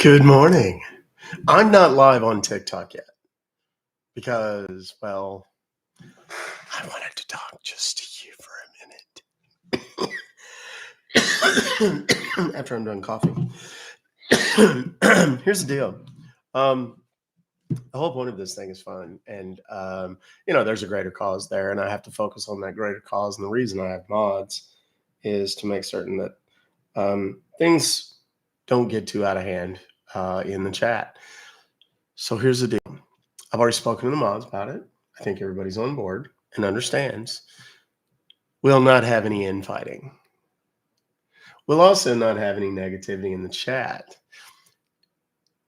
Good morning. I'm not live on TikTok yet because, well, I wanted to talk just to you for a minute after I'm done coughing. Here's the deal. The whole point of this thing is fun. And, there's a greater cause there, and I have to focus on that greater cause. And the reason I have mods is to make certain that things don't get too out of hand in the chat. So here's the deal. I've already spoken to the mods about it. I think everybody's on board and understands. We'll not have any infighting. We'll also not have any negativity in the chat.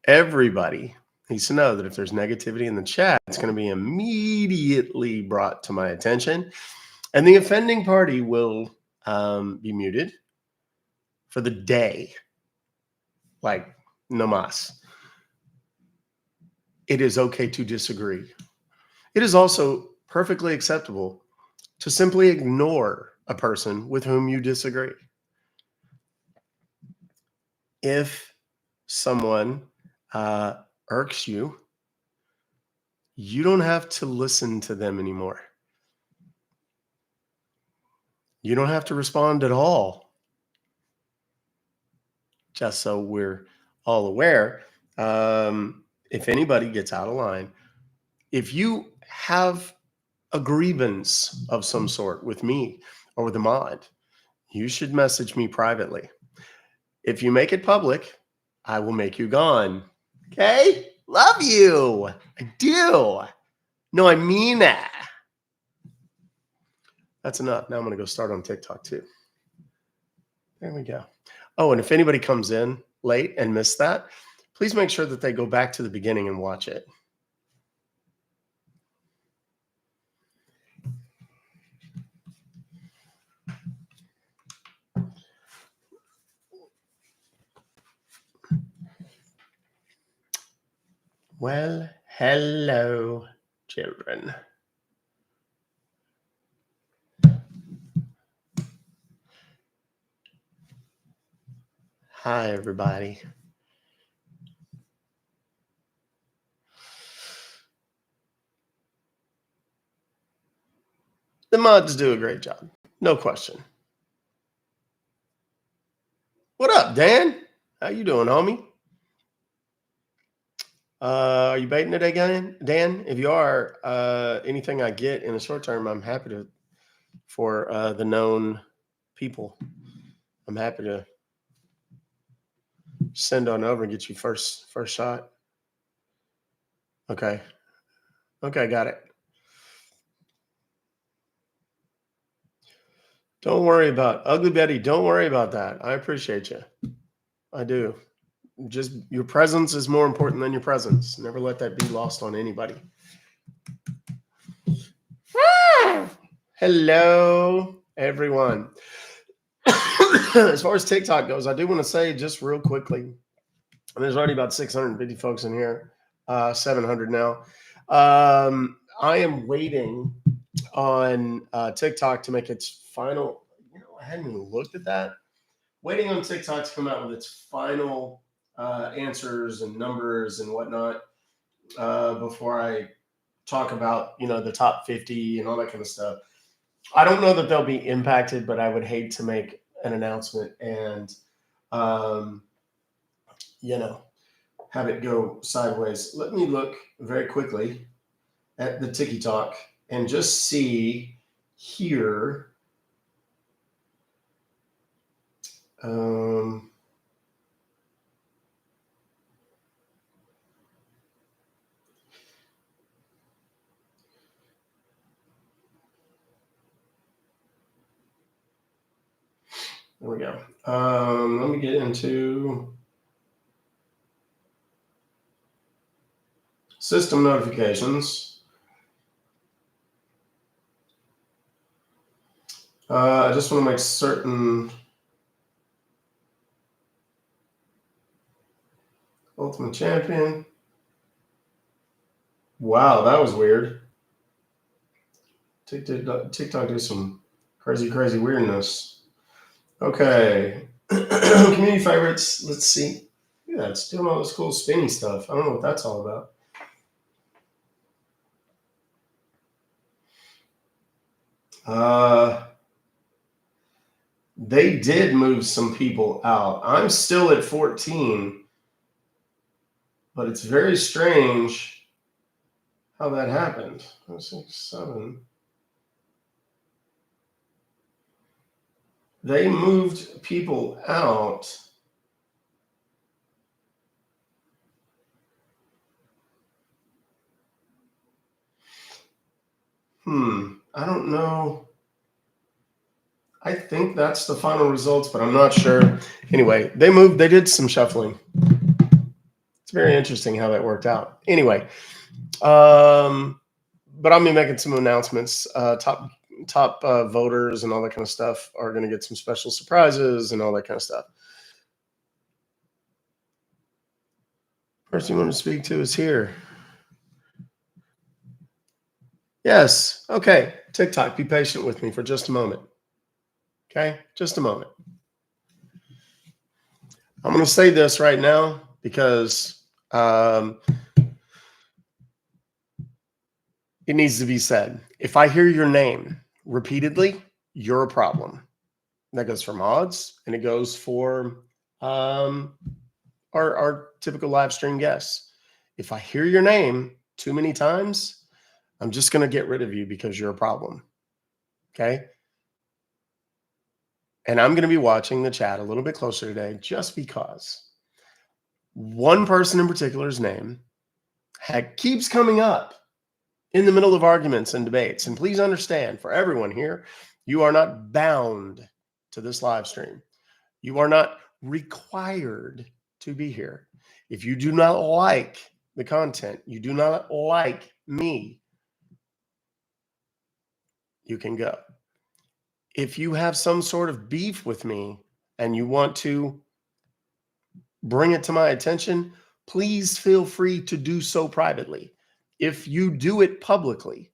Everybody needs to know that if there's negativity in the chat, it's going to be immediately brought to my attention. And the offending party will be muted for the day. Like, no mas. It is okay to disagree. It is also perfectly acceptable to simply ignore a person with whom you disagree. If someone irks you, you don't have to listen to them anymore. You don't have to respond at all. Just so we're all aware, if anybody gets out of line, if you have a grievance of some sort with me or with a mod, you should message me privately. If you make it public, I will make you gone. Okay? Love you. I do. No, I mean that. That's enough. Now I'm going to go start on TikTok too. There we go. Oh, and if anybody comes in late and missed that, please make sure that they go back to the beginning and watch it. Well, hello, children. Hi, everybody. The mods do a great job. No question. What up, Dan? How you doing, homie? Are you baiting today, Dan? If you are, anything I get in the short term, I'm happy to, for the known people, I'm happy to send on over and get you first shot. Okay, got it. Don't worry about Ugly Betty. Don't worry about that. I appreciate you. I do. Just your presence is more important than your presence. Never let that be lost on anybody. Hello, everyone. As far as TikTok goes, I do want to say just real quickly, there's already about 650 folks in here, 700 now. I am waiting on TikTok to make its final, I hadn't even looked at that. Waiting on TikTok to come out with its final answers and numbers and whatnot before I talk about, the top 50 and all that kind of stuff. I don't know that they'll be impacted, but I would hate to make an announcement and, have it go sideways. Let me look very quickly at the TikTok and just see here. There we go. Let me get into system notifications. I just want to make certain. Ultimate Champion. Wow, that was weird. TikTok do some crazy weirdness. Okay. Community favorites. Let's see. that. It's doing all this cool spinny stuff. I don't know what that's all about. They did move some people out. I'm still at 14, but it's very strange how that happened. 6, 7. They moved people out. I don't know. I think that's the final results, but I'm not sure. Anyway, they did some shuffling. It's very interesting how that worked out. Anyway, but I'll be making some announcements. Top voters and all that kind of stuff are going to get some special surprises and all that kind of stuff. Person you want to speak to is here. Yes. Okay. TikTok, be patient with me for just a moment. Okay. Just a moment. I'm going to say this right now because it needs to be said. If I hear your name repeatedly, you're a problem. That goes for mods and it goes for our typical live stream guests. If I hear your name too many times, I'm just going to get rid of you because you're a problem. Okay. And I'm going to be watching the chat a little bit closer today just because one person in particular's name keeps coming up in the middle of arguments and debates. And please understand, for everyone here, you are not bound to this live stream. You are not required to be here. If you do not like the content, you do not like me, you can go. If you have some sort of beef with me and you want to bring it to my attention, please feel free to do so privately. If you do it publicly,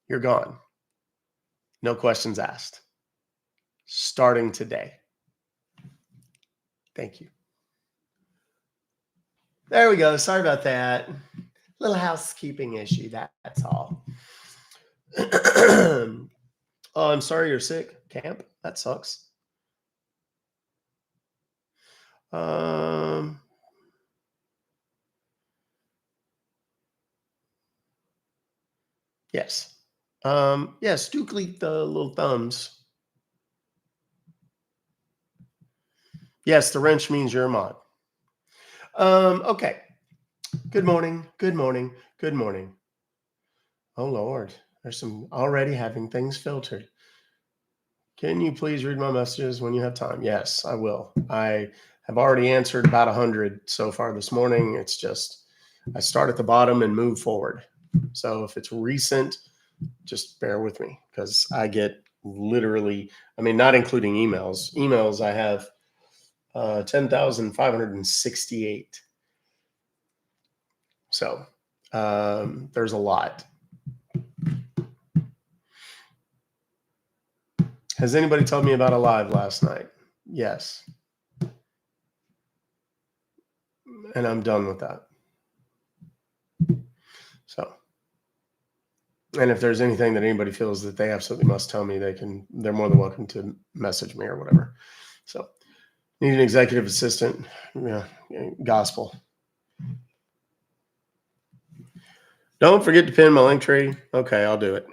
you're gone. No questions asked. Starting today. Thank you. There we go. Sorry about that. Little housekeeping issue. That's all. Oh, I'm sorry you're sick, Camp. That sucks. Yes. Yes, do click the little thumbs. Yes, the wrench means you're a mod. Okay. Good morning. Good morning. Good morning. Oh, Lord. There's some already having things filtered. Can you please read my messages when you have time? Yes, I will. I have already answered about 100 so far this morning. It's just I start at the bottom and move forward. So if it's recent, just bear with me because I get literally, I mean, not including emails. Emails, I have 10,568. So there's a lot. Has anybody told me about a live last night? Yes. And I'm done with that. So, and if there's anything that anybody feels that they absolutely must tell me, they're more than welcome to message me or whatever. So, need an executive assistant, gospel. Don't forget to pin my link tree. Okay, I'll do it.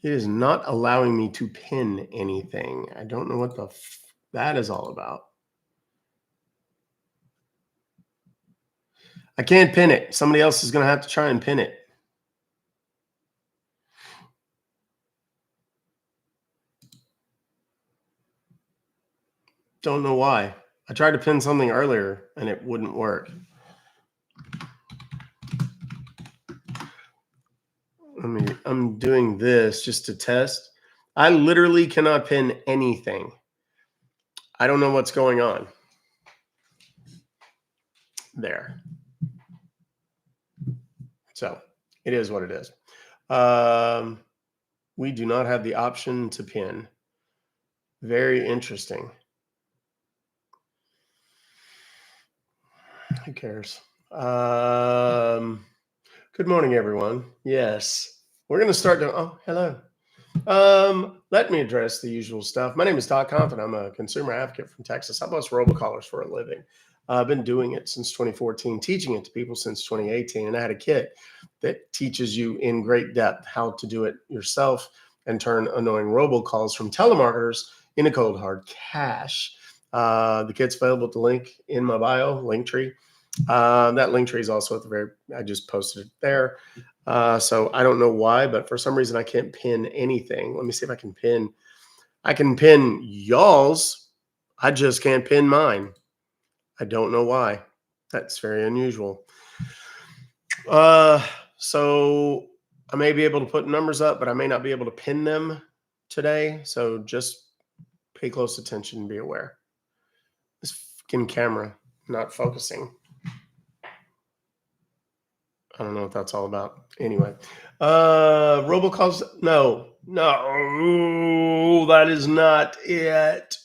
It is not allowing me to pin anything. I don't know what that is all about. I can't pin it. Somebody else is going to have to try and pin it. Don't know why. I tried to pin something earlier and it wouldn't work. I'm doing this just to test. I literally cannot pin anything. I don't know what's going on there. So it is what it is. We do not have the option to pin. Very interesting. Who cares? Good morning, everyone. Yes, we're going to start doing. Oh, hello. Let me address the usual stuff. My name is Todd Compton. I'm a consumer advocate from Texas. I bust robocallers for a living. I've been doing it since 2014, teaching it to people since 2018. And I had a kit that teaches you in great depth how to do it yourself and turn annoying robocalls from telemarketers into cold hard cash. The kit's available at the link in my bio, Linktree. That Linktree is also at the very, I just posted it there. So I don't know why, but for some reason I can't pin anything. Let me see if I can pin. I can pin y'all's. I just can't pin mine. I don't know why. That's very unusual. So I may be able to put numbers up, but I may not be able to pin them today. So just pay close attention and be aware. This fucking camera not focusing. I don't know what that's all about. Anyway, robocalls. No, that is not it.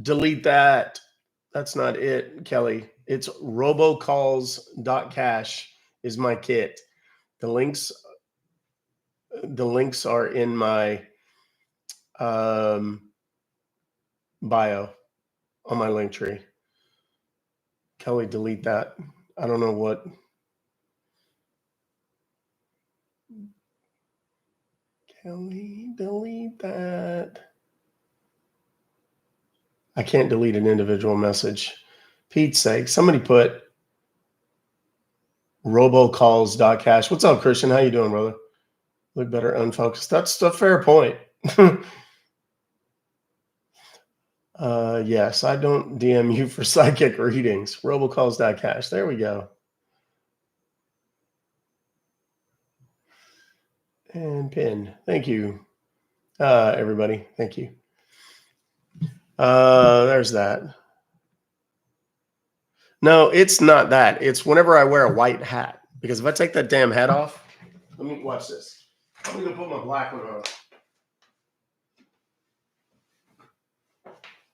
Delete that. That's not it, Kelly. It's robocalls.cash is my kit. The links are in my bio on my link tree. Kelly, delete that. I don't know what. Kelly, delete that. I can't delete an individual message. Pete's sake, somebody put robocalls.cash. What's up, Christian? How you doing, brother? Look better unfocused. That's a fair point. Yes, I don't DM you for psychic readings. Robocalls.cash. There we go. And pin. Thank you, everybody. Thank you. There's that. No, it's not that. It's whenever I wear a white hat. Because if I take that damn hat off, let me watch this. I'm going to put my black one on.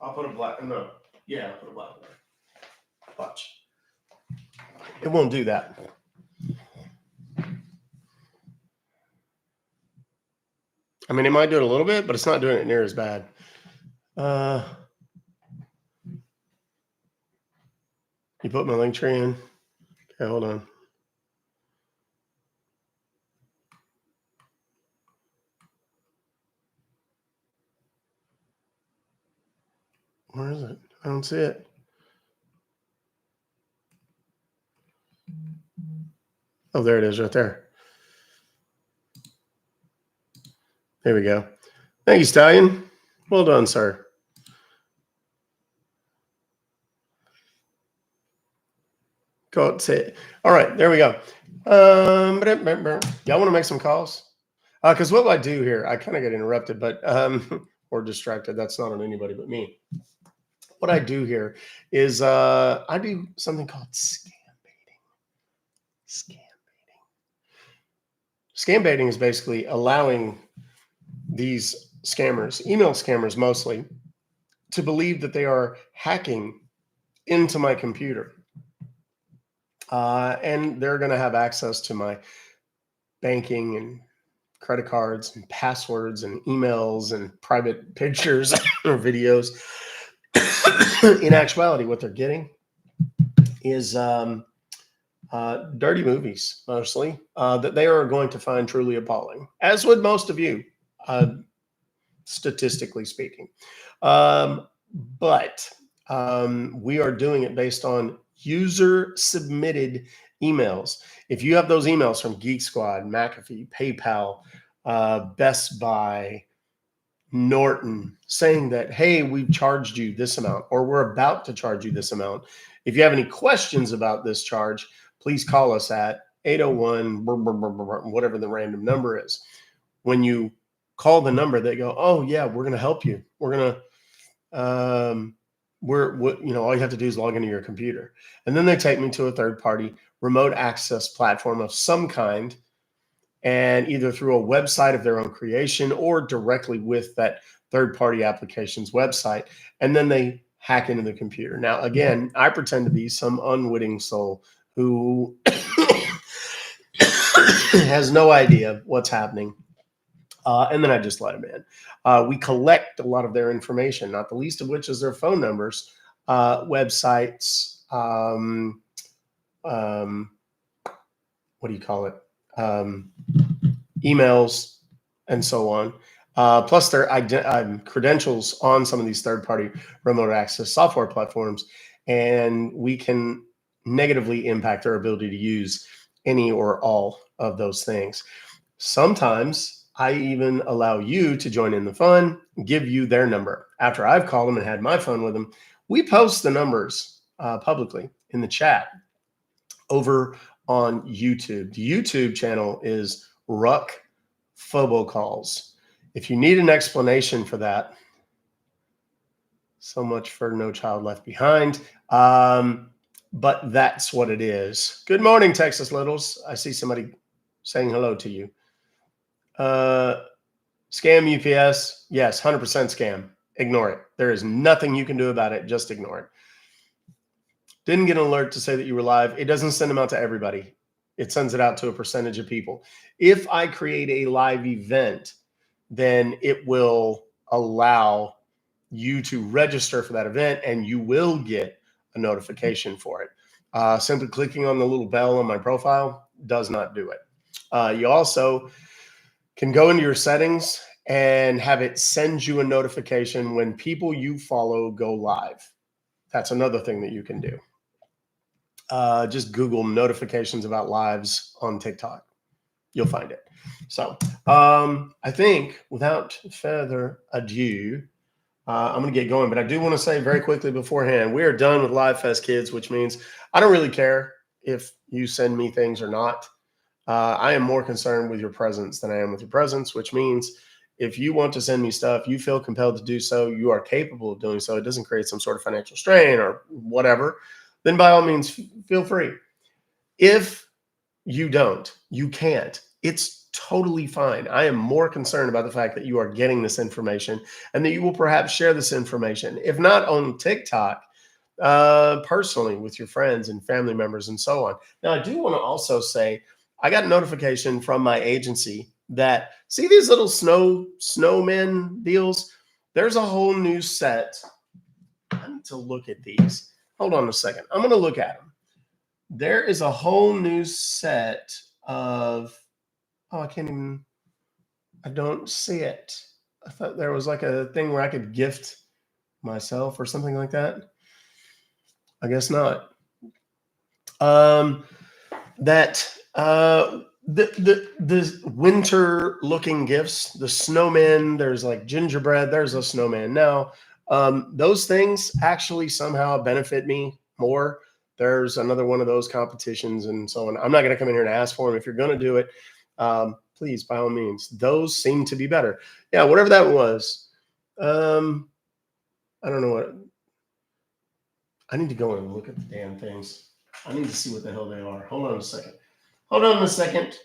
I'll put a black. No. Yeah, I'll put a black one on. Watch. It won't do that. I mean, it might do it a little bit, but it's not doing it near as bad. You put my link tree in. Okay, hold on. Where is it? I don't see it. Oh, there it is right there. There we go. Thank you, Stallion. Well done, sir. Go out, say it. All right, there we go. Y'all want to make some calls? Because what I do here, I kind of get interrupted, but or distracted. That's not on anybody but me. What I do here is I do something called scam baiting. Scam baiting is basically allowing these scammers, email scammers mostly, to believe that they are hacking into my computer. And they're going to have access to my banking and credit cards and passwords and emails and private pictures or videos. In actuality, what they're getting is dirty movies, mostly, that they are going to find truly appalling, as would most of you, statistically speaking. But we are doing it based on user-submitted emails. If you have those emails from Geek Squad, McAfee, PayPal, Best Buy, Norton, saying that, hey, we've charged you this amount, or we're about to charge you this amount. If you have any questions about this charge, please call us at 801, whatever the random number is. When you call the number, they go, oh yeah, we're going to help you. We're going to, all you have to do is log into your computer. And then they take me to a third party remote access platform of some kind, and either through a website of their own creation or directly with that third party application's website. And then they hack into the computer. Now, again, I pretend to be some unwitting soul who has no idea what's happening. And then I just let them in. We collect a lot of their information, not the least of which is their phone numbers, websites, what do you call it? Emails, and so on. Plus their credentials on some of these third-party remote access software platforms. And we can negatively impact their ability to use any or all of those things. Sometimes I even allow you to join in the fun, give you their number. After I've called them and had my fun with them, we post the numbers publicly in the chat over on YouTube. The YouTube channel is Ruck Fobocalls. If you need an explanation for that, so much for No Child Left Behind. But that's what it is. Good morning, Texas Littles. I see somebody saying hello to you. Scam UPS. Yes, 100% scam. Ignore it. There is nothing you can do about it. Just ignore it. Didn't get an alert to say that you were live. It doesn't send them out to everybody. It sends it out to a percentage of people. If I create a live event, then it will allow you to register for that event and you will get a notification for it. Simply clicking on the little bell on my profile does not do it. You also can go into your settings and have it send you a notification when people you follow go live. That's another thing that you can do. Just Google notifications about lives on TikTok. You'll find it. So I think without further ado, I'm going to get going. But I do want to say very quickly beforehand, we are done with Live Fest, kids, which means I don't really care if you send me things or not. I am more concerned with your presence than I am with your presence, which means if you want to send me stuff, you feel compelled to do so, you are capable of doing so, it doesn't create some sort of financial strain or whatever, then by all means, feel free. If you don't, you can't. It's totally fine. I am more concerned about the fact that you are getting this information and that you will perhaps share this information, if not on TikTok, personally with your friends and family members and so on. Now, I do want to also say, I got a notification from my agency that, see these little snowmen deals? There's a whole new set. I need to look at these. Hold on a second. I'm going to look at them. There is a whole new set of, I don't see it. I thought there was like a thing where I could gift myself or something like that. I guess not. The winter looking gifts, the snowmen, there's like gingerbread, there's a snowman. Now, those things actually somehow benefit me more. There's another one of those competitions and so on. I'm not going to come in here and ask for them. If you're going to do it, please, by all means, those seem to be better. Yeah, whatever that was. I don't know what. I need to go and look at the damn things. I need to see what the hell they are. Hold on a second.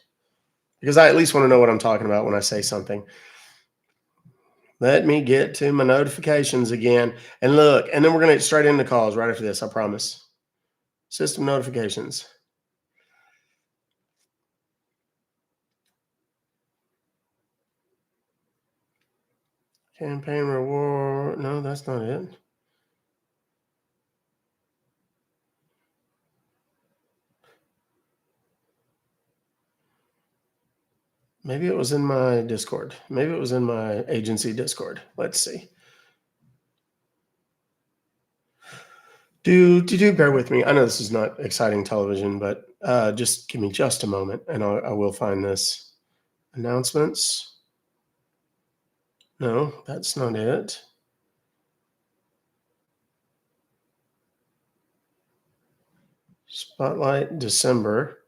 Because I at least want to know what I'm talking about when I say something. Let me get to my notifications again. And look, and then we're going to get straight into calls right after this, I promise. System notifications. Campaign reward. No, that's not it. Maybe it was in my Discord. Maybe it was in my agency Discord. Let's see. Do bear with me. I know this is not exciting television, but just give me just a moment and I will find this. Announcements. No, that's not it. Spotlight December.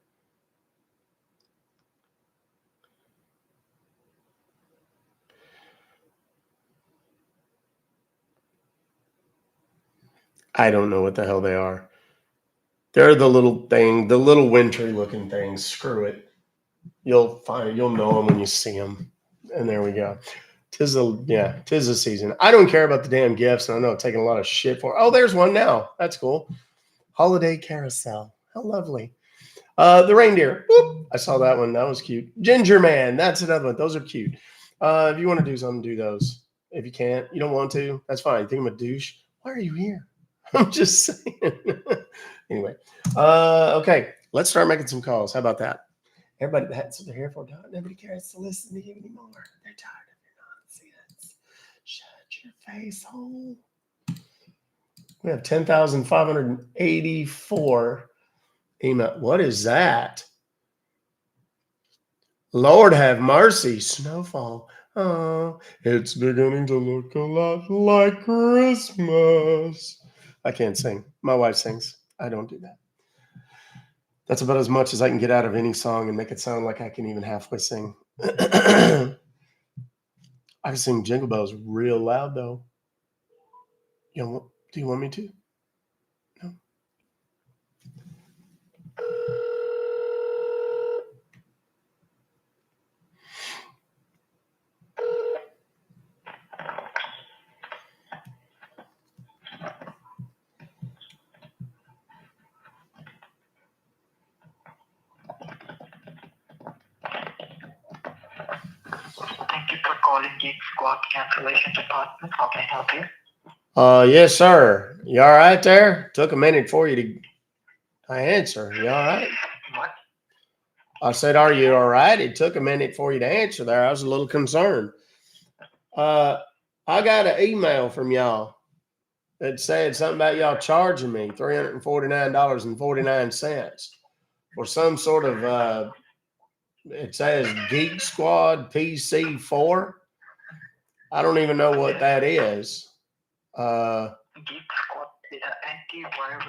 I don't know what the hell they are. They're the little thing, the little wintry looking things. Screw it. You'll find it. You'll know them when you see them. And there we go. Tis the season. I don't care about the damn gifts, and I know I'm taking a lot of shit for. Oh, there's one now. That's cool. Holiday carousel. How lovely. The reindeer. Whoop. I saw that one. That was cute. Ginger man. That's another one. Those are cute. If you want to do something, do those. If you can't, you don't want to, that's fine. You think I'm a douche? Why are you here? I'm just saying. Anyway. Okay. Let's start making some calls. How about that? Everybody, that's what they're here for. Nobody cares to listen to you anymore. They're tired of your nonsense. Shut your face hole. We have 10,584 email. What is that? Lord have mercy. Snowfall. Oh, it's beginning to look a lot like Christmas. I can't sing. My wife sings. I don't do that. That's about as much as I can get out of any song and make it sound like I can even halfway sing. I can sing Jingle Bells real loud, though. Do you want me to? No. Thank you for calling Geek Squad Cancellation Department. How can I help you? Yes, sir. You all right there? Took a minute for you to answer. You all right? What? I said, are you all right? It took a minute for you to answer there. I was a little concerned. I got an email from y'all that said something about y'all charging me $349.49 for some sort of, it says Geek Squad PC4. I don't even know what that is. Geek Squad is an antivirus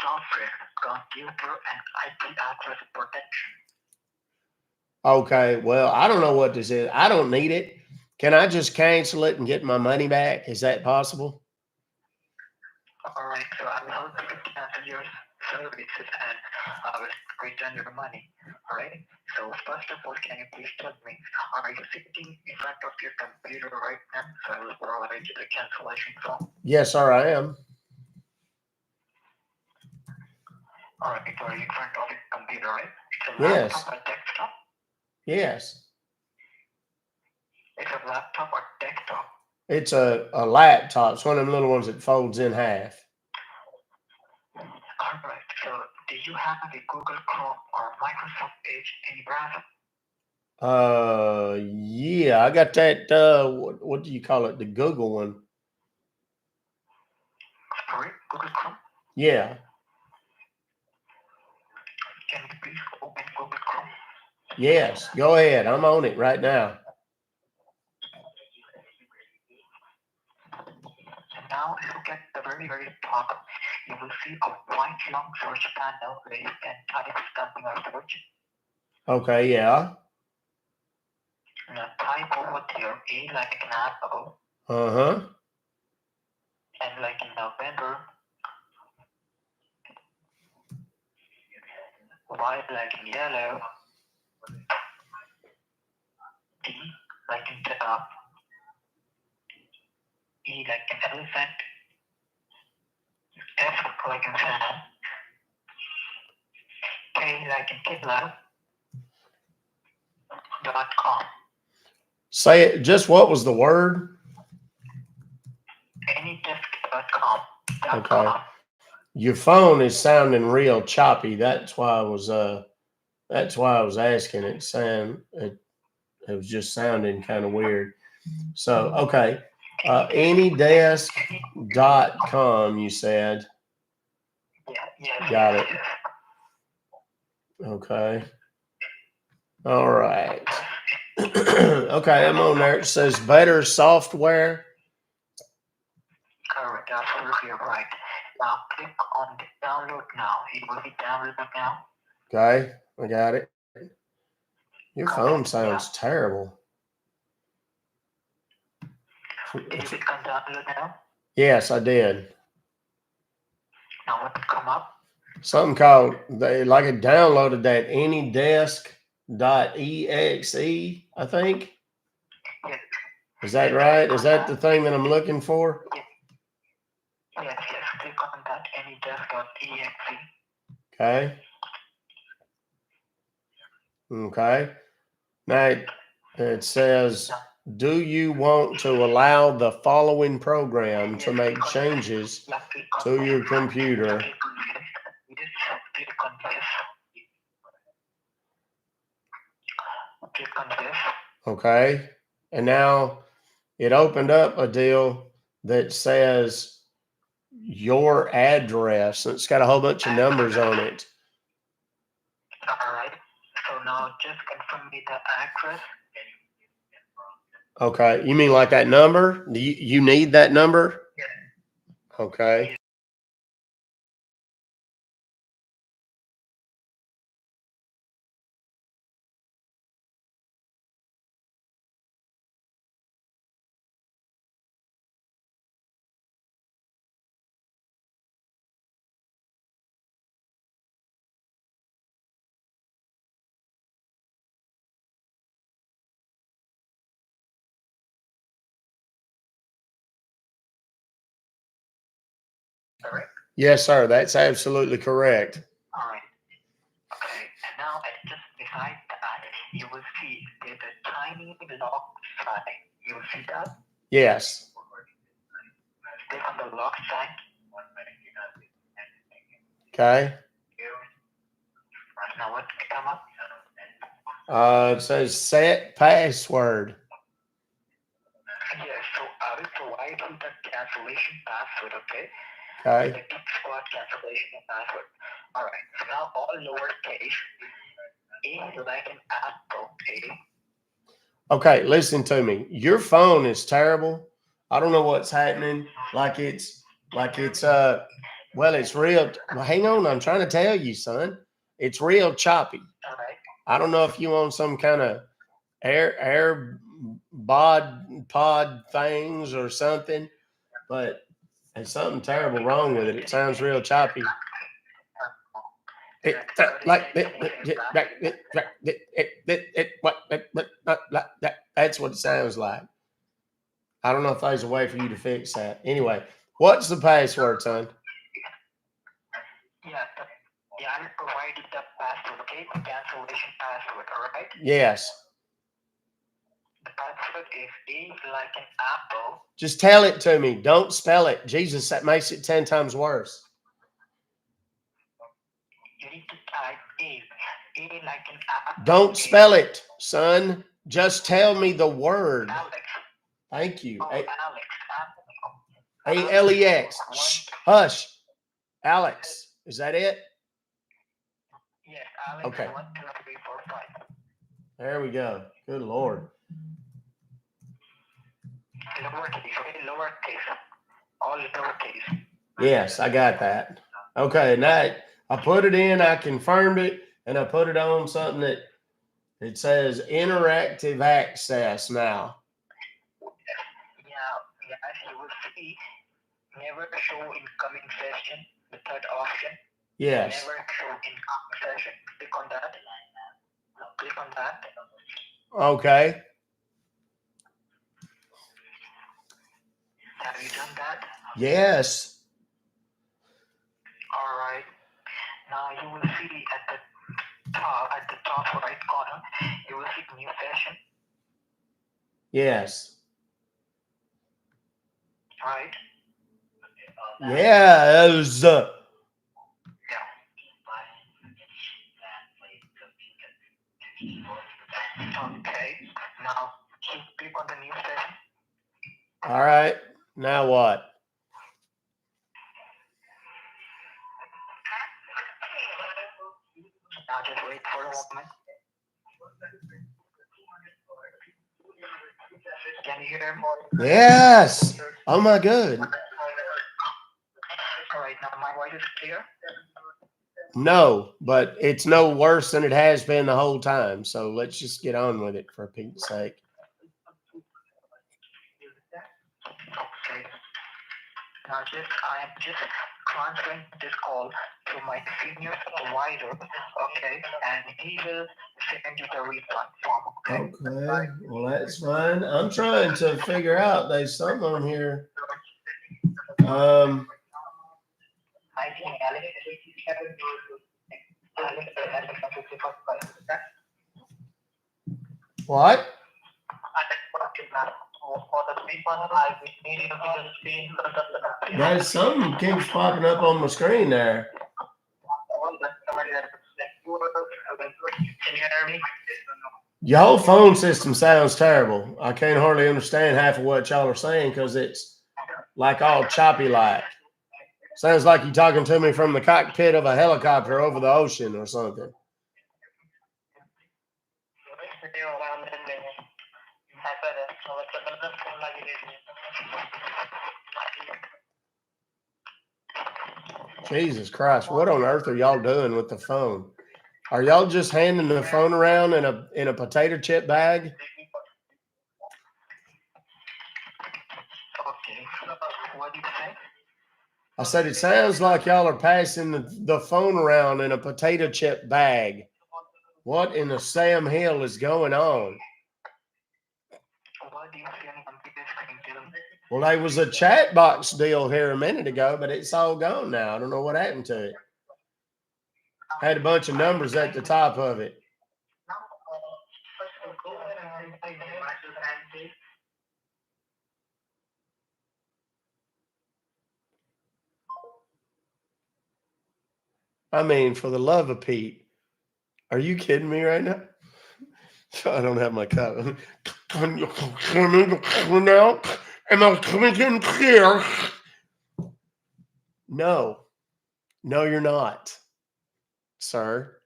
software, computer, and IP access protection. Okay, well, I don't know what this is. I don't need it. Can I just cancel it and get my money back? Is that possible? All right, so I will help you to cancel your services and I will return your money. All right. So first of all, can you please tell me, are you sitting in front of your computer right now? So I will provide you the cancellation form. Yes, sir, I am. All right, so are you in front of your computer, right? It's a Yes. laptop or desktop? Yes. It's a laptop or desktop? It's a laptop. It's one of them little ones that folds in half. All right, so do you have a Google Chrome or Microsoft Edge in your browser? Yeah, I got that. What do you call it? The Google one. Sorry, Google Chrome? Yeah. Can you please open Google Chrome? Yes. Go ahead. I'm on it right now. Now look at the very top. You will see a white long search panel where you can type something or search. Okay, yeah. Now type over there A like an apple. Uh-huh. And like in November. Y like in yellow. D like in dog. E like an elephant. F like in fan. K like in kidlo. .com. Say it. Just what was the word? Anydesk.com. Okay. Your phone is sounding real choppy. That's why I was asking. It was just sounding kind of weird. So okay. Anydesk.com, you said. Yeah. Got it. Okay. All right. Okay, I'm on there. It says better software. Correct, absolutely right. Now click on the download now. It will be downloaded now. Okay, I got it. Your phone sounds terrible. Did you click on download now? Yes, I did. Now what come up? Something called, they like it downloaded that anydesk.exe, I think. Yes. Is that right? Is that the thing that I'm looking for? Yes. Yes. Click on that anydesk.exe. Okay. Okay. Now it says, do you want to allow the following program to make changes to your computer? Click on this. Click on this. Okay. And now it opened up a deal that says your address. It's got a whole bunch of numbers on it. All right. So now just confirm me the address. Okay. You mean like that number? Do you need that number? Yes. Okay. Correct? Yes, sir. That's absolutely correct. All right. Okay. And now just beside that, you will see there's a tiny lock sign. You will see that? Yes. Click on the lock sign. Okay. Now what come up? It says set password. Yes. So I will provide you the cancellation password. Okay. Okay. The Geek Squad cancellation password. All right. So now all lowercase. A like an apple. Okay, listen to me. Your phone is terrible. I don't know what's happening. Like it's well, it's real. Well, hang on, I'm trying to tell you, son. It's real choppy. All right. I don't know if you on some kind of air pod things or something, but there's something terrible wrong with it. It sounds real choppy. That's what it sounds like. I don't know if there's a way for you to fix that. Anyway, what's the password, son? Yeah, I will provide you the password, okay? The cancellation password, all right? Yes. The password is A like an apple. Just tell it to me. Don't spell it. Jesus, that makes it 10 times worse. You need to type A like an apple. Don't spell it, son. Just tell me the word. Alex. Thank you. Oh, Alex. A-L-E-X. Shh, hush. Alex, is that it? Yes, Alex. Okay. 1, 2, 3, 4, 5. There we go. Good Lord. Lowercase. All lowercase. Yes, I got that. Okay, now I put it in, I confirmed it, and I put it on something that it says interactive access now. Yeah, as you will see, never show incoming session, the third option. Yes. Never show incoming session. Click on that. Click on that. Okay. Have you done that? Yes. All right. Now you will see at the top right corner, you will see new session. Yes. Right. Yes. Okay. Now click on the new session. All right. Now what? Now just wait for a moment. Can you hear me? Yes. Oh my good. All right. Now my voice is clear. No, but it's no worse than it has been the whole time. So let's just get on with it for Pete's sake. Okay. Now I am just transferring this call to my senior supervisor, okay, and he will send you the refund form, okay? Okay, well, that's fine. I'm trying to figure out, there's something on here. I think Alex, What? There's something keeps popping up on my screen there. Your whole phone system sounds terrible. I can't hardly understand half of what y'all are saying because it's like all choppy like. Sounds like you're talking to me from the cockpit of a helicopter over the ocean or something. Jesus Christ, what on earth are y'all doing with the phone? Are y'all just handing the phone around in a potato chip bag? Okay. What do you think? I said it sounds like y'all are passing the phone around in a potato chip bag. What in the Sam Hill is going on? What do you see on the computer screen, too? Well, there was a chat box deal here a minute ago, but it's all gone now. I don't know what happened to it. Had a bunch of numbers at the top of it. I mean, for the love of Pete, are you kidding me right now? I don't have my cup. Can you hear me now? Am I coming in clear? No, you're not, sir.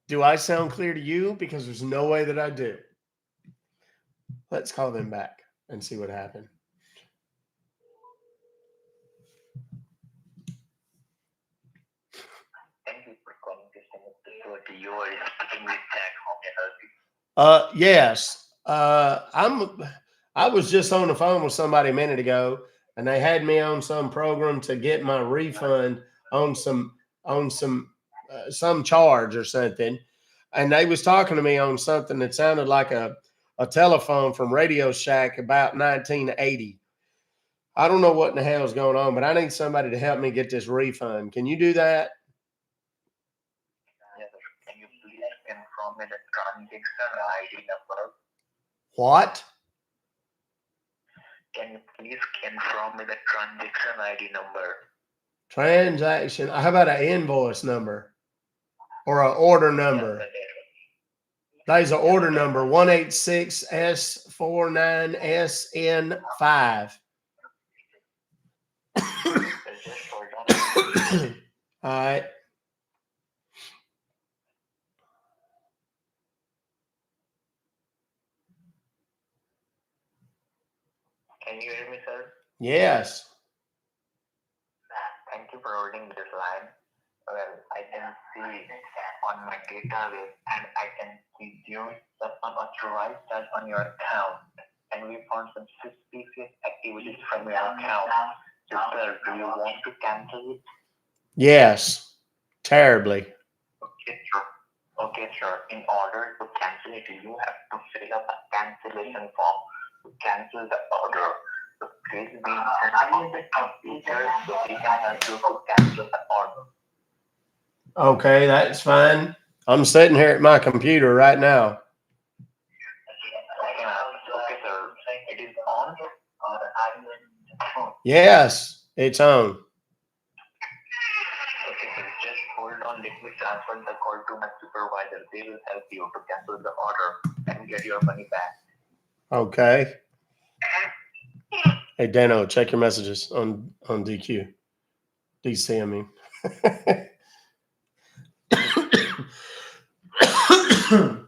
Do I sound clear to you? Because there's no way that I do. Let's call them back and see what happened. Thank you for calling this episode. You are speaking with Jack. How can I help you? Yes. I was just on the phone with somebody a minute ago, and they had me on some program to get my refund on some charge or something, and they was talking to me on something that sounded like a telephone from Radio Shack about 1980. I don't know what in the hell is going on, but I need somebody to help me get this refund. Can you do that? Yes, sir. Can you please confirm me the transaction ID number? What? Can you please confirm me the transaction ID number? Transaction. How about an invoice number or an order number? There's an order number 186S49SN5. All right. Can you hear me, sir? Yes. Thank you for holding this line. Well, I can see on my database and I can see you the unauthorized touch on your account, and we found some suspicious activities from your account. So, sir, do you want to cancel it? Yes. Terribly. Okay, sure. Okay, sure. In order to cancel it, you have to fill up a cancellation form to cancel the order. So please be on the computer so we can help you to cancel the order. Okay, that's fine. I'm sitting here at my computer right now. Okay, sir. It is on. Yes, it's on. Okay, sir. Just hold on. Let me transfer the call to my supervisor. They will help you to cancel the order and get your money back. Okay. Hey, Dano, check your messages on DQ. DC, I mean.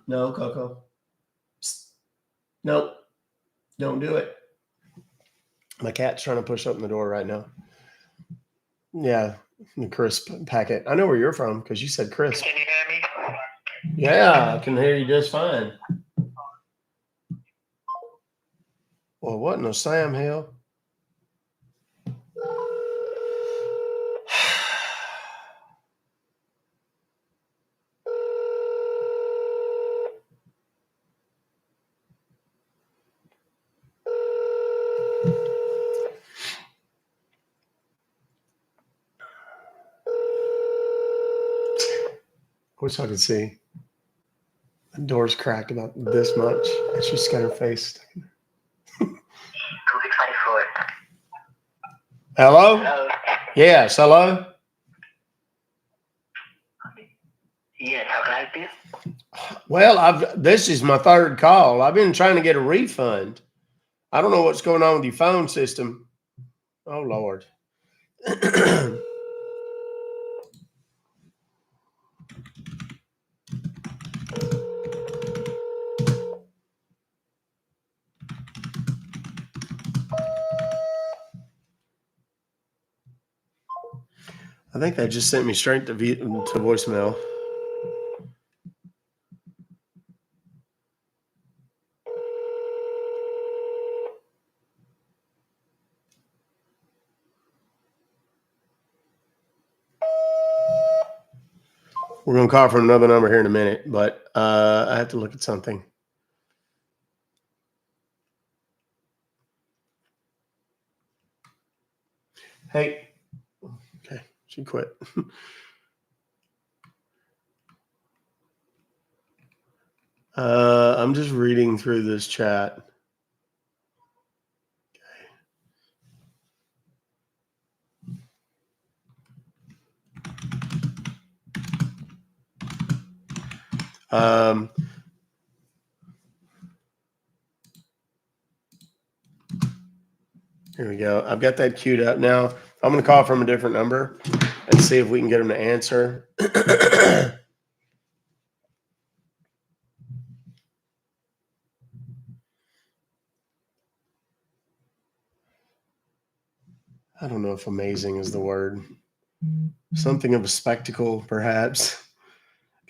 No, Coco. Psst. Nope. Don't do it. My cat's trying to push open the door right now. Yeah, the crisp packet. I know where you're from because you said crisp. Can you hear me? Yeah, I can hear you just fine. Well, what in the Sam Hill? wish I could see. The door's cracked about this much, and she's got her face stuck in there. 264. Hello? Hello? Yes, hello? Yes, how can I help you? Well, this is my third call. I've been trying to get a refund. I don't know what's going on with your phone system. Oh, Lord. I think they just sent me straight to voicemail. We're going to call from another number here in a minute, but I have to look at something. Hey. Okay, she quit. I'm just reading through this chat. Okay. Here we go. I've got that queued up now. I'm going to call from a different number and see if we can get them to answer. I don't know if amazing is the word. Something of a spectacle, perhaps.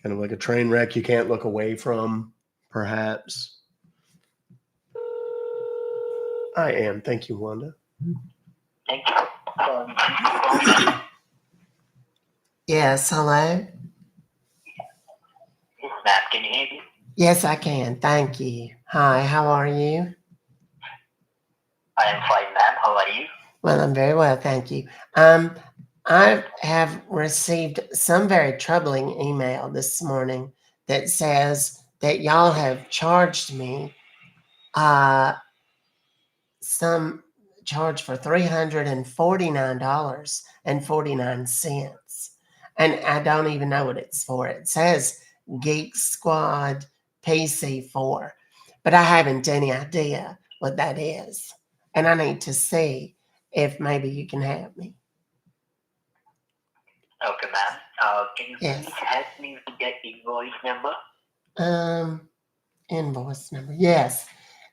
Kind of like a train wreck you can't look away from, perhaps. I am. Thank you, Wanda. Thank you. Yes, hello? Yes, ma'am, can you hear me? Yes, I can. Thank you. Hi, how are you? I am fine, ma'am. How are you? Well, I'm very well, thank you. I have received some very troubling email this morning that says that y'all have charged me some charge for $349.49. And I don't even know what it's for. It says Geek Squad PC4, but I haven't any idea what that is. And I need to see if maybe you can help me. Okay, ma'am. Can you Yes. please help me with the invoice number? Invoice number. Yes.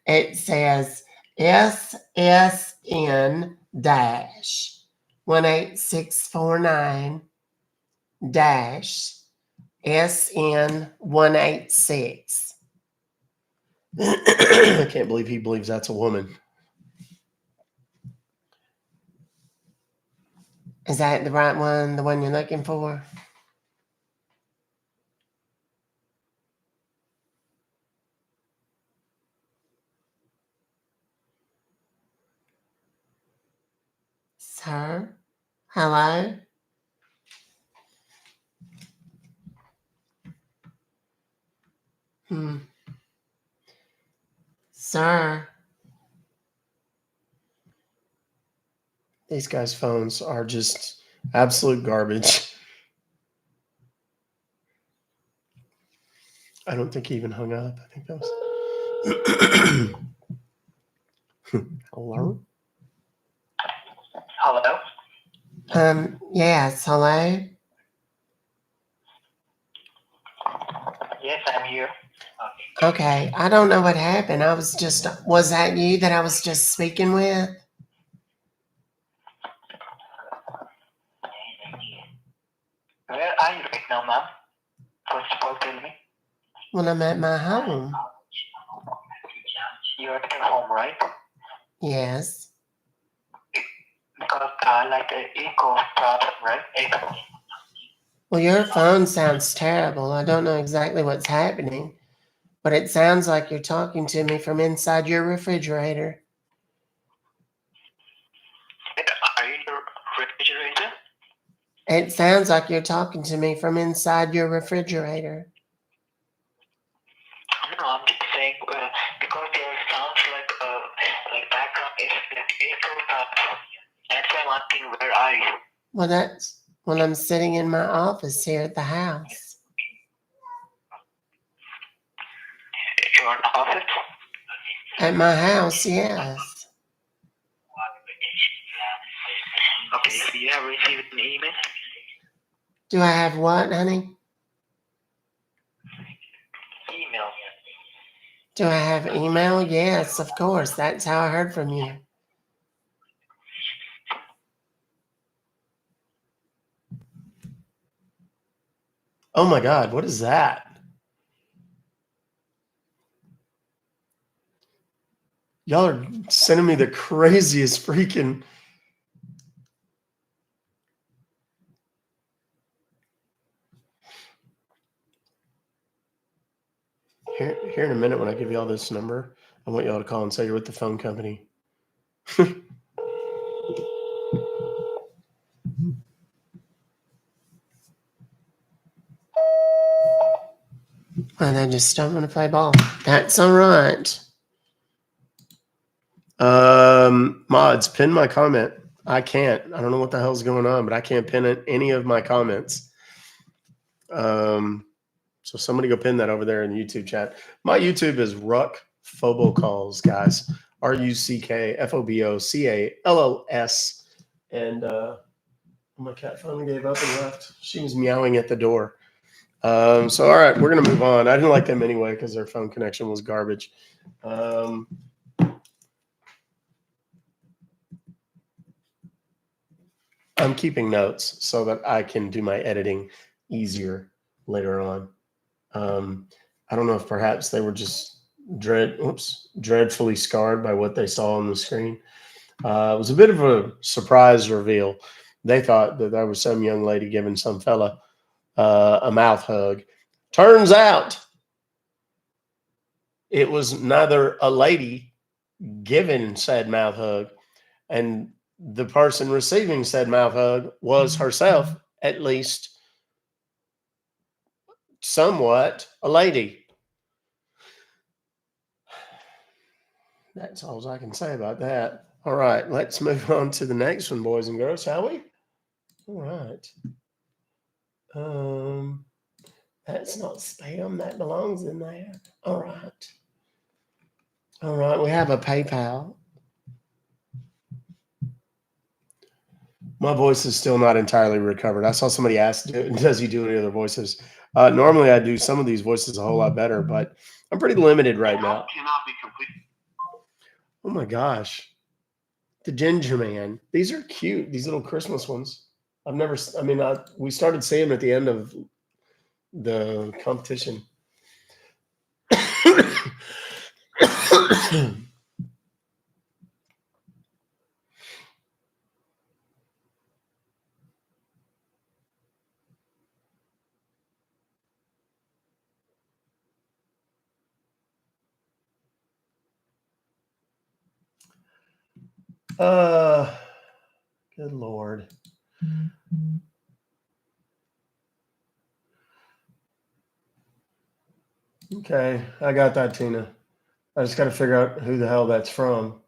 It says SSN 18649 SN 186. I can't believe he believes that's a woman. Is that the right one, the one you're looking for? Sir? Hello? Sir? These guys' phones are just absolute garbage. I don't think he even hung up. I think that was. Hello? Hello? Yes, hello? Yes, I'm here. Okay, I don't know what happened. Was that you that I was just speaking with? Where are you right now, ma'am? First of all, tell me. Well, I'm at my home. You're at your home, right? Yes. Because like an echo problem, right? Echo. Well, your phone sounds terrible. I don't know exactly what's happening, but it sounds like you're talking to me from inside your refrigerator. Are you in your refrigerator? It sounds like you're talking to me from inside your refrigerator. No, I'm just saying because there sounds like background is like echoes up. That's why I'm asking where are you? Well, I'm sitting in my office here at the house. You're in the office? At my house, yes. Okay, so you have received an email? Do I have what, honey? Email. Do I have email? Yes, of course. That's how I heard from you. Oh my God, what is that? Y'all are sending me the craziest freaking. Here in a minute, when I give y'all this number, I want y'all to call and say you're with the phone company. Well, they just don't want to play ball. That's all right. Mods, pin my comment. I can't. I don't know what the hell's going on, but I can't pin any of my comments. So somebody go pin that over there in the YouTube chat. My YouTube is Ruck Fobocalls, guys. RUCK FOBOCALLS. And my cat finally gave up and left. She was meowing at the door. So all right, we're gonna move on. I didn't like them anyway because their phone connection was garbage. I'm keeping notes so that I can do my editing easier later on. I don't know if perhaps they were just dreadfully scarred by what they saw on the screen. It was a bit of a surprise reveal. They thought that there was some young lady giving some fella a mouth hug. Turns out it was neither a lady giving said mouth hug, and the person receiving said mouth hug was herself, at least somewhat, a lady. That's all I can say about that. All right, let's move on to the next one, boys and girls, shall we? All right. That's not spam. That belongs in there. All right. All right, we have a PayPal. My voice is still not entirely recovered. I saw somebody ask, does he do any other voices? Normally, I do some of these voices a whole lot better, but I'm pretty limited right now. Cannot be complete. Oh my gosh. The Ginger Man. These are cute. These little Christmas ones. We started seeing them at the end of the competition. Good Lord. Okay, I got that, Tina. I just got to figure out who the hell that's from.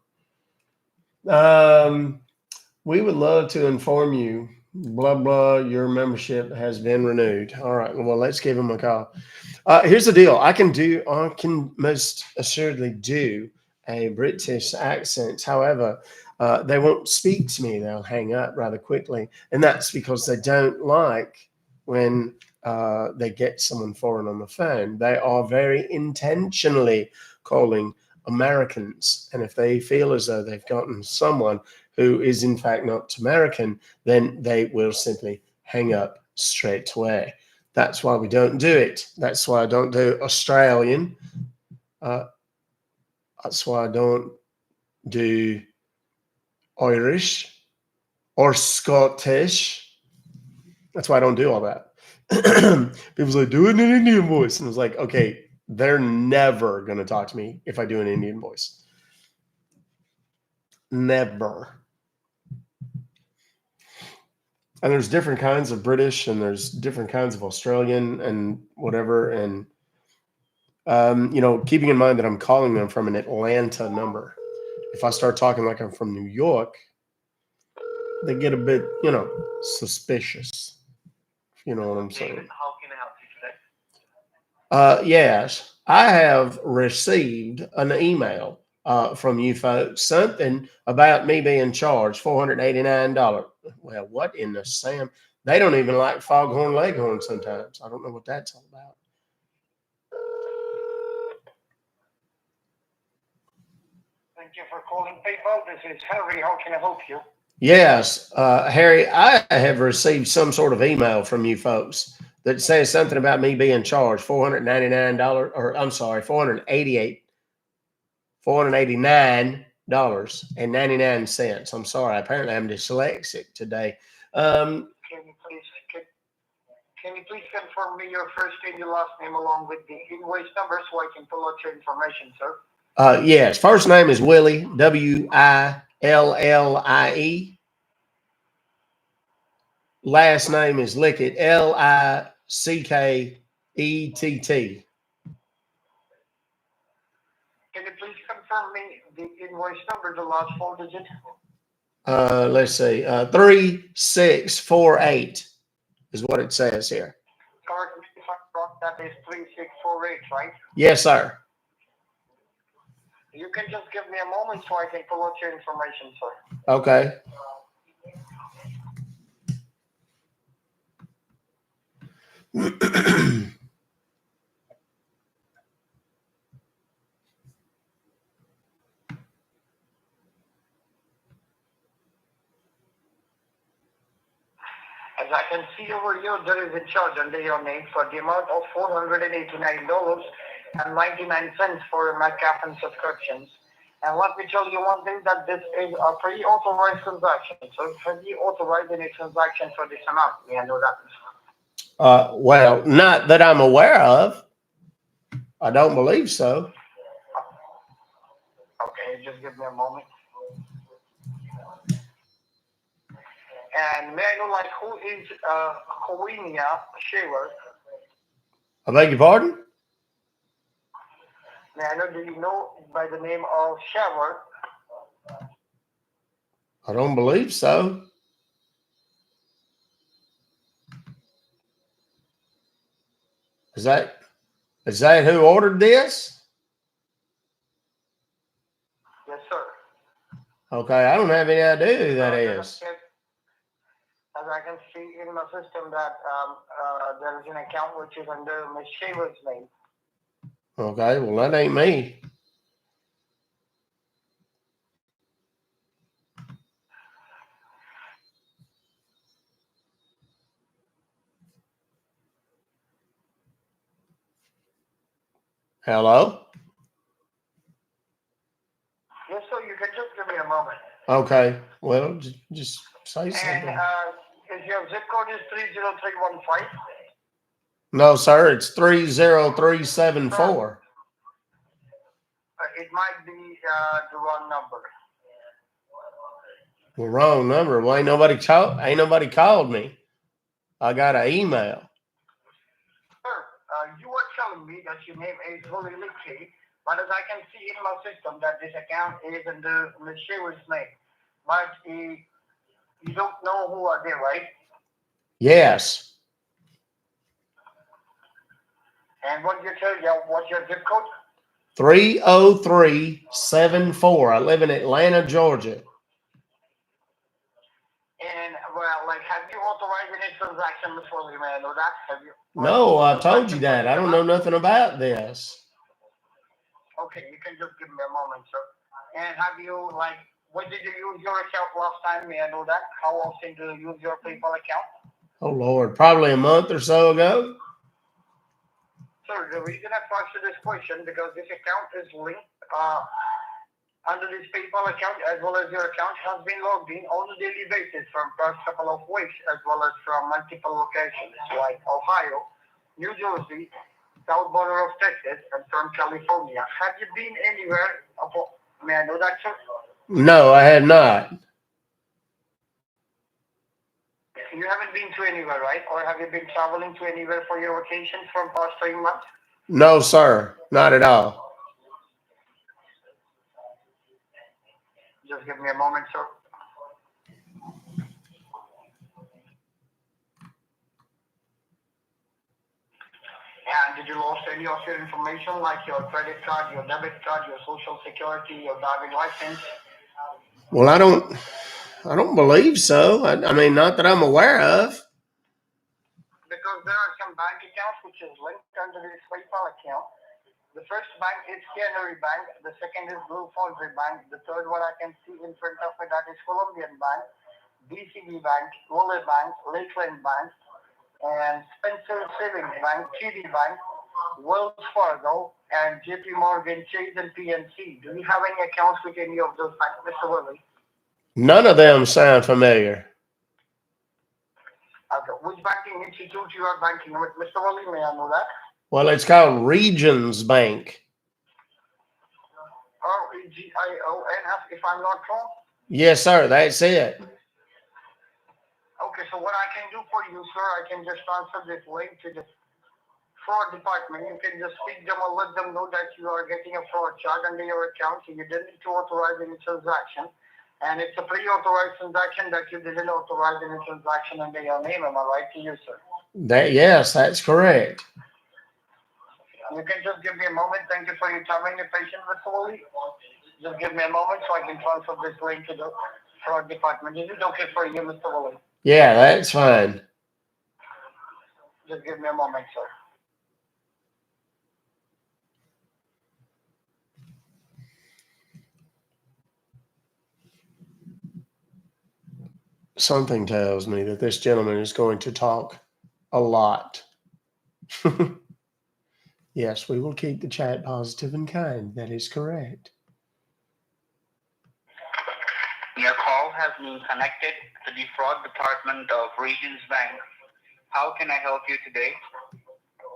We would love to inform you, blah, blah, your membership has been renewed. All right, well, let's give him a call. Here's the deal. I can most assuredly do a British accent. However, they won't speak to me. They'll hang up rather quickly. And that's because they don't like when they get someone foreign on the phone. They are very intentionally calling Americans. And if they feel as though they've gotten someone who is in fact not American, then they will simply hang up straight away. That's why we don't do it. That's why I don't do Australian. That's why I don't do Irish or Scottish. That's why I don't do all that. People's like, do it in an Indian voice. And I was like, okay, they're never going to talk to me if I do an Indian voice. Never. And there's different kinds of British, and there's different kinds of Australian, and whatever. And keeping in mind that I'm calling them from an Atlanta number. If I start talking like I'm from New York, they get a bit, suspicious. If you know what I'm saying. David, how can I help you today? Yes, I have received an email from you folks, something about me being charged $489. Well, what in the Sam? They don't even like foghorn leghorn sometimes. I don't know what that's all about. Thank you for calling PayPal. This is Harry. How can I help you? Yes, Harry, I have received some sort of email from you folks that says something about me being charged $499, or I'm sorry, $489.99. I'm sorry. Apparently, I'm dyslexic today. Can you please confirm me your first and your last name along with the invoice number so I can pull out your information, sir? Yes. First name is Willie, Willie. Last name is Lickett, Lickett. Can you please confirm me the invoice number, the last four digits? Let's see. 3648 is what it says here. Correct me if I'm wrong, that is 3648, right? Yes, sir. You can just give me a moment so I can pull out your information, sir. Okay. As I can see over here, there is a charge under your name for the amount of $489.99 for McAfee subscriptions. And let me tell you one thing, that this is a pre-authorized transaction. So have you authorized any transaction for this amount? May I know that? Well, not that I'm aware of. I don't believe so. Okay, just give me a moment. And may I know, like, who is Howinia Shaver? I beg your pardon? May I know, do you know by the name of Shaver? I don't believe so. Is that who ordered this? Yes, sir. Okay, I don't have any idea who that is. As I can see in my system that there is an account which is under Ms. Shaver's name. Okay, well, that ain't me. Hello? Yes, sir. You can just give me a moment. Okay, well, just say And something. is your zip code is 30315? No, sir, it's 30374. It might be the wrong number. Well, wrong number. Well, ain't nobody called me. I got an email. Sir, you are telling me that your name is Willie Lickey, but as I can see in my system that this account is under Ms. Shaver's name. But you don't know who are they, right? Yes. And what's your zip code? 30374. I live in Atlanta, Georgia. And well, like, have you authorized any transaction before we may know that? Have you? No, I told you that. I don't know nothing about this. Okay, you can just give me a moment, sir. And have you, like, when did you use your account last time? May I know that? How often do you use your PayPal account? Oh, Lord, probably a month or so ago. Sir, the reason I asked you this question because this account is linked under this PayPal account, as well as your account has been logged in on a daily basis from past couple of weeks, as well as from multiple locations like Ohio, New Jersey, south border of Texas, and from California. Have you been anywhere? May I know that, sir? No, I had not. You haven't been to anywhere, right? Or have you been traveling to anywhere for your vacations from past 3 months? No, sir, not at all. Just give me a moment, sir. And did you lost any of your information like your credit card, your debit card, your social security, your driving license? Well, I don't believe so. I mean, not that I'm aware of. Because there are some bank accounts which is linked under this PayPal account. The first bank is Canary Bank. The second is Blue Foundry Bank. The third one I can see in front of me that is Colombian Bank, BCB Bank, Wole Bank, Lakeland Bank, and Spencer Savings Bank, TD Bank, Wells Fargo, and JP Morgan, Chase, and PNC. Do you have any accounts with any of those banks, Mr. Willie? None of them sound familiar. Which banking institute you are banking with, Mr. Willie? May I know that? Well, it's called Regions Bank. REGIONS, if I'm not wrong. Yes, sir. That's it. Okay, so what I can do for you, sir, I can just transfer this link to the fraud department. You can just speak them or let them know that you are getting a fraud charge under your account. So you didn't need to authorize any transaction. And it's a pre-authorized transaction that you didn't authorize any transaction under your name. Am I right to you, sir? Yes, that's correct. You can just give me a moment. Thank you for your time and your patience, Mr. Woolley. Just give me a moment so I can transfer this link to the fraud department. Is it okay for you, Mr. Woolley? Yeah, that's fine. Just give me a moment, sir. Something tells me that this gentleman is going to talk a lot. Yes, we will keep the chat positive and kind. That is correct. Your call has been connected to the fraud department of Regions Bank. How can I help you today?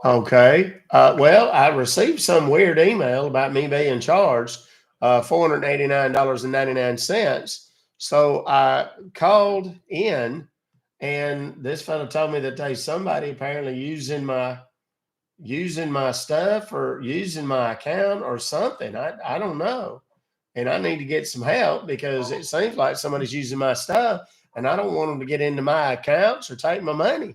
Okay. Well, I received some weird email about me being charged $489.99. So I called in, and this fellow told me that there's somebody apparently using my stuff or using my account or something. I don't know. And I need to get some help because it seems like somebody's using my stuff, and I don't want them to get into my accounts or take my money.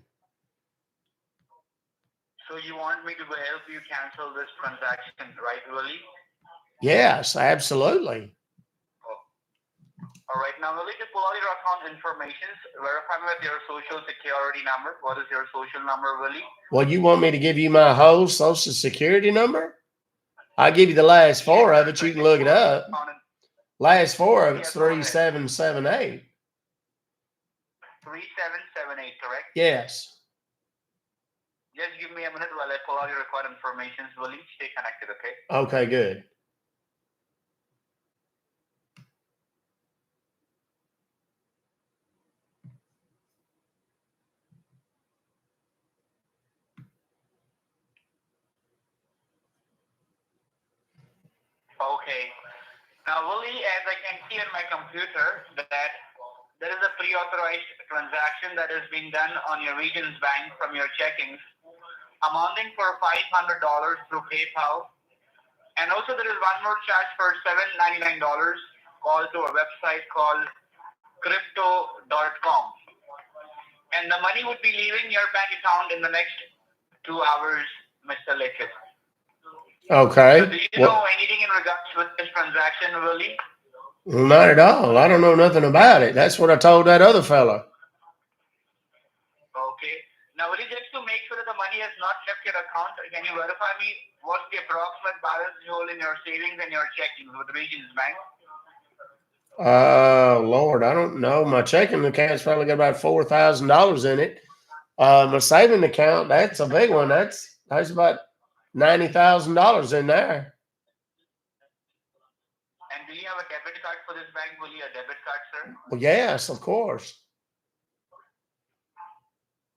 So you want me to go help you cancel this transaction, right, Willie? Yes, absolutely. All right. Now, Willie, to pull out your account information, verify me with your social security number. What is your social number, Willie? Well, you want me to give you my whole social security number? I'll give you the last four of it. You can look it up. Last four of it's 3778. 3778, correct? Yes. Just give me a minute while I pull out your required information, Willie. Stay connected, okay? Okay, good. Okay. Now, Willie, as I can see on my computer, that there is a pre-authorized transaction that is being done on your Regions Bank from your checkings, amounting for $500 through PayPal. And also there is one more charge for $799 called to a website called crypto.com. And the money would be leaving your bank account in the next 2 hours, Mr. Lickett. Okay. So do you know anything in regards with this transaction, Willie? Not at all. I don't know nothing about it. That's what I told that other fella. Okay. Now, Willie, just to make sure that the money has not left your account, can you verify me what's the approximate balance you hold in your savings and your checking with Regions Bank? Lord, I don't know. My checking account's probably got about $4,000 in it. My saving account, that's a big one. That's about $90,000 in there. And do you have a debit card for this bank, Willie? A debit card, sir? Well, yes, of course.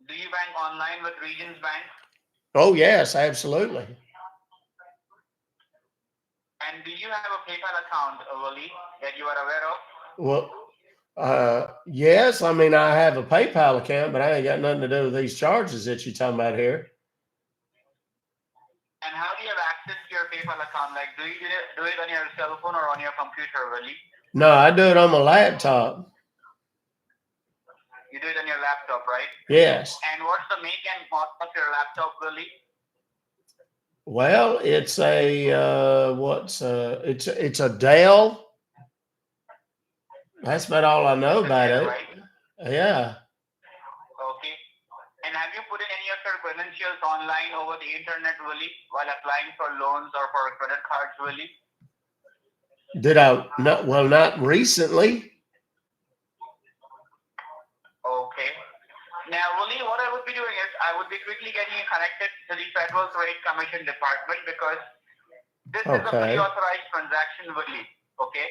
Do you bank online with Regions Bank? Oh, yes, absolutely. And do you have a PayPal account, Willie, that you are aware of? Yes. I mean, I have a PayPal account, but I ain't got nothing to do with these charges that you're talking about here. And how do you have access to your PayPal account? Like, do you do it on your cell phone or on your computer, Willie? No, I do it on my laptop. You do it on your laptop, right? Yes. And what's the make and model of your laptop, Willie? Well, it's a it's a Dell. That's about all I know about it. Right? Yeah. Okay. And have you put in any of your credentials online over the internet, Willie, while applying for loans or for credit cards, Willie? Did I? No, well, not recently. Okay. Now, Willie, what I would be doing is I would be quickly getting you connected to the Federal Trade Commission Department because this is a pre-authorized transaction, Willie. Okay.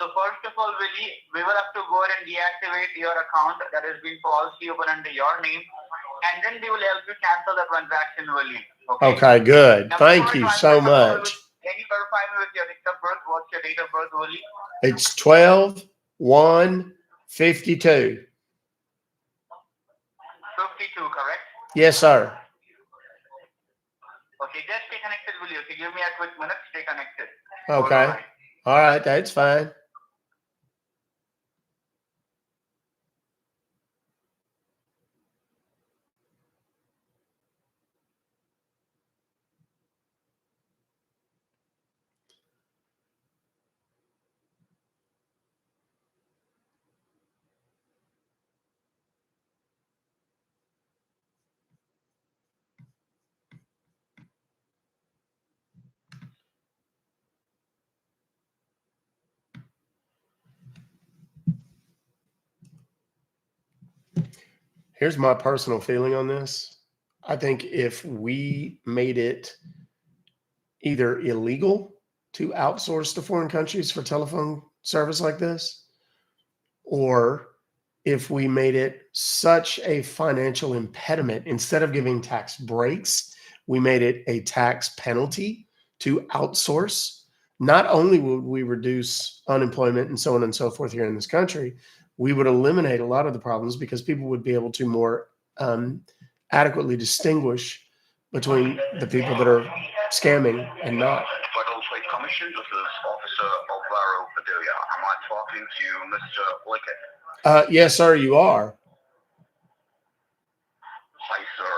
So first of all, Willie, we will have to go ahead and deactivate your account that has been falsely opened under your name, and then we will help you cancel the transaction, Willie. Okay, good. Now, thank you so much. Can you verify me with your date of birth? What's your date of birth, Willie? It's 12/1/52. 52, correct? Yes, sir. Okay, just stay connected, Willie. Okay, give me a quick minute. Stay connected. Okay. All right, that's fine. Here's my personal feeling on this. I think if we made it either illegal to outsource to foreign countries for telephone service like this, or if we made it such a financial impediment, instead of giving tax breaks, we made it a tax penalty to outsource, not only would we reduce unemployment and so on and so forth here in this country, we would eliminate a lot of the problems because people would be able to more adequately distinguish between the people that are scamming and not. Federal Trade Commission, this is Officer Alvaro Padilla. Am I talking to Mr. Lickett? Yes, sir, you are. Hi, sir.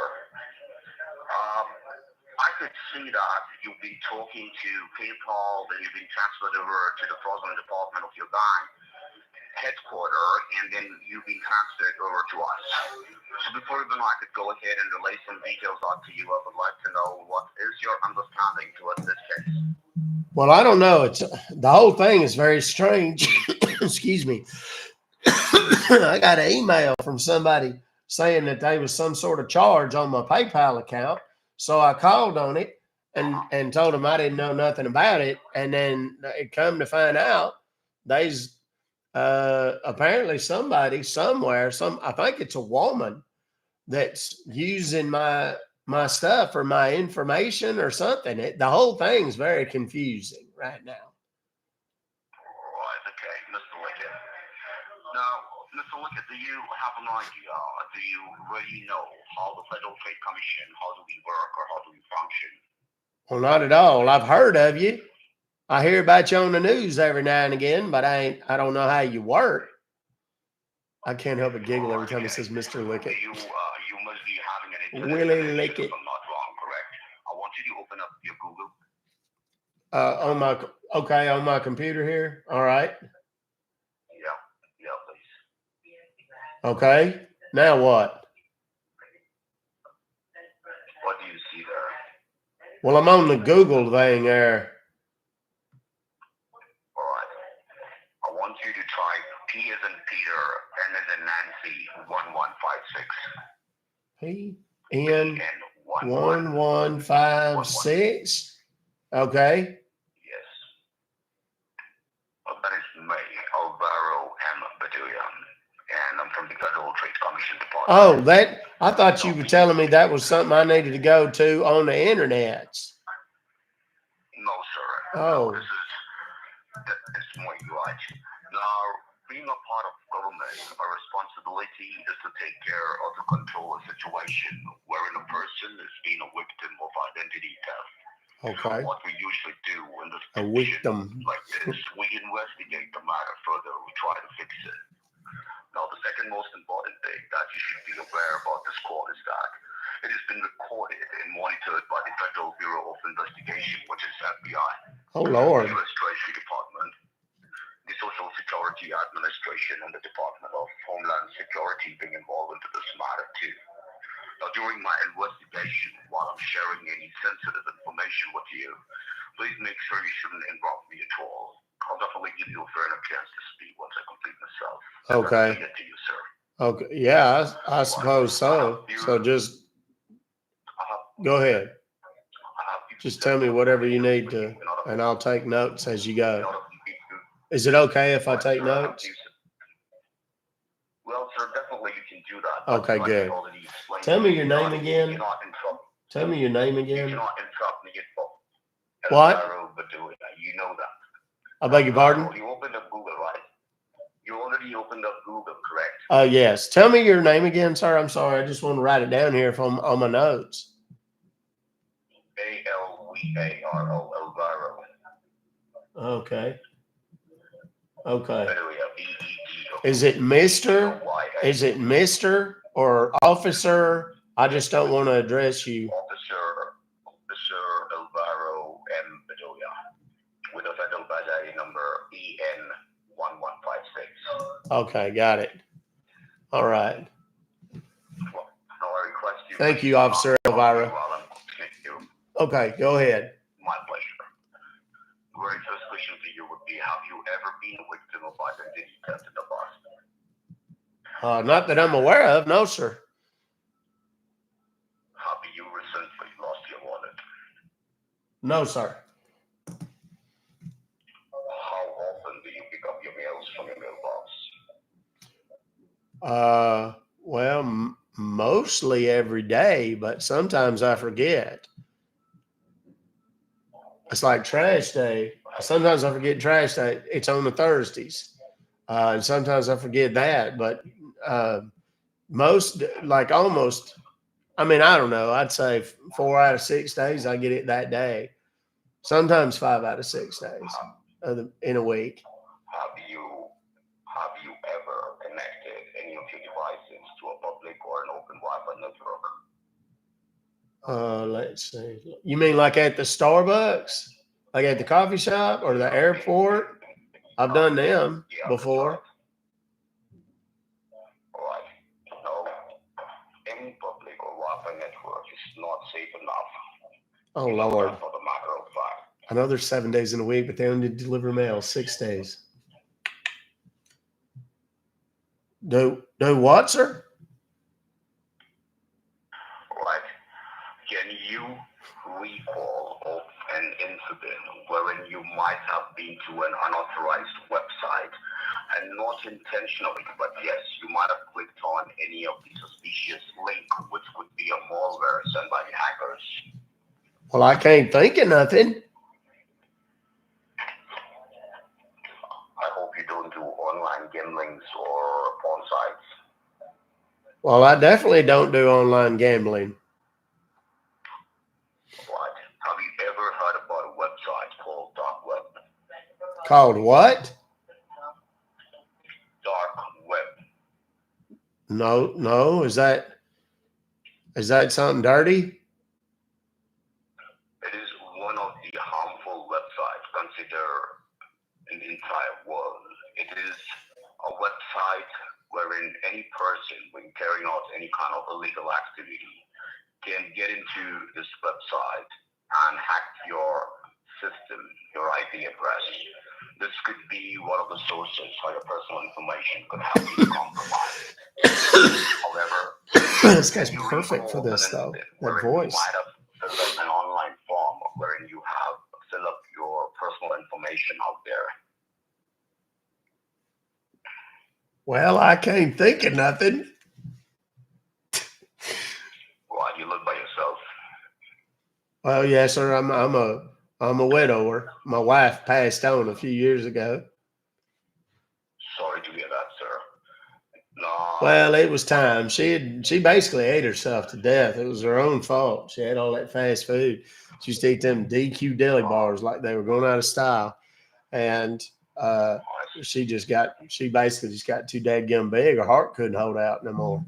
I could see that you've been talking to PayPal, then you've been transferred over to the fraudulent department of your bank headquarters, and then you've been transferred over to us. So before even I could go ahead and relay some details out to you, I would like to know what is your understanding towards this case? Well, I don't know. It's the whole thing is very strange. Excuse me. I got an email from somebody saying that there was some sort of charge on my PayPal account. So I called on it and told them I didn't know nothing about it. And then it come to find out there's apparently somebody somewhere, I think it's a woman that's using my stuff or my information or something. The whole thing's very confusing right now. Right, okay, Mr. Lickett. Now, Mr. Lickett, do you have an idea? Do you really know how the Federal Trade Commission, how do we work or how do we function? Well, not at all. I've heard of you. I hear about you on the news every now and again, but I don't know how you work. I can't help but giggle every time it says Mr. Lickett. You must be having an internet Willie Lickett. if I'm not wrong, correct? I want you to open up your Google. On my computer here. All right. Yeah, please. Okay. Now what? What do you see there? Well, I'm on the Google thing there. All right. I want you to type P as in Peter, N as in Nancy, 1156. PN1156. Okay. Yes. That is me, Alvaro M. Beduyan, and I'm from the Federal Trade Commission Department. Oh, I thought you were telling me that was something I needed to go to on the internet. No, sir. Oh. No, this is more right. Now, being a part of government, our responsibility is to take care of to control a situation wherein a person is being a victim of identity theft. Okay. What we usually do in this A situation victim. like this, we investigate the matter further. We try to fix it. Now, the second most important thing that you should be aware about this call is that it has been recorded and monitored by the Federal Bureau of Investigation, which is FBI, Oh Lord. the U.S. Treasury Department, the Social Security Administration, and the Department of Homeland Security being involved into this matter too. Now, during my investigation, while I'm sharing any sensitive information with you, please make sure you shouldn't involve me at all. I'll definitely give you a fair enough chance to speak once I complete myself. Okay. That's to you, sir. Okay. Yeah, I suppose so. So just go ahead. Just tell me whatever you need to, and I'll take notes as you go. Is it okay if I take notes? Well, sir, definitely you can do that. Okay, Like good. I already explained, Tell me your you're name not- again. You're not in trouble. Tell me your name You again. cannot interrupt me at all. What? You know that. I beg your pardon? You opened up Google, right? You already opened up Google, correct? Yes. Tell me your name again, sir. I'm sorry. I just want to write it down here from on my notes. Alvaro, Alvaro. Okay. Okay. Bedoya, Is it Mr.? BEDOYA. Is it Mr. or Officer? I just don't want to address you. Officer Alvaro M. Bedoya, with a federal badge number EN 1156. Okay, got it. All right. Well, now I request you. Thank you, Officer Elvira. Okay, go ahead. My pleasure. The very first question to you would be: have you ever been a victim of identity theft in the past? Not that I'm aware of. No, sir. Have you recently lost your wallet? No, sir. How often do you pick up your mails from your mailbox? Well, mostly every day, but sometimes I forget. It's like trash day. Sometimes I forget trash day. It's on the Thursdays. And sometimes I forget that, but almost, I mean, I don't know. I'd say 4 out of 6 days I get it that day. Sometimes 5 out of 6 days in a week. Have you ever connected any of your devices to a public or an open Wi-Fi network? Let's see. You mean like at the Starbucks, like at the coffee shop or the airport? I've done them before. All right. No, any public or Wi-Fi network is not safe enough. Oh Lord. For the matter of fact. I know there's 7 days in a week, but they only deliver mail 6 days. Do what, sir? Right. Can you recall of an incident wherein you might have been to an unauthorized website and not intentionally, but yes, you might have clicked on any of the suspicious link, which would be a malware sent by the hackers? Well, I can't think of nothing. I hope you don't do online gamblings or porn sites. Well, I definitely don't do online gambling. Right. Have you ever heard about a website called Dark Web? Called what? Dark Web. No. Is that something dirty? It is one of the harmful websites considered in the entire world. It is a website wherein any person, when carrying out any kind of illegal activity, can get into this website and hack your system, your IP address. This could be one of the sources how your personal information could have been compromised. However, This guy's perfect for this, though. That voice. You might have filled up an online form wherein you have filled up your personal information out there. Well, I can't think of nothing. Why, you live by yourself? Well, yes, sir. I'm a widower. My wife passed on a few years ago. Sorry to hear Well, it was time. She basically ate herself to death. It was her own fault. She had all that fast food. She used to eat them DQ deli bars like they were going out of style. And she basically just got too dadgum big. Her heart couldn't hold out no more.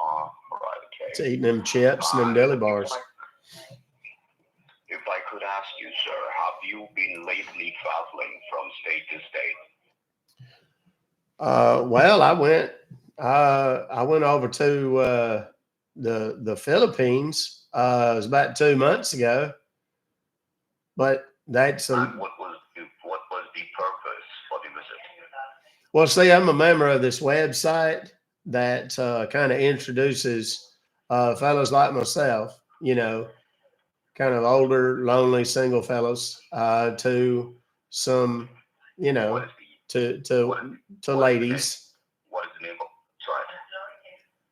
Right, okay. It's eating them chips and them deli bars. If I could ask you, sir, have you been lately traveling from state to state? Well, I went over to the Philippines. It was about 2 months ago, but that's And what was the purpose for the visit? well. See, I'm a member of this website that kind of introduces fellows like myself, kind of older, lonely, single fellows to some, What is to ladies. what is the name of? Sorry.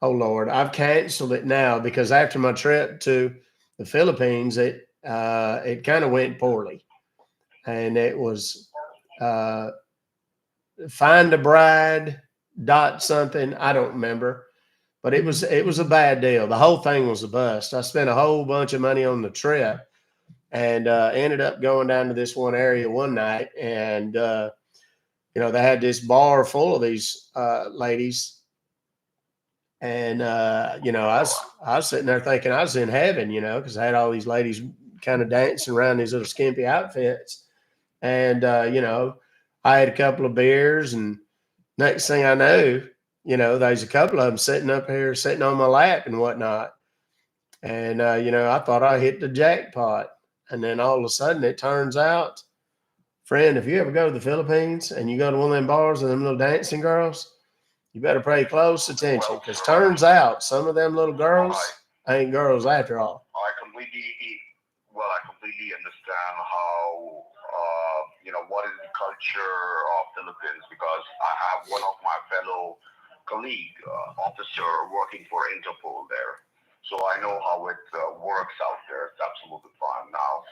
Oh Lord, I've canceled it now because after my trip to the Philippines, it kind of went poorly, and it was find a bride dot something. I don't remember, but it was a bad deal. The whole thing was a bust. I spent a whole bunch of money on the trip, and ended up going down to this one area one night, and they had this bar full of these ladies. And I was sitting there thinking I was in heaven, because I had all these ladies kind of dancing around these little skimpy outfits. And I had a couple of beers, and next thing I knew, there's a couple of them sitting up here, sitting on my lap and whatnot. And I thought I hit the jackpot. And then all of a sudden, it turns out, friend, if you ever go to the Philippines and you go to one of them bars and them little dancing girls, you better pay close attention, because turns out some of them little girls ain't girls after all. I completely understand how, what is the culture of Philippines, because I have one of my fellow colleague, officer working for Interpol there. So I know how it works out there. It's absolutely fine. Now,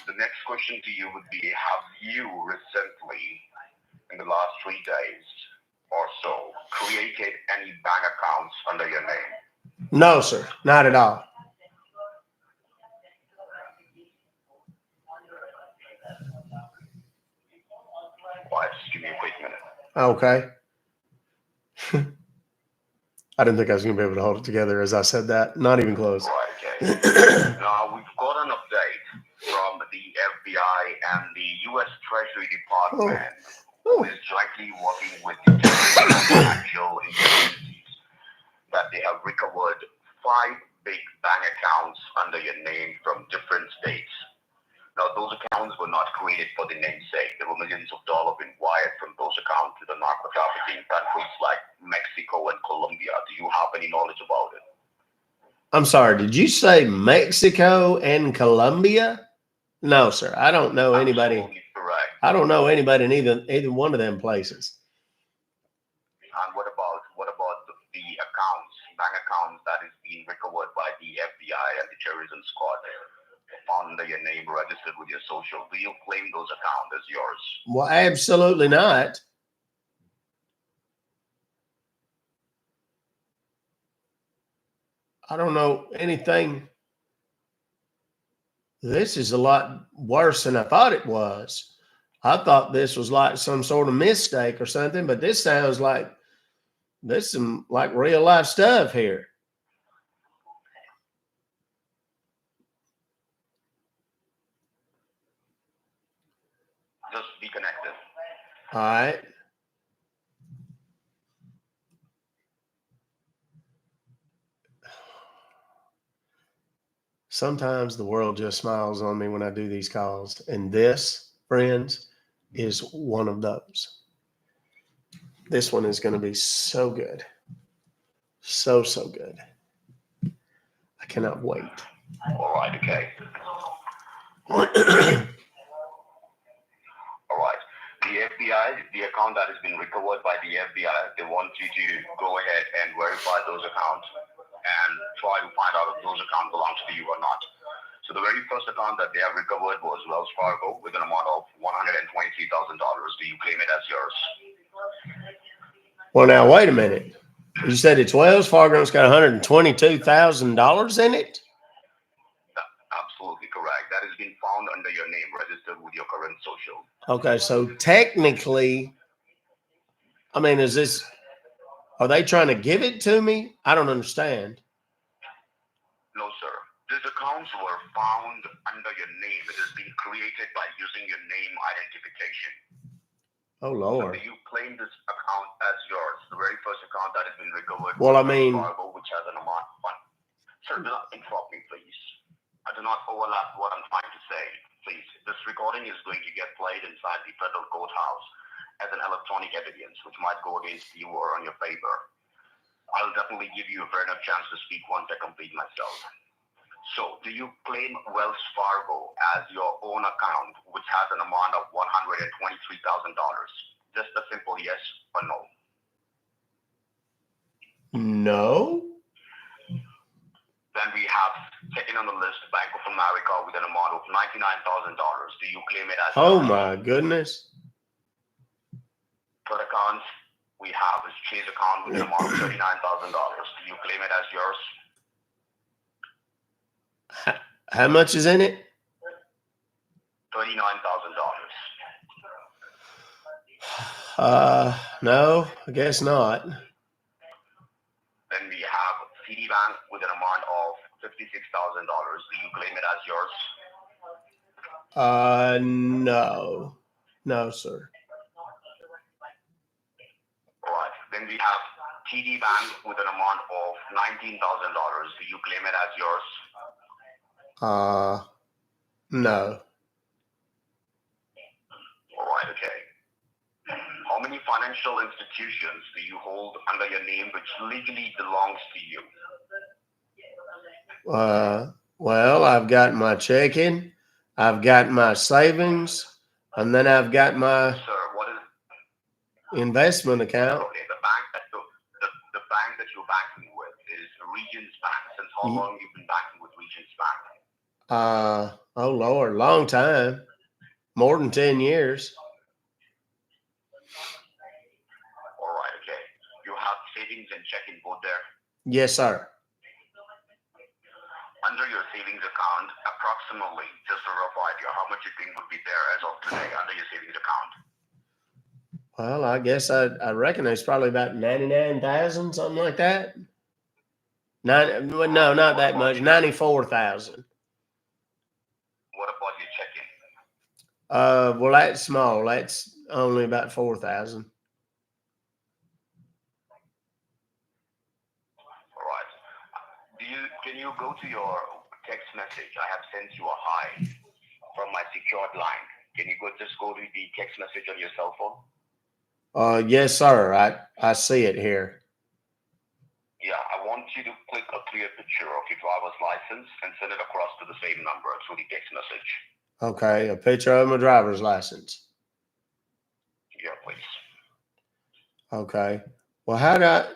the next question to you would be, have you recently, in the last 3 days or so, created any bank accounts under your name? No, sir, not at all. Well, just give me a quick minute. Okay. I didn't think I was going to be able to hold it together as I said that. Not even close. Right, okay. Now, we've got an update from the FBI and the U.S. Treasury Department, who is jointly working with the financial institutions, that they have recovered 5 big bank accounts under your name from different states. Now, those accounts were not created for the namesake. There were millions of dollars being wired from those accounts to the narco-trafficking countries like Mexico and Colombia. Do you have any knowledge about it? I'm sorry, did you say Mexico and Colombia? No, sir. I don't know anybody. Absolutely correct. I don't know anybody in either one of them places. And what about the accounts, bank accounts that is being recovered by the FBI and the terrorism squad, found under your name, registered with your social? Do you claim those accounts as yours? Well, absolutely not. I don't know anything. This is a lot worse than I thought it was. I thought this was like some sort of mistake or something, but this sounds like there's some like real life stuff here. Just be connected. All right. Sometimes the world just smiles on me when I do these calls. And this, friends, is one of those. This one is going to be so good. So good. I cannot wait. All right, okay. All right. The FBI, the account that has been recovered by the FBI, they want you to go ahead and verify those accounts and try to find out if those accounts belong to you or not. So the very first account that they have recovered was Wells Fargo with an amount of $123,000. Do you claim it as yours? Well, now wait a minute. You said it's Wells Fargo. It's got $122,000 in it. Absolutely correct. That has been found under your name, registered with your current social. Okay, so technically, I mean, are they trying to give it to me? I don't understand. No, sir. These accounts were found under your name. It has been created by using your name identification. Oh, So Lord. do you claim this account as yours? The very first account that has been recovered. Well, I from mean- Fargo, which has an amount of fund. Sir, do not interrupt me, please. I do not overlap what I'm trying to say. Please, this recording is going to get played inside the federal courthouse as an electronic evidence, which might go against you or on your favor. I'll definitely give you a fair enough chance to speak once I complete myself. So, do you claim Wells Fargo as your own account, which has an amount of $123,000? Just a simple yes or no. No. Then we have second on the list, Bank of America with an amount of $99,000. Do you claim it as Oh, yours? my goodness. Third account we have is Chase account with an amount of $39,000. Do you claim it as yours? How much is in it? $39,000. No, I guess not. Then we have Citibank with an amount of $56,000. Do you claim it as yours? No. No, sir. All right. Then we have TD Bank with an amount of $19,000. Do you claim it as yours? No. All right, okay. How many financial institutions do you hold under your name which legally belongs to you? Well, I've got my checking, I've got my savings, and then I've got my Sir, what is investment account. okay? The bank that you're banking with is Regions Bank. Since how long you've been banking with Regions Bank? Oh Lord, long time. More than 10 years. All right, okay. You have savings and checking both there. Yes, sir. Under your savings account, approximately, just a rough idea, how much you think would be there as of today under your savings account? Well, I guess I reckon it's probably about 99,000, something like that. No, not that much. 94,000. What about your checking? Well, that's small. That's only about 4,000. All right. Can you go to your text message? I have sent you a hi from my secured line. Can you just go to the text message on your cell phone? Yes, sir. I see it here. Yeah, I want you to click a clear picture of your driver's license and send it across to the same number through the text message. Okay, a picture of my driver's license. Yeah, please. Okay. Well,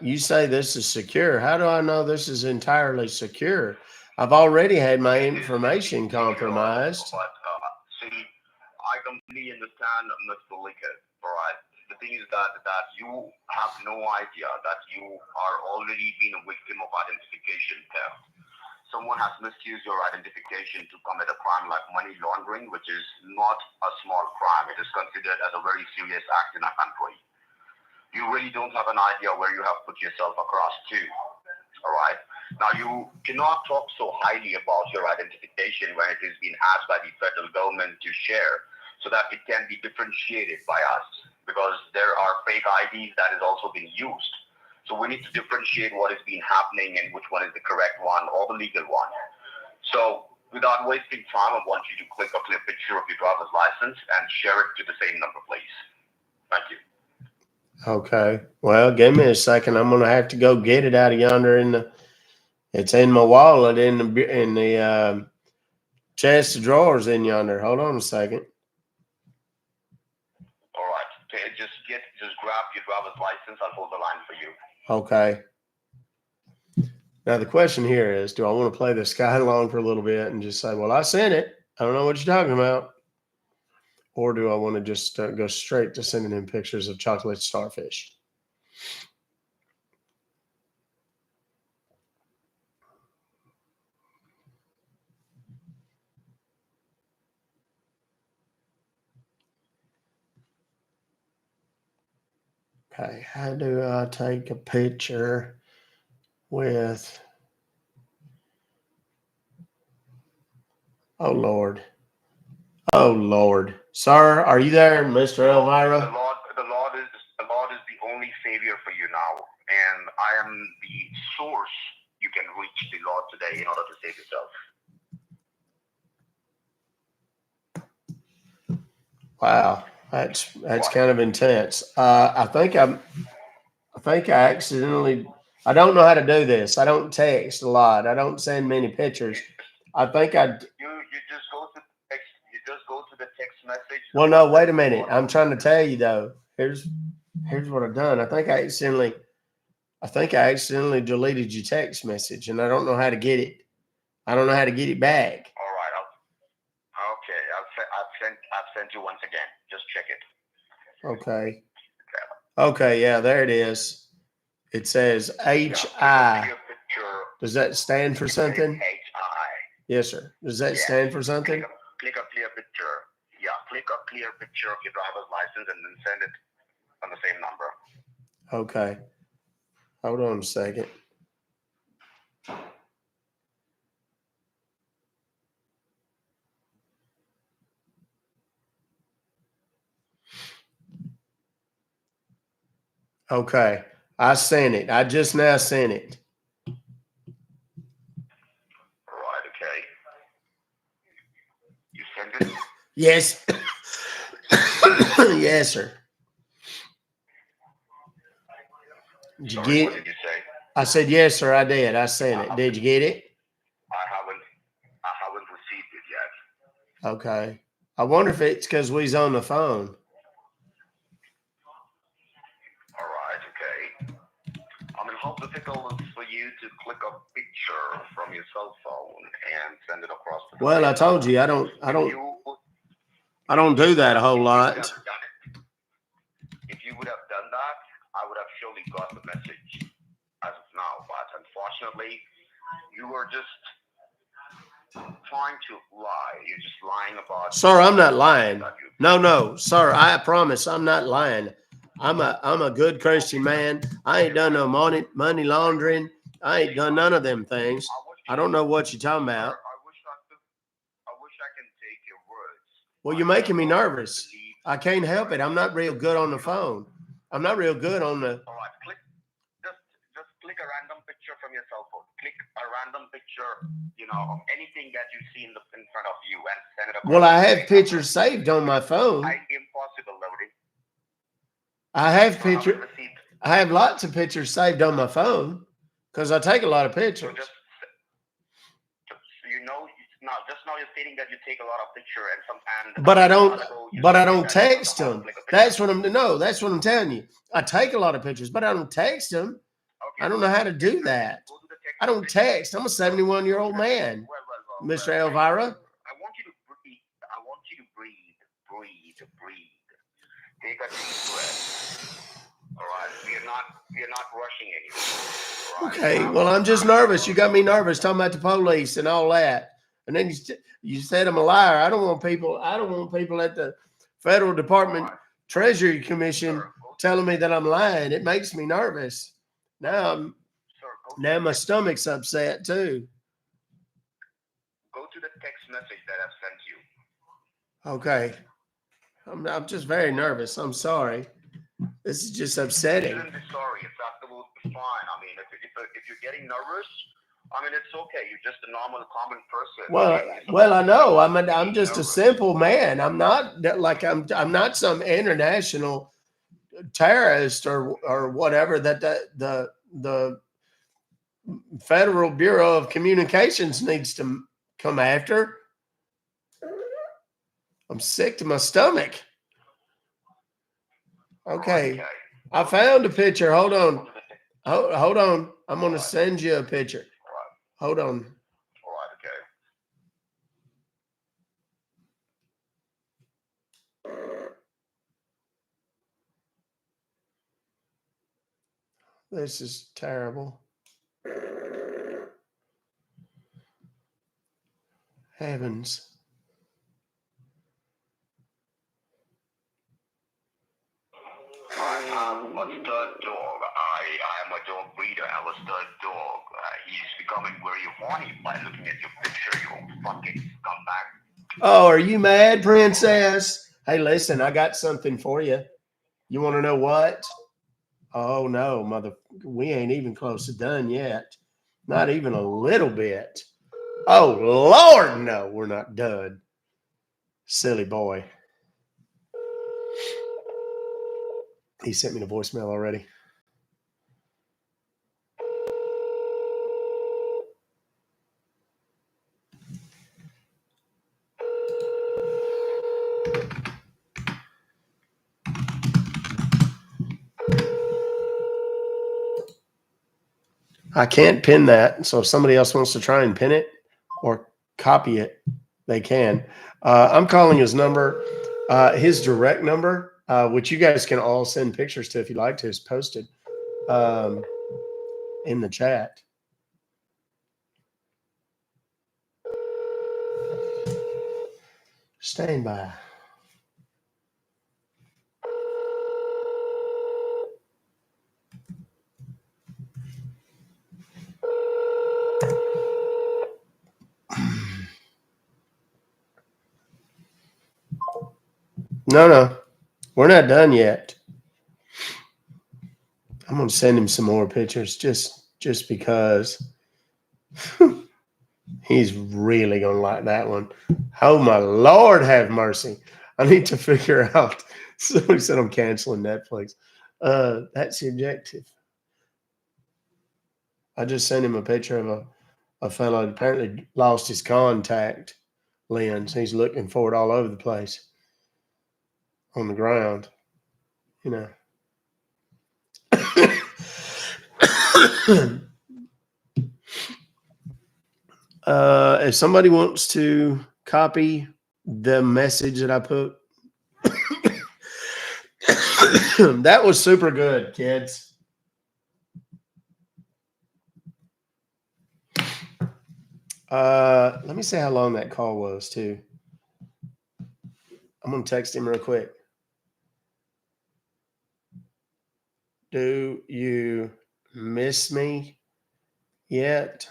you say this is secure? How do I know this is entirely secure? I've already had my information compromised. But see, I completely understand, Mr. Lickett. All right. The thing is that you have no idea that you are already being a victim of identification theft. Someone has misused your identification to commit a crime like money laundering, which is not a small crime. It is considered as a very serious act in our country. You really don't have an idea where you have put yourself across to. All right. Now, you cannot talk so highly about your identification when it is being asked by the federal government to share so that it can be differentiated by us, because there are fake IDs that is also being used. So we need to differentiate what is being happening and which one is the correct one or the legal one. So without wasting time, I want you to click a clear picture of your driver's license and share it to the same number, please. Thank you. Okay. Well, give me a second. I'm gonna have to go get it out of yonder it's in my wallet in the chest of drawers in yonder. Hold on a second. All right. Okay, just grab your driver's license. I'll hold the line for you. Okay. Now the question here is, do I want to play this guy along for a little bit and just say, well, I sent it. I don't know what you're talking about. Or do I want to just go straight to sending him pictures of chocolate starfish? Okay, how do I take a picture with? Oh Lord. Oh Lord. Sir, are you there, Mr. The Elvira? Lord is the only savior for you now, and I am the source you can reach the Lord today in order to save yourself. Wow, that's kind of intense. I think I accidentally. I don't know how to do this. I don't text a lot. I don't send many pictures. I think I. You just go to text. You just go to the text message. Well, no, wait a minute. I'm trying to tell you though. Here's what I've done. I think I accidentally deleted your text message, and I don't know how to get it. I don't know how to get it back. All right. I've sent you once again. Just check it. Okay. Okay. Yeah, there it is. It says HI. Does that stand for something? HI. Yes, sir. Does that stand for something? Click a clear picture. Yeah, click a clear picture of your driver's license and then send it on the same number. Okay. Hold on a second. Okay. I sent it. I just now sent it. Right, okay. You send it? Yes. Yes, sir. Did you get What it? did you say? I said, yes, sir, I did. I sent it. Did you get it? I haven't received it yet. Okay. I wonder if it's because we's on the phone. All right, okay. I mean, how difficult is for you to click a picture from your cell phone and send it across to the Well, I told you I don't do that a whole lot. If you would have done that, I would have surely got the message as of now. But unfortunately, you were just trying to lie. You're just lying about. Sir, I'm not lying. No, sir. I promise I'm not lying. I'm a good Christian man. I ain't done no money laundering. I ain't done none of them things. I don't know what you're talking about. I wish I can take your words. Well, you're making me nervous. I can't help it. I'm not real good on the phone. I'm not real good on the. All right, just click a random picture from your cell phone. Click a random picture, of anything that you see in front of you and send it across. Well, I have pictures saved on my phone. Impossible, loading. I have lots of pictures saved on my phone because I take a lot of pictures. So just now you're stating that you take a lot of pictures and sometimes. But I don't text them. That's what I'm telling you. I take a lot of pictures, but I don't text them. Okay, I don't know how to do that. I don't text. I'm a 71-year-old man, Mr. Elvira. I want you to breathe. Take a deep breath. All right. We are not rushing anymore. Right? Okay. Well, I'm just nervous. You got me nervous talking about the police and all that. And then you said I'm a liar. I don't want people at the Federal Department Treasury Commission telling me that I'm lying. It makes me nervous. Now my stomach's upset too. Go to the text message that I've sent you. Okay. I'm just very nervous. I'm sorry. This is just upsetting. You shouldn't be sorry. It's absolutely fine. I mean, if you're getting nervous, I mean, it's okay. You're just a normal, common person. Well, I know. I'm just a simple man. I'm not I'm not some international terrorist or whatever that the Federal Bureau of Communications needs to come after. I'm sick to my stomach. Okay. I found a picture. Hold on. Hold on. I'm going to send you a picture. Hold on. All right, okay. This is terrible. Heavens. A stud dog. I am a dog breeder. I have a stud dog. He's becoming very horny by looking at your picture, you fucking scumbag. Oh, are you mad, princess? Hey, listen, I got something for you. You want to know what? Oh, no, mother. We ain't even close to done yet. Not even a little bit. Oh, Lord, no, we're not done. Silly boy. He sent me the voicemail already. I can't pin that, so if somebody else wants to try and pin it or copy it, they can. I'm calling his number. His direct number, which you guys can all send pictures to if you'd like to, is posted in the chat. Stand by. No, we're not done yet. I'm gonna send him some more pictures just because he's really gonna like that one. Oh my Lord, have mercy! I need to figure out. Somebody said I'm canceling Netflix. That's the objective. I just sent him a picture of a fellow that apparently lost his contact lens. He's looking for it all over the place on the ground, you know. If somebody wants to copy the message that I put, that was super good, kids. Let me see how long that call was, too. I'm going to text him real quick. Do you miss me yet?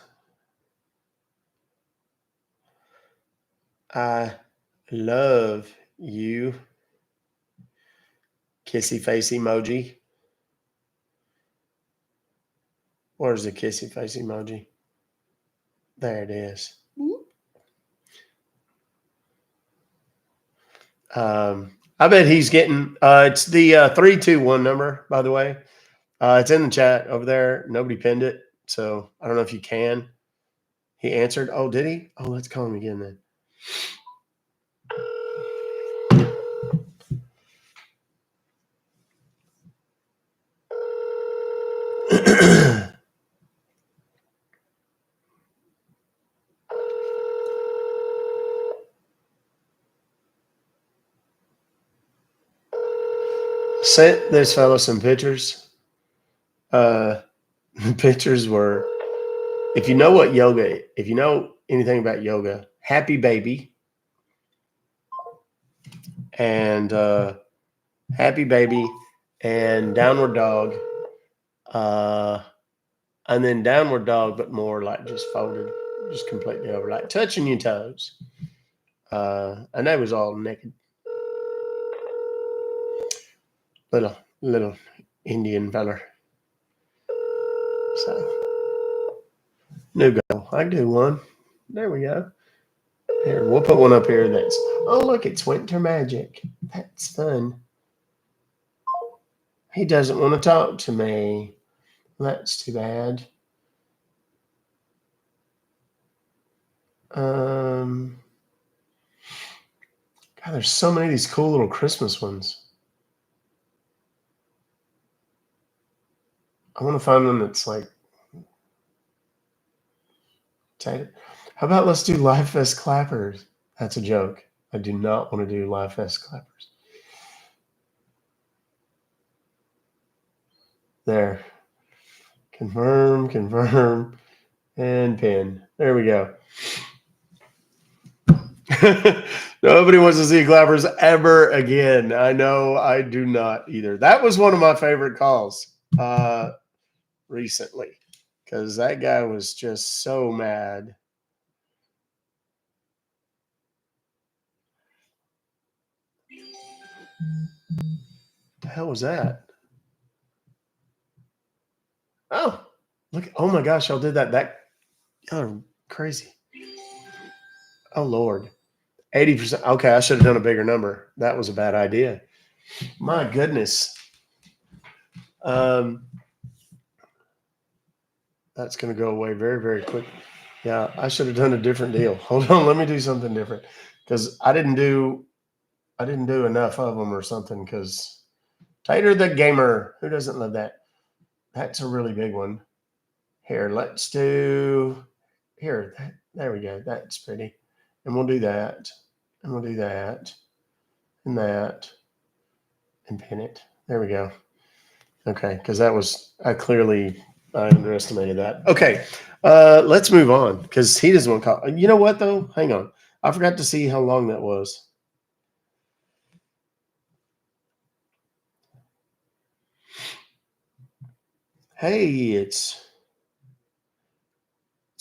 I love you. Kissy face emoji. Where's the kissy face emoji? There it is. I bet he's getting, it's the 321 number, by the way. It's in the chat over there. Nobody pinned it. So I don't know if you can. He answered. Oh, did he? Oh, let's call him again then. Sent this fellow some pictures. The pictures were, if you know what yoga, if you know anything about yoga, happy baby and downward dog, and then downward dog, but more like just folded, just completely over, like touching your toes. And that was all naked. Little Indian feller. So, new goal. I do one. There we go. Here, we'll put one up here that's, oh, look, it's winter magic. That's fun. He doesn't want to talk to me. That's too bad. God, there's so many of these cool little Christmas ones. I want to find one that's like, how about let's do Live Fest clappers? That's a joke. I do not want to do Live Fest clappers. There. Confirm, and pin. There we go. Nobody wants to see clappers ever again. I know I do not either. That was one of my favorite calls recently because that guy was just so mad. The hell was that? Oh, look. Oh my gosh, y'all did that. Y'all are crazy. Oh Lord. 80%. Okay, I should have done a bigger number. That was a bad idea. My goodness. That's going to go away very, very quick. Yeah, I should have done a different deal. Hold on, let me do something different because I didn't do enough of them or something. Because Tater the Gamer, who doesn't love that? That's a really big one. Here, let's do here. There we go. That's pretty, and we'll do that, and we'll do that, and that, and pin it. There we go. Okay, because I underestimated that. Okay, let's move on because he doesn't want to call. You know what though? Hang on, I forgot to see how long that was. Hey, it's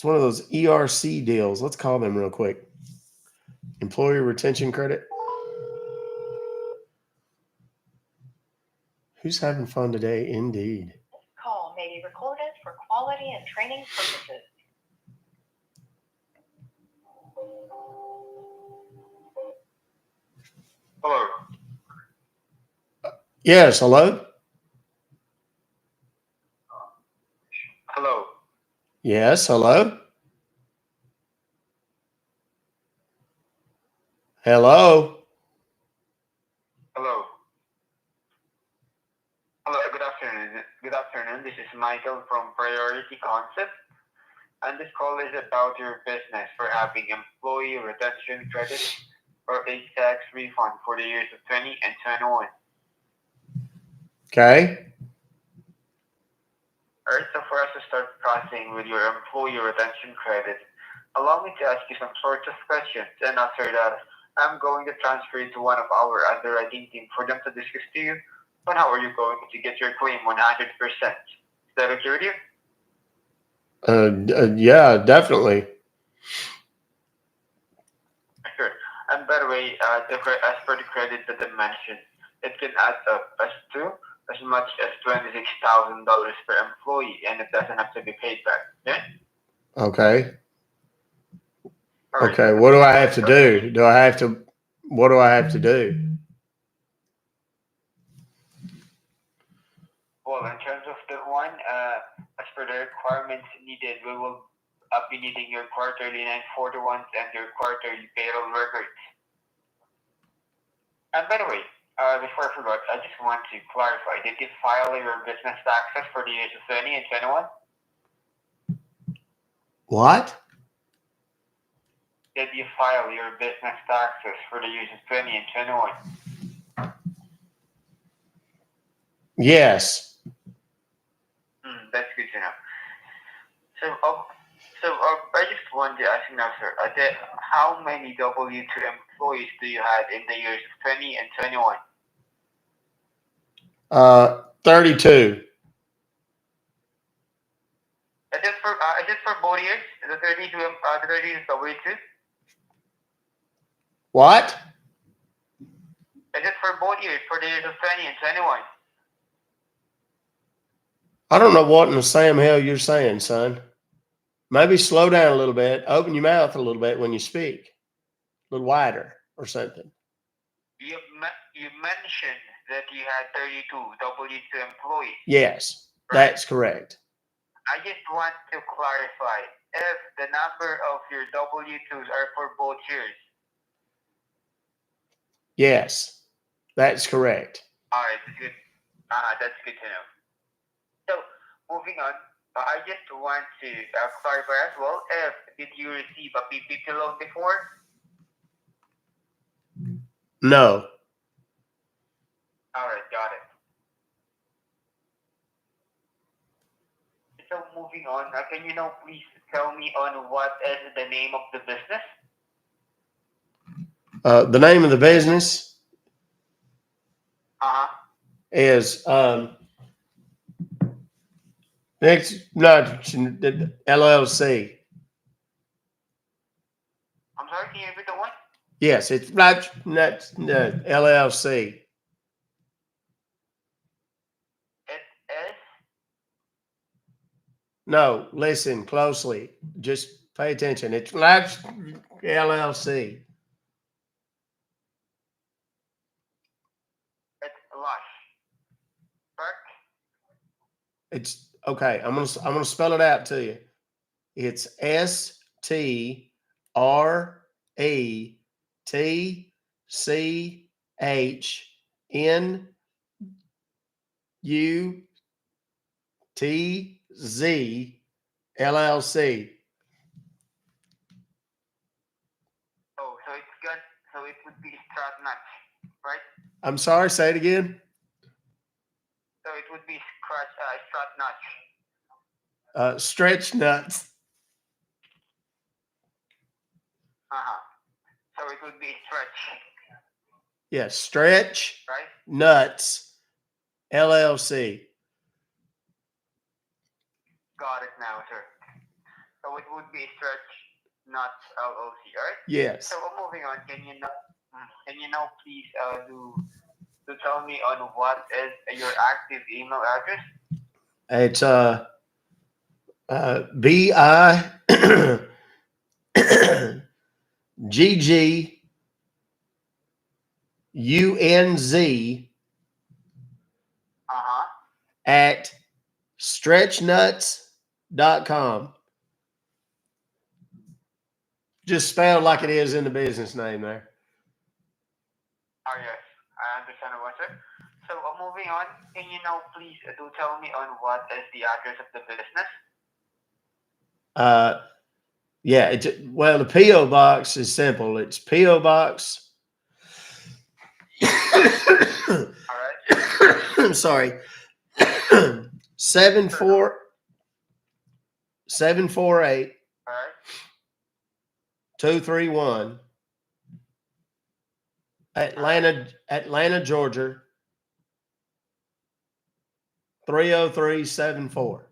one of those ERC deals. Let's call them real quick. Employee retention credit. Who's having fun today? Indeed. This call may be recorded for quality and training purposes. Hello. Yes. Hello. Hello. Yes. Hello. Hello. Hello. Hello. Good afternoon. Good afternoon. This is Michael from Priority Concept, and this call is about your business for having employee retention credit or a tax refund for the years of 20 and 21. Okay. Alright, so for us to start processing with your employee retention credit, allow me to ask you some sorts of questions, and after that, I'm going to transfer you to one of our underwriting team for them to discuss to you on how are you going to get your claim 100%. Is that okay with you? Yeah, definitely. Sure. And by the way, as per the credit that I mentioned, it can add up as much as $26,000 per employee, and it doesn't have to be paid back. Yeah? Okay. Alright, Okay. so What do I have to okay. do? What do I have to do? Well, in terms of the one, as per the requirements needed, we will be needing your quarterly 941s and your quarterly payroll records. And by the way, before I forgot, I just want to clarify, did you file your business taxes for the years of 20 and 21? What? Did you file your business taxes for the years of 20 and 21? Yes. That's good to know. So I just want to ask you now, sir, how many W-2 employees do you have in the years of 20 and 21? 32. Is it for both years? The 32 W-2? What? Is it for both years, for the years of 20 and 21? I don't know what in the Sam hell you're saying, son. Maybe slow down a little bit. Open your mouth a little bit when you speak. A little wider or something. You mentioned that you had 32 W-2 employees. Yes, right? that's correct. I just want to clarify if the number of your W-2s are for both years. Yes, that's correct. All right, good. That's good to know. So, moving on, I just want to clarify as well if did you receive a PPP loan before? No. All right, got it. So moving on, can you now please tell me on what is the name of the business? The name of the business is Next Nitrogen LLC. I'm sorry, can you repeat the one? Yes, it's LLC. It is. No, listen closely. Just pay attention. It's LLC. It's Lush. Correct? It's okay. I'm gonna spell it out to you. It's STRATCHNUTZ LLC. Oh, so it's good. So it would be Strat Nuts, right? I'm sorry. Say it again. So it would be Strat Nuts. Stretch nuts. So it would be Stretch, Yes, Stretch right? Nuts LLC. Got it now, sir. So it would be Stretch Nuts LLC, right? Yes. So moving on, can you now please to tell me on what is your active email address? It's BIGGUNZ at stretchnuts.com. Just spelled like it is in the business name there. Oh yes, I understand what, sir. So moving on, can you now please do tell me on what is the address of the business? Yeah, well, the P.O. Box is simple. It's P.O. Box. All right. I'm sorry. 748 All right. 231 Atlanta, Georgia 30374.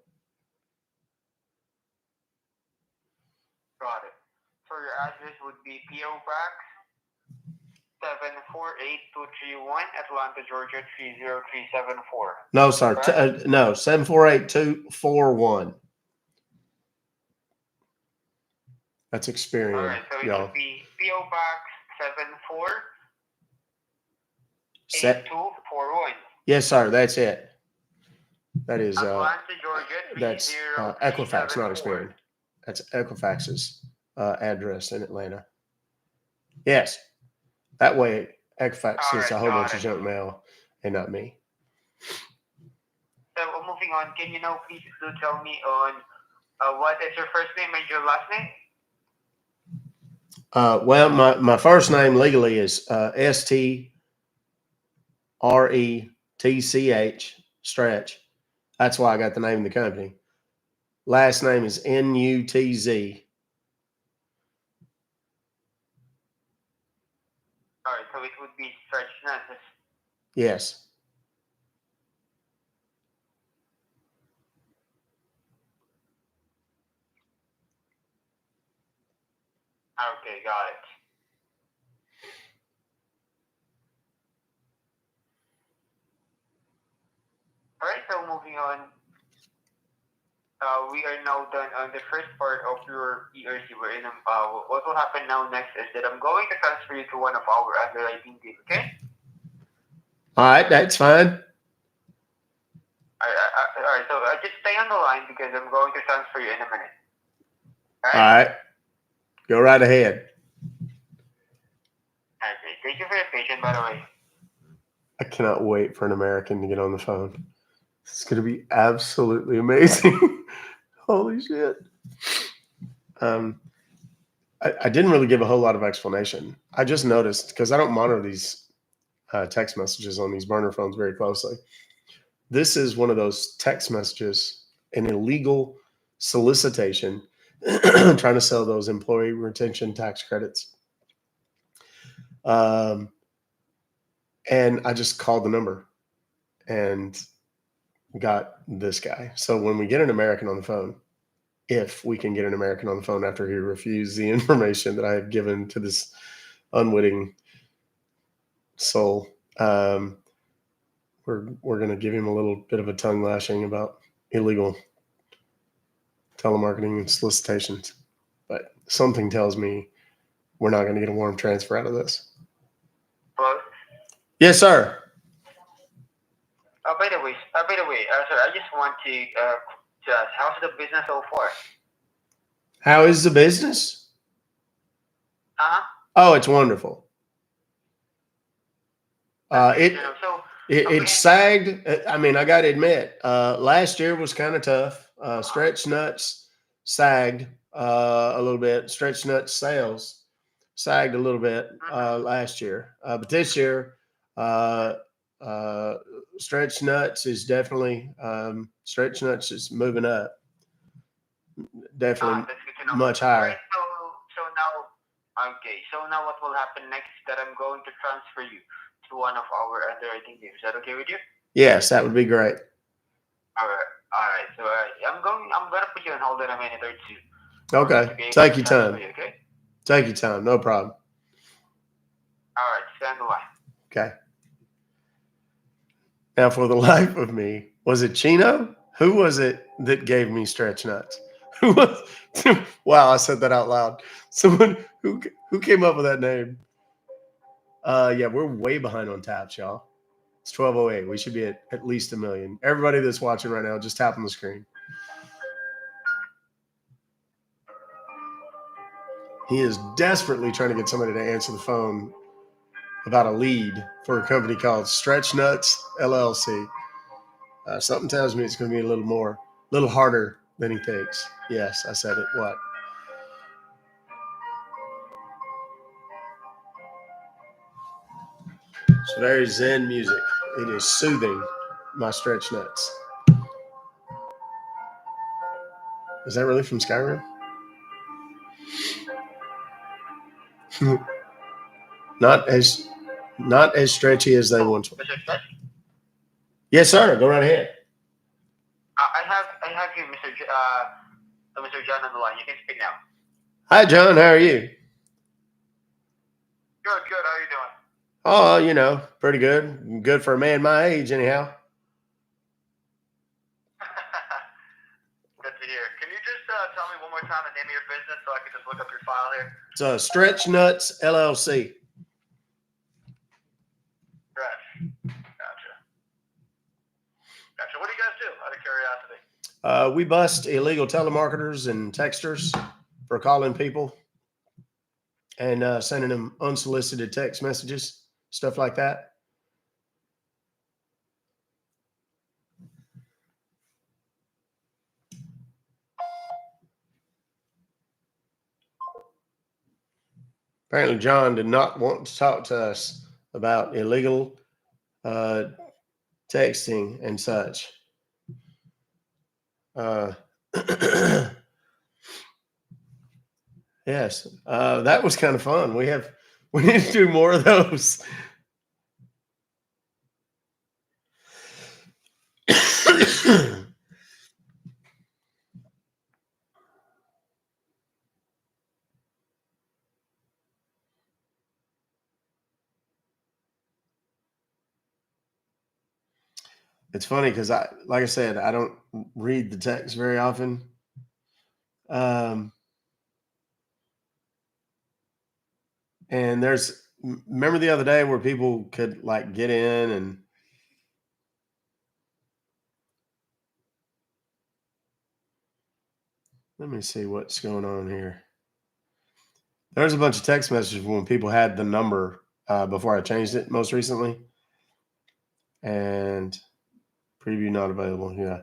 Got it. So your address would be P.O. Box 748231, Atlanta, Georgia 30374. No, sir. Right? No, 748241. That's Experian. All right. So it y'all. would be P.O. Box 748241. Yes, sir. That's it. That is Atlanta, Georgia that's 30374. Equifax, not Experian. That's Equifax's address in Atlanta. Yes, that way Equifax is a whole bunch of junk mail and not me. So moving on, can you now please do tell me on what is your first name and your last name? Well, my first name legally is STRETCH, Stretch. That's why I got the name of the company. Last name is NUTZ. All right, so it would be Stretch Nuts. Yes. Okay, got it. All right, so moving on. We are now done on the first part of your ERC. What will happen now next is that I'm going to transfer you to one of our underwriting team, okay? All right, that's fine. All right, so just stay on the line because I'm going to transfer you in a minute. All right. Go right ahead. Okay, thank you for your patience, by the way. I cannot wait for an American to get on the phone. It's going to be absolutely amazing. Holy shit. I didn't really give a whole lot of explanation. I just noticed, because I don't monitor these text messages on these burner phones very closely. This is one of those text messages, an illegal solicitation, trying to sell those employee retention tax credits. And I just called the number and got this guy. So when we get an American on the phone, if we can get an American on the phone after he refused the information that I have given to this unwitting soul, we're going to give him a little bit of a tongue lashing about illegal telemarketing and solicitations. But something tells me we're not going to get a warm transfer out of this. Hello? Yes, sir. By the way, sir, I just want to ask, how's the business so far? How is the business? Uh-huh. Oh, it's wonderful. It sagged. I mean, I got to admit, last year was kind of tough. Stretch Nuts sagged a little bit. Stretch Nuts sales sagged a little bit last year. But this year, Stretch Nuts is definitely, Stretch Nuts is moving up. Definitely that's good to know. much higher. Right, so now what will happen next is that I'm going to transfer you to one of our underwriting teams. Is that okay with you? Yes, that would be great. All right. So I'm gonna put you on hold in a minute or two. Okay. Take your time. You, okay. Take your time. No problem. All right. Stay on the line. Okay. Now, for the life of me, was it Chino? Who was it that gave me Stretch Nuts? Who was? Wow, I said that out loud. Someone who came up with that name. Yeah, we're way behind on taps, y'all. It's 12:08. We should be at least 1 million. Everybody that's watching right now, just tap on the screen. He is desperately trying to get somebody to answer the phone about a lead for a company called Stretch Nuts LLC. Something tells me it's going to be a little harder than he thinks. Yes, I said it. What? It's very zen music. It is soothing my Stretch Nuts. Is that really from Skyrim? Not as stretchy as they once were. Mr. Stretch? Yes, sir. Go right ahead. I have you, Mr. John on the line. You can speak now. Hi, John. How are you? Good. How are you doing? Oh, pretty good. Good for a man my age, anyhow. Good to hear. Can you just tell me one more time the name of your business so I can just look up your file here? It's Stretch Nuts LLC. Stretch. Gotcha. What do you guys do, out of curiosity? We bust illegal telemarketers and texters for calling people and sending them unsolicited text messages, stuff like that. Apparently, John did not want to talk to us about illegal texting and such. Yes, that was kind of fun. We need to do more of those. It's funny because like I said, I don't read the text very often. And remember the other day where people could like get in and let me see what's going on here. There's a bunch of text messages when people had the number before I changed it most recently. And preview not available. Yeah.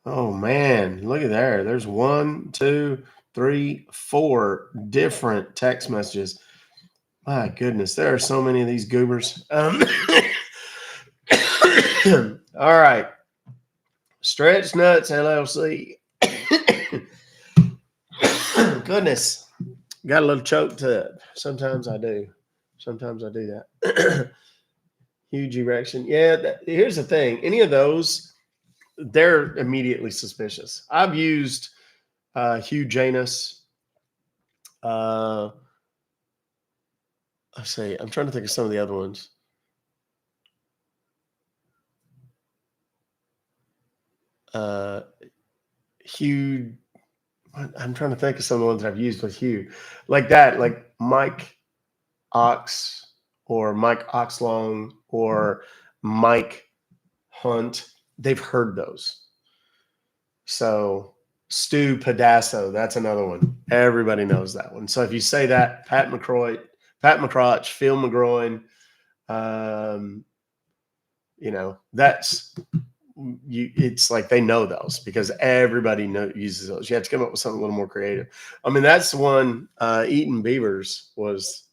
Oh man, look at there. There's 1, 2, 3, 4 different text messages. My goodness, there are so many of these goobers. All right. Stretch Nuts LLC. Goodness, got a little choked up. Sometimes I do. Sometimes I do that. Huge erection. Yeah. Here's the thing. Any of those, they're immediately suspicious. I've used Hugh Janus. Let's see. I'm trying to think of some of the other ones. Hugh. I'm trying to think of some of the ones that I've used with Hugh, like that, like Mike Ox or Mike Oxlong or Mike Hunt. They've heard those. So Stu Pedasso, that's another one. Everybody knows that one. So if you say that, Pat McCrotch, Phil McGroin, that's it's like they know those because everybody uses those. You have to come up with something a little more creative. I mean, that's the one. Eating Beavers was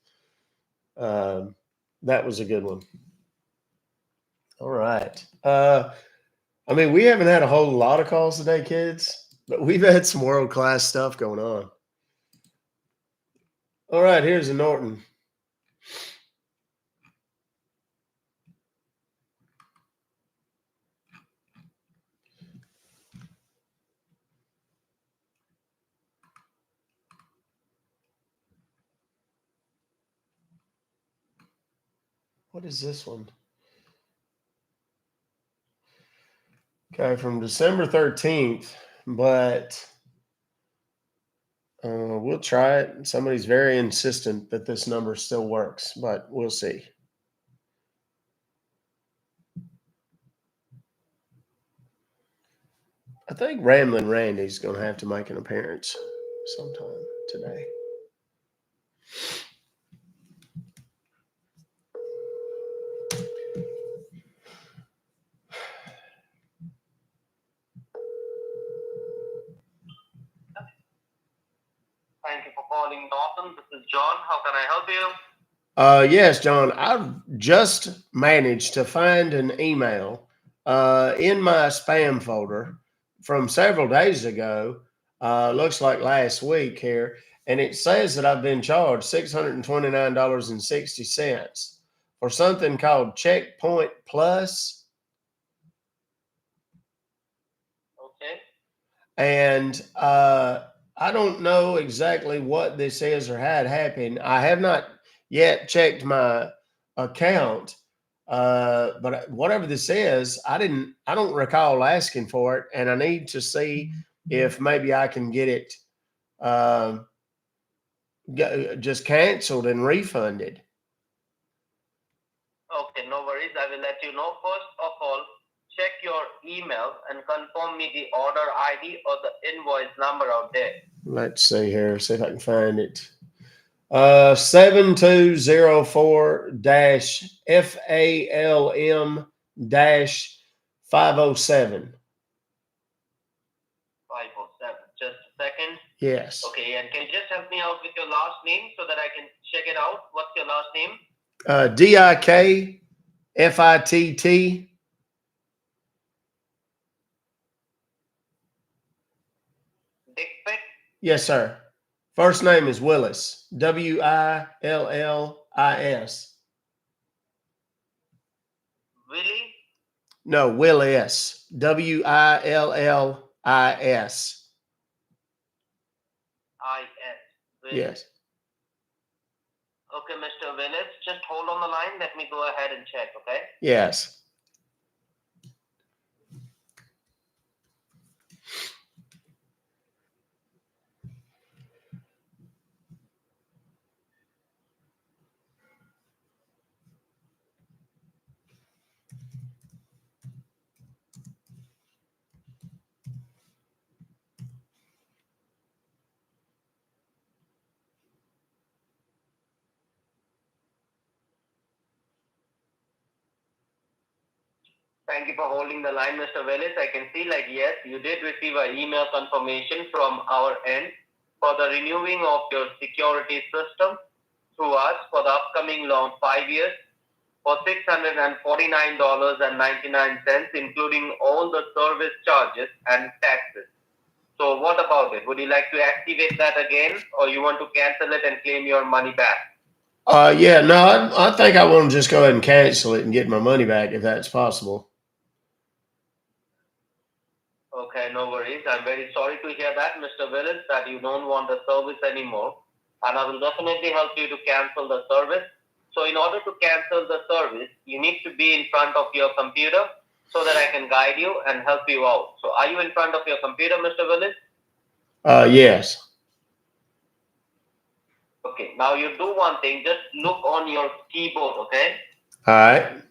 that was a good one. All right. I mean, we haven't had a whole lot of calls today, kids, but we've had some world-class stuff going on. All right, here's a Norton. What is this one? Okay, from December 13th, but we'll try it. Somebody's very insistent that this number still works, but we'll see. I think Ramblin' Randy's going to have to make an appearance sometime today. Thank you for calling Norton. This is John. How can I help you? Yes, John. I've just managed to find an email in my spam folder from several days ago. Looks like last week here, and it says that I've been charged $629.60 for something called Checkpoint Plus. Okay. And I don't know exactly what this is or how it happened. I have not yet checked my account, but whatever this is, I don't recall asking for it, and I need to see if maybe I can get it just canceled and refunded. Okay, no worries. I will let you know. First of all, check your email and confirm me the order ID or the invoice number out there. Let's see here. See if I can find it. 7204-FALM-507. 507. Just a second. Yes. Okay, and can you just help me out with your last name so that I can check it out? What's your last name? DIKFITT. Dickpick? Yes, sir. First name is Willis. WILLIS. Willie? No, Willis. WILLIS. Willis. Yes. Okay, Mr. Willis, just hold on the line. Let me go ahead and check, okay? Yes. Thank you for holding the line, Mr. Willis. I can see, yes, you did receive an email confirmation from our end for the renewing of your security system through us for the upcoming long 5 years. for $649.99, including all the service charges and taxes. So what about it? Would you like to activate that again, or you want to cancel it and claim your money back? Yeah, no, I think I want to just go ahead and cancel it and get my money back if that's possible. Okay, no worries. I'm very sorry to hear that, Mr. Willis, that you don't want the service anymore. And I will definitely help you to cancel the service. So in order to cancel the service, you need to be in front of your computer so that I can guide you and help you out. So are you in front of your computer, Mr. Willis? Yes. Okay, now you do one thing. Just look on your keyboard, okay? All right.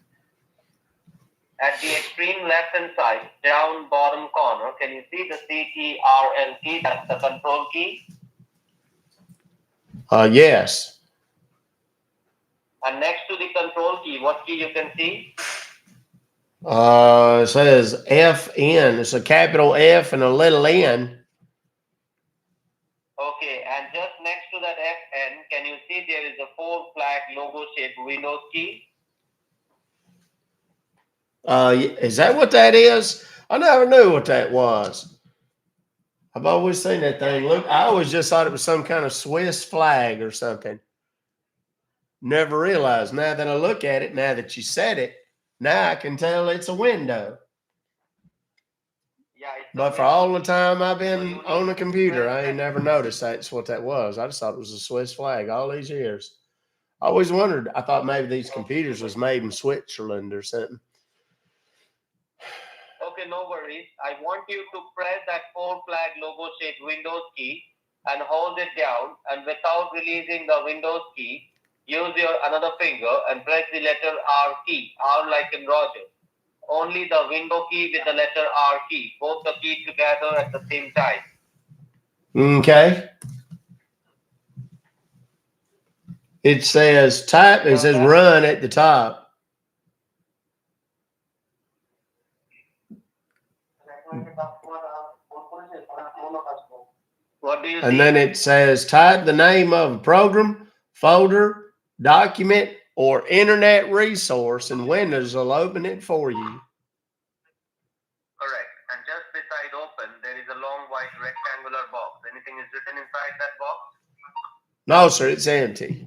At the extreme left-hand side, down bottom corner, can you see the CTRL key? That's the control key. Yes. And next to the control key, what key you can see? It says FN. It's a capital F and a little N. Okay, and just next to that FN, can you see there is a 4-flag logo shaped Windows key? Is that what that is? I never knew what that was. I've always seen that thing. Look, I always just thought it was some kind of Swiss flag or something. Never realized. Now that I look at it, now that you said it, now I can tell it's a window. Yeah, it's But for all the time I've been on the computer, I ain't never noticed that's what that was. I just thought it was a Swiss flag all these years. I always wondered. I thought maybe these computers was made in Switzerland or something. Okay, no worries. I want you to press that 4-flag logo shaped Windows key and hold it down, and without releasing the Windows key, use your another finger and press the letter R key, R like in Roger. Only the window key with the letter R key, both the keys together at the same time. Okay. It says type. It says run at the top. What do you see? And then it says type the name of a program, folder, document, or internet resource, and Windows will open it for you. Correct. And just beside open, there is a long white rectangular box. Anything is written inside that box? No, sir, it's empty.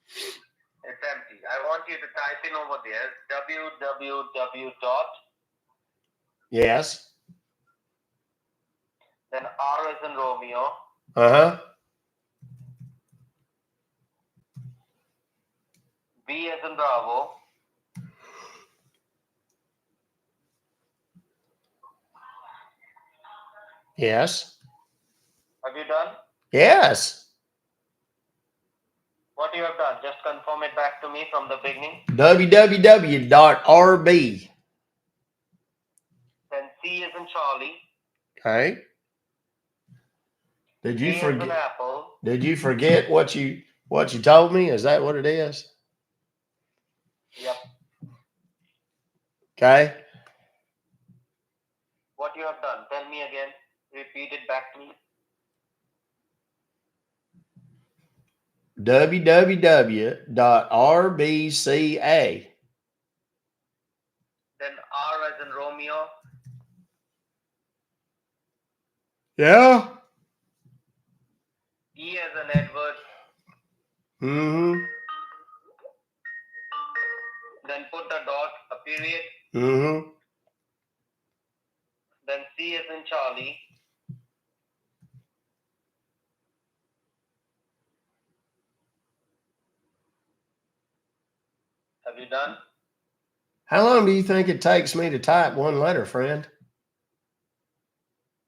It's empty. I want you to type in over there www. Yes. Then R as in Romeo. B as in Bravo. Yes. Have you done? Yes. What you have done? Just confirm it back to me from the beginning. www.rb. Then C as in Charlie. Okay. Did you A as in forget? Apple. Did you forget what you told me? Is that what it is? Yep. Okay. What you have done? Tell me again. Repeat it back to me. www.rbca. Then R as in Romeo. Yeah. E as in Edward. Mm-hmm. Then put a dot, a period. Mm-hmm. Then C as in Charlie. Have you done? How long do you think it takes me to type one letter, friend?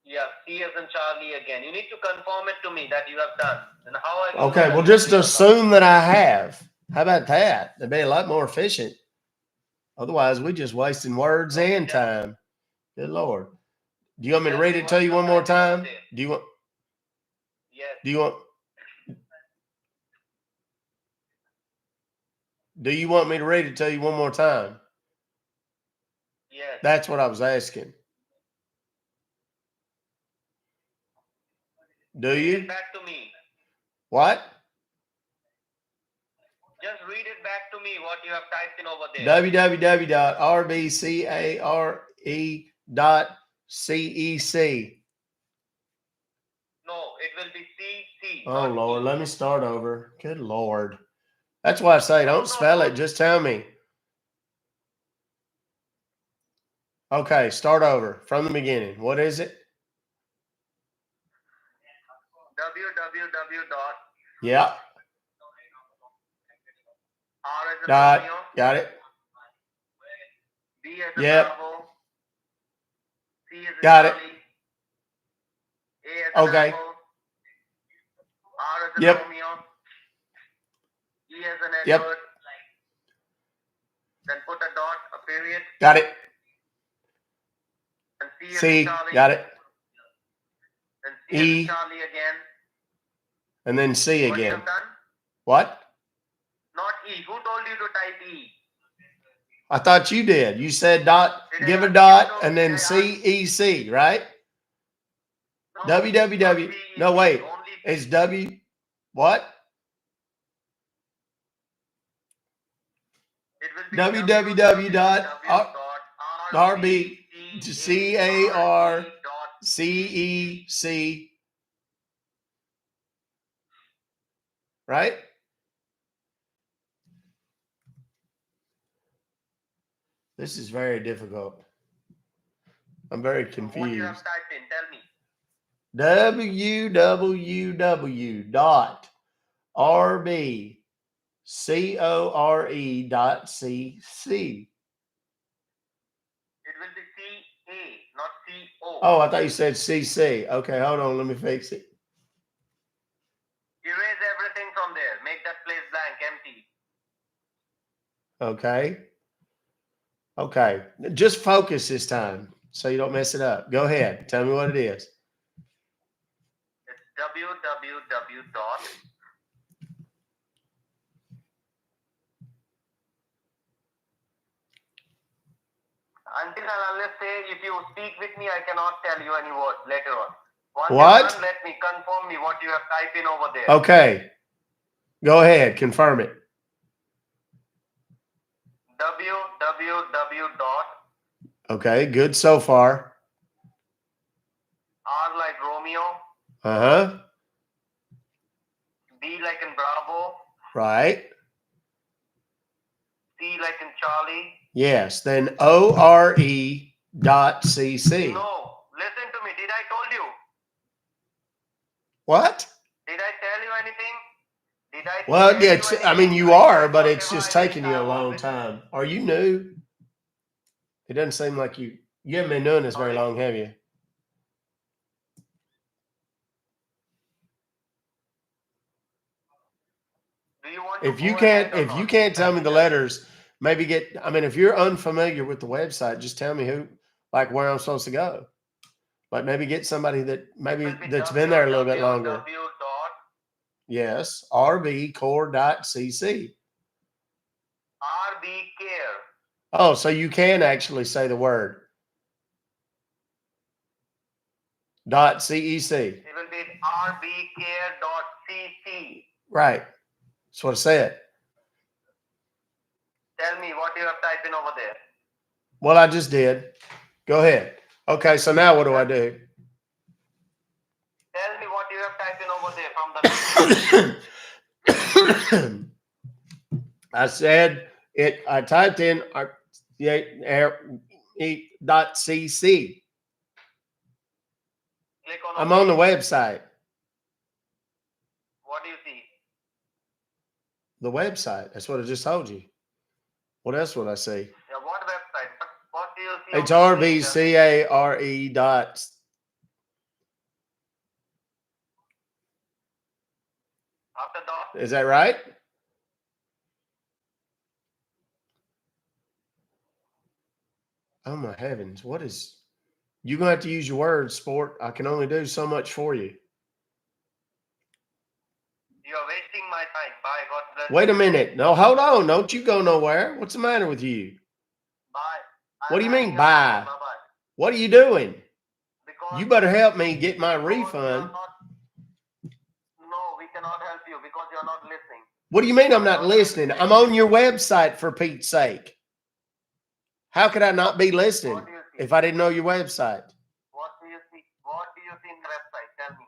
Yeah, C as in Charlie again. You need to confirm it to me that you have done. And how I will Okay, know well, that just you have assume that I have. How about that? That'd be a lot more efficient. Otherwise, we're just wasting words and time. Good Lord. Do you want me to read it to you one more time? Do you want? Yes. Do you want? Do you want me to read it to you one more time? Yes. That's what I was asking. Do Read you? it back to me. What? Just read it back to me what you have typed in over there. www.rbcare.cec. No, it will be CC. Oh, not Lord. E. Let me start over. Good Lord. That's why I say don't spell it. Just tell me. Okay, start over from the beginning. What is it? www. Yeah. R as in Dot. Romeo, Got it. B as in Yep. Bravo, C as in Got it. Charlie, A as in Okay. Apple, R as in Yep. Romeo, E as in Yep. Edward, then put a dot, a period, Got it. then C as C. in Charlie, Got it. then C as E. in Charlie again. And then C What you again. have done? What? Not E. Who told you to type E? I thought you did. You said dot, Did I give a ask you dot, to- and did then I ask- CEC, right? No, www. not CEC, No, wait. only It's W. What? it will be www.rbcec, right? This is very difficult. I'm very What you have confused. typed in? Tell me. www.rbcore.cc. It will be CA, not CO. Oh, I thought you said CC. Okay, hold on. Let me fix it. Erase everything from there. Make that place blank, empty. Okay. Okay. Just focus this time so you don't mess it up. Go ahead. Tell me what it is. It's www. Until and unless say if you speak with me, I cannot tell you any words later on. Once What? you're done, let me confirm me what you have typed in over there. Okay. Go ahead. Confirm it. www. Okay. Good so far. R like Romeo, Uh-huh. B like in Bravo, Right. C like in Charlie. Yes. Then ORE.CC. No, listen to me. Did I told you? What? Did I tell you anything? Did I Well, tell yeah, you it's, anything? I mean, you I are, said but it's whatever just I taking did, you a I long always- time. Are you new? It doesn't seem like you haven't been doing this very Sorry? long, have you? Do you want to If you go can't, ahead or if you not? can't tell Let me the tell you. letters, maybe I mean, if you're unfamiliar with the website, just tell me where I'm supposed to go. Like maybe get somebody that's been there a little bit longer. www. Yes. rbcore.cc. RB Care. Oh, so you can actually say the word. .cec. It will be rbcare.cc. Right. That's what I said. Tell me what you have typed in over there. Well, I just did. Go ahead. Okay, so now what do I do? Tell me what you have typed in over there from the I said it. I typed in .cc. click on. I'm OK. on the website. What do you see? The website. That's what I just told you. What else would I see? Yeah, what website? What do you see? It's on the screen? RBCARE dot. After dot. Is that right? Oh my heavens! What is? You're gonna have to use your words, sport. I can only do so much for you. You are wasting my time. Bye. God bless. Wait a minute. No, hold on. Don't you go nowhere. What's the matter with you? Bye. What do you mean, hanging up. bye? Bye. What are you doing? Because You better help me get my because you are refund. not- No, we cannot help you because you are not listening. What do you mean I'm not listening? I'm on your website, for Pete's sake. How could I not be listening What do you see? if I didn't know your website? What do you see? What do you see in the website? Tell me.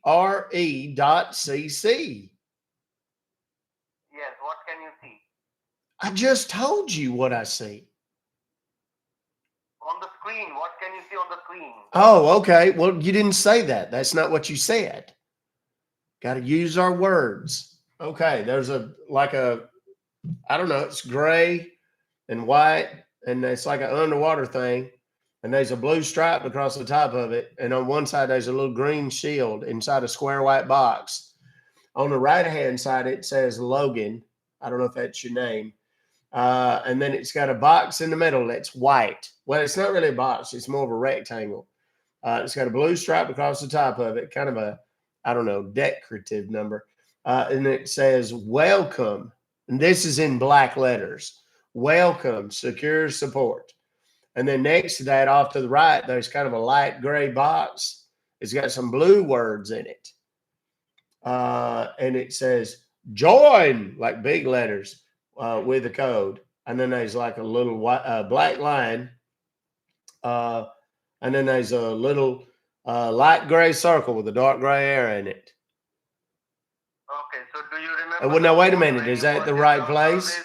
rbcare.cc. Yes, what can you see? I just told you what I see. On the screen, what can you see on the screen? Oh, okay. Well, you didn't say that. That's not what you said. Got to use our words. Okay, there's I don't know, it's gray and white, and it's like an underwater thing. And there's a blue stripe across the top of it. And on one side, there's a little green shield inside a square white box. On the right-hand side, it says Logan. I don't know if that's your name. And then it's got a box in the middle that's white. Well, it's not really a box. It's more of a rectangle. It's got a blue stripe across the top of it, kind of a, I don't know, decorative number. And it says, welcome. And this is in black letters. Welcome, secure support. And then next to that, off to the right, there's kind of a light gray box. It's got some blue words in it. And it says, join, like big letters, with a code. And then there's like a little white, black line. And then there's a little light gray circle with a dark gray arrow in it. Okay, so do you remember? Well, now wait a minute. Is that the right place?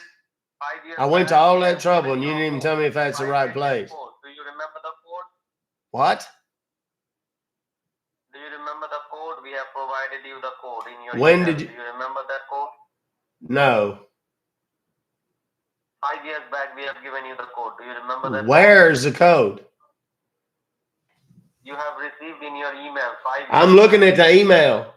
I went to all that trouble and you didn't even tell me if that's the right place. Do you remember the code? What? Do you remember the code? We have provided you the code in your When email. did you? Do you remember that code? No. 5 years back, we have given you the code. Do you remember that? Where's the code? You have received in your email 5 years. I'm looking at the email.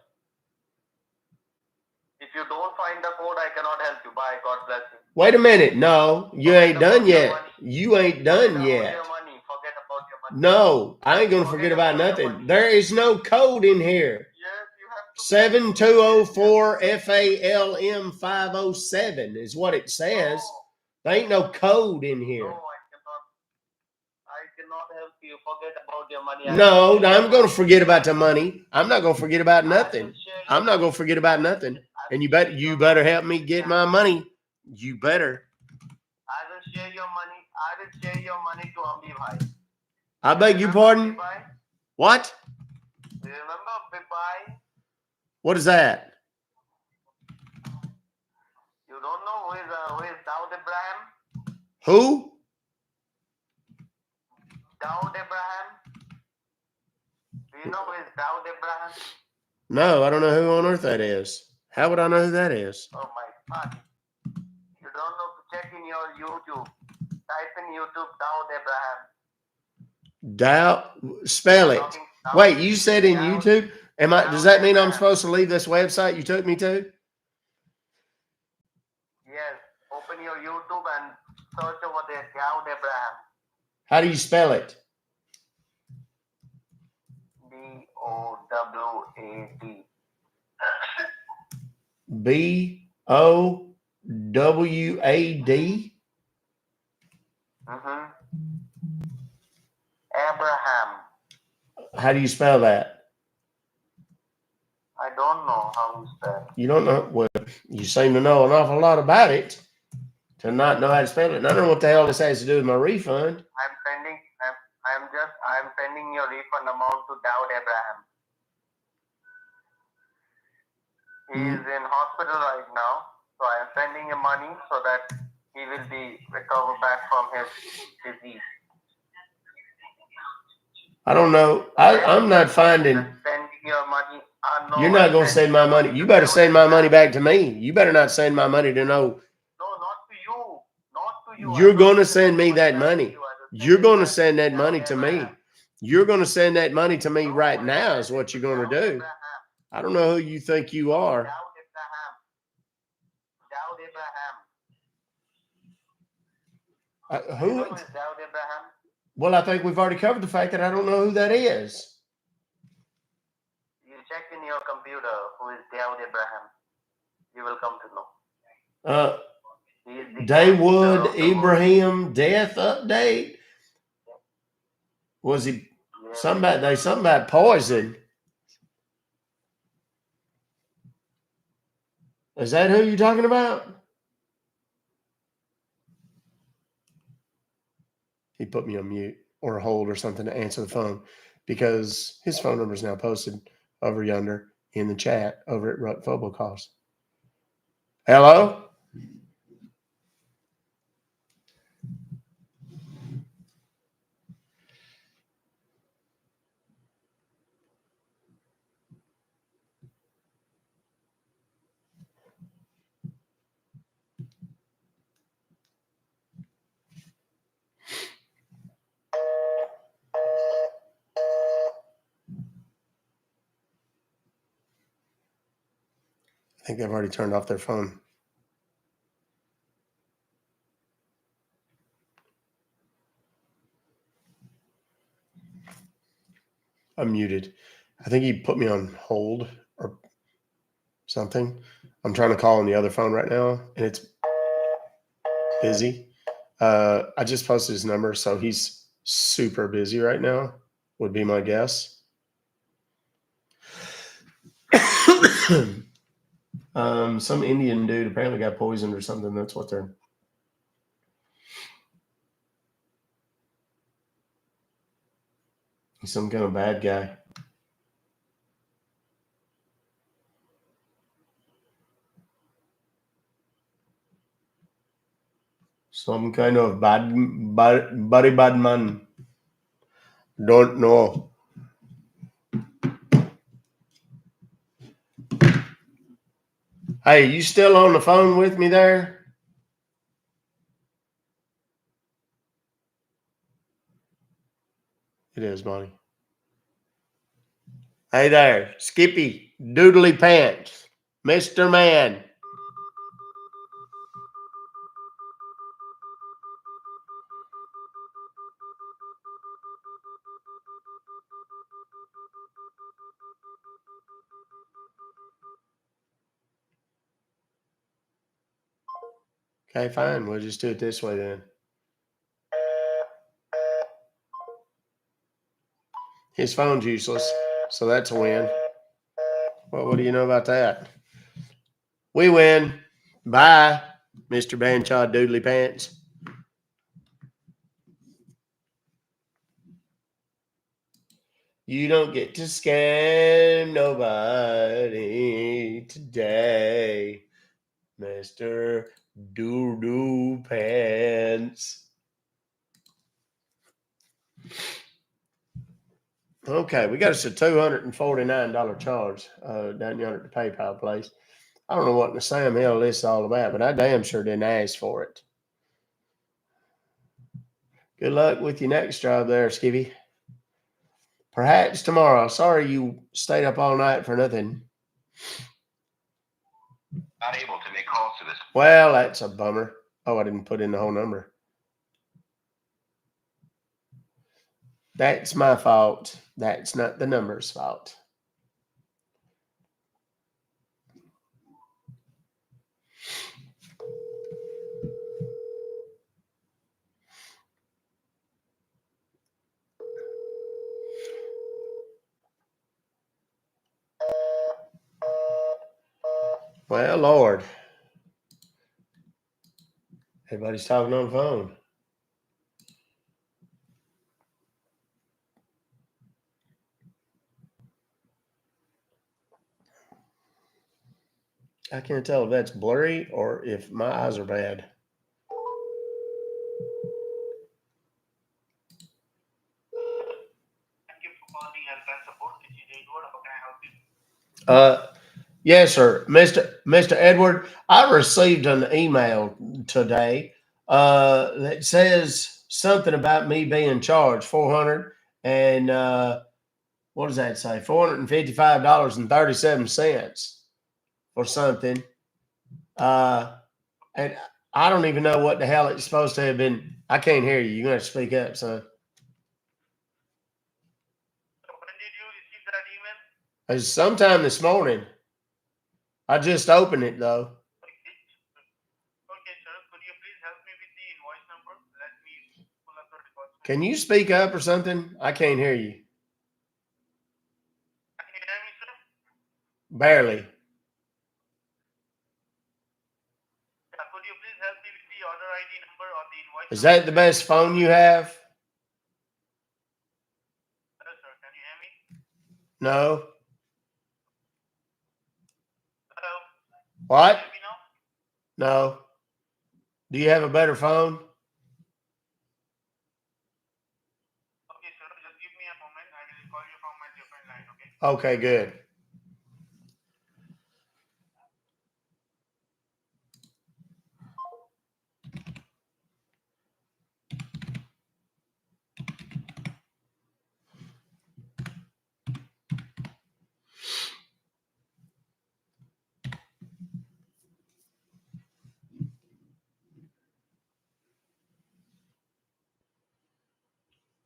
If you don't find the code, I cannot help you. Bye. God bless you. Wait a minute. No, you ain't done yet. You ain't done Forget yet. about your money. Forget about your money. No, I ain't going to forget about nothing. There is no code in here. Yes, you have to. 7204 FALM 507 is what it says. There ain't no code in here. No, I cannot help you. Forget about your money. No, I'm going to forget about the money. I'm not going to forget about nothing. I'm not going to forget about nothing. And you better help me get my money. You better. I will share your money. I will share your money to Ambi Bhai. I beg your pardon? Bhai? What? Do you remember Bhai? What is that? You don't know who is Daud Abraham? Who? Daud Abraham? Do you know who is Daud Abraham? No, I don't know who on earth that is. How would I know who that is? Oh my God. You don't know to check in your YouTube. Type in YouTube Daud Abraham. Spell it. Wait, you said in YouTube? Does that mean I'm supposed to leave this website you took me to? Yes. Open your YouTube and search over there, Daud Abraham. How do you spell it? D-O-W-A-D. B-O-W-A-D? Mm-hmm. Abraham. How do you spell that? I don't know how you spell. You don't know? Well, you seem to know an awful lot about it to not know how to spell it. And I don't know what the hell this has to do with my refund. I'm sending your refund amount to Daud Abraham. He is in hospital right now, so I am sending him money so that he will be recovered back from his disease. I don't know. I'm not finding. Sending your money. You're not going to send my money. You better send my money back to me. You better not send my money to no. No, not to you. Not to you. You're going to send me that money. You're going to send that money to me. You're going to send that money to me right now is what you're going to do. I don't know who you think you are. Daud Abraham. Who? You know who is Daud Abraham? Well, I think we've already covered the fact that I don't know who that is. You check in your computer who is Daud Abraham. You will come to know. Dawood Ibrahim death update. Was he something about poison? Is that who you're talking about? He put me on mute or hold or something to answer the phone because his phone number is now posted over yonder in the chat over at Ruck Fobocalls. Hello? I think they've already turned off their phone. I'm muted. I think he put me on hold or something. I'm trying to call on the other phone right now, and it's busy. I just posted his number, so he's super busy right now, would be my guess. Some Indian dude apparently got poisoned or something. That's what they're. He's some kind of bad guy. Some kind of bad man. Don't know. Hey, you still on the phone with me there? It is, Bonnie. Hey there, Skippy, Doodly Pants, Mr. Man. Okay, fine. We'll just do it this way then. His phone's useless, so that's a win. Well, what do you know about that? We win. Bye, Mr. Banchaw Doodly Pants. You don't get to scam nobody today, Mr. Doo-Doo Pants. Okay, we got us a $249 charge down yonder at the PayPal place. I don't know what the Sam Hill list is all about, but I damn sure didn't ask for it. Good luck with your next job there, Skivvy. Perhaps tomorrow. Sorry you stayed up all night for nothing. Not able to make calls to this. Well, that's a bummer. Oh, I didn't put in the whole number. That's my fault. That's not the number's fault. Well, Lord. Everybody's talking on the phone. I can't tell if that's blurry or if my eyes are bad. Thank you for calling Helpline Support. This is Edward. How can I help you? Yes, sir. Mr. Edward, I received an email today that says something about me being charged $400 and what does that say? $455.37 or something. And I don't even know what the hell it's supposed to have been. I can't hear you. You're gonna have to speak up, son. When did you receive that email? It was sometime this morning. I just opened it though. Okay, sir. Could you please help me with the invoice number? Let me pull up the record. Can you speak up or something? I can't hear you. Can you hear me, sir? Barely. Is that the best phone you have? Hello, sir. Can you hear me? No. Hello. What? Can you hear me now? No. Do you have a better phone? Okay, sir. Just give me a moment. I will call you from my different line. Okay. Okay, good.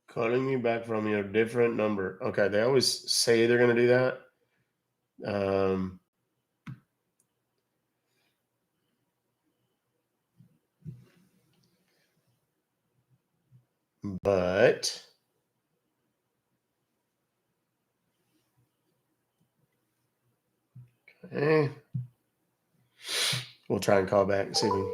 Calling me back from your different number. Okay, they always say they're going to do that. But okay, we'll try and call back and see if we.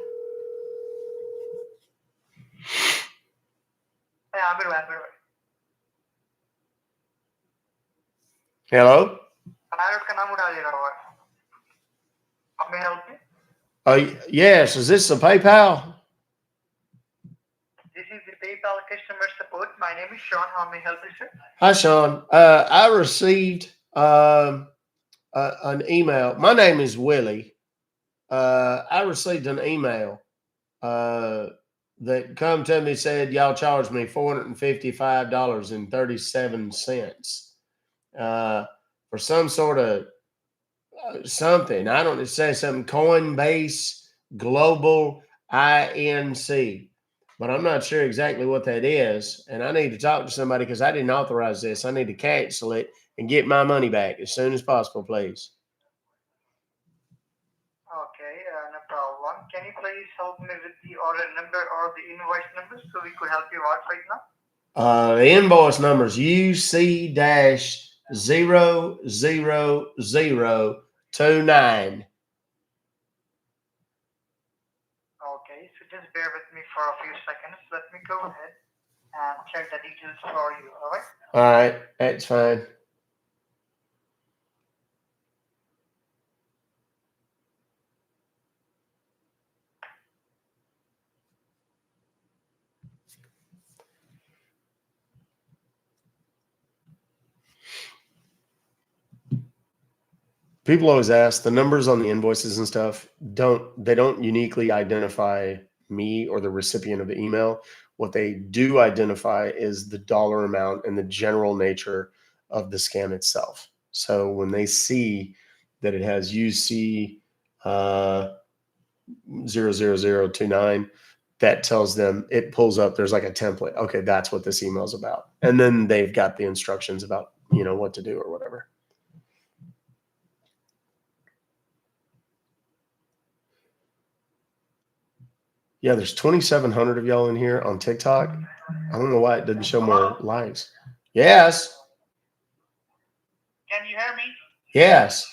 Hello. How may I help you? Yes. Is this a PayPal? This is the PayPal customer support. My name is Sean. How may I help you, sir? Hi, Sean. I received an email. My name is Willie. I received an email that come to me said y'all charged me $455.37 for some sort of something. I don't know. It says something Coinbase Global INC, but I'm not sure exactly what that is. And I need to talk to somebody because I didn't authorize this. I need to cancel it and get my money back as soon as possible, please. Okay, no problem. Can you please help me with the order number or the invoice number so we could help you out right now? The invoice number is UC-00029. Okay, so just bear with me for a few seconds. Let me go ahead and check the details for you, all right? All right, that's fine. People always ask, the numbers on the invoices and stuff don't uniquely identify me or the recipient of the email. What they do identify is the dollar amount and the general nature of the scam itself. So when they see that it has UC 00029, that tells them, it pulls up, there's like a template. Okay, that's what this email is about. And then they've got the instructions about, what to do or whatever. Yeah, there's 2,700 of y'all in here on TikTok. I don't know why it didn't show more likes. Yes. Can you hear me? Yes.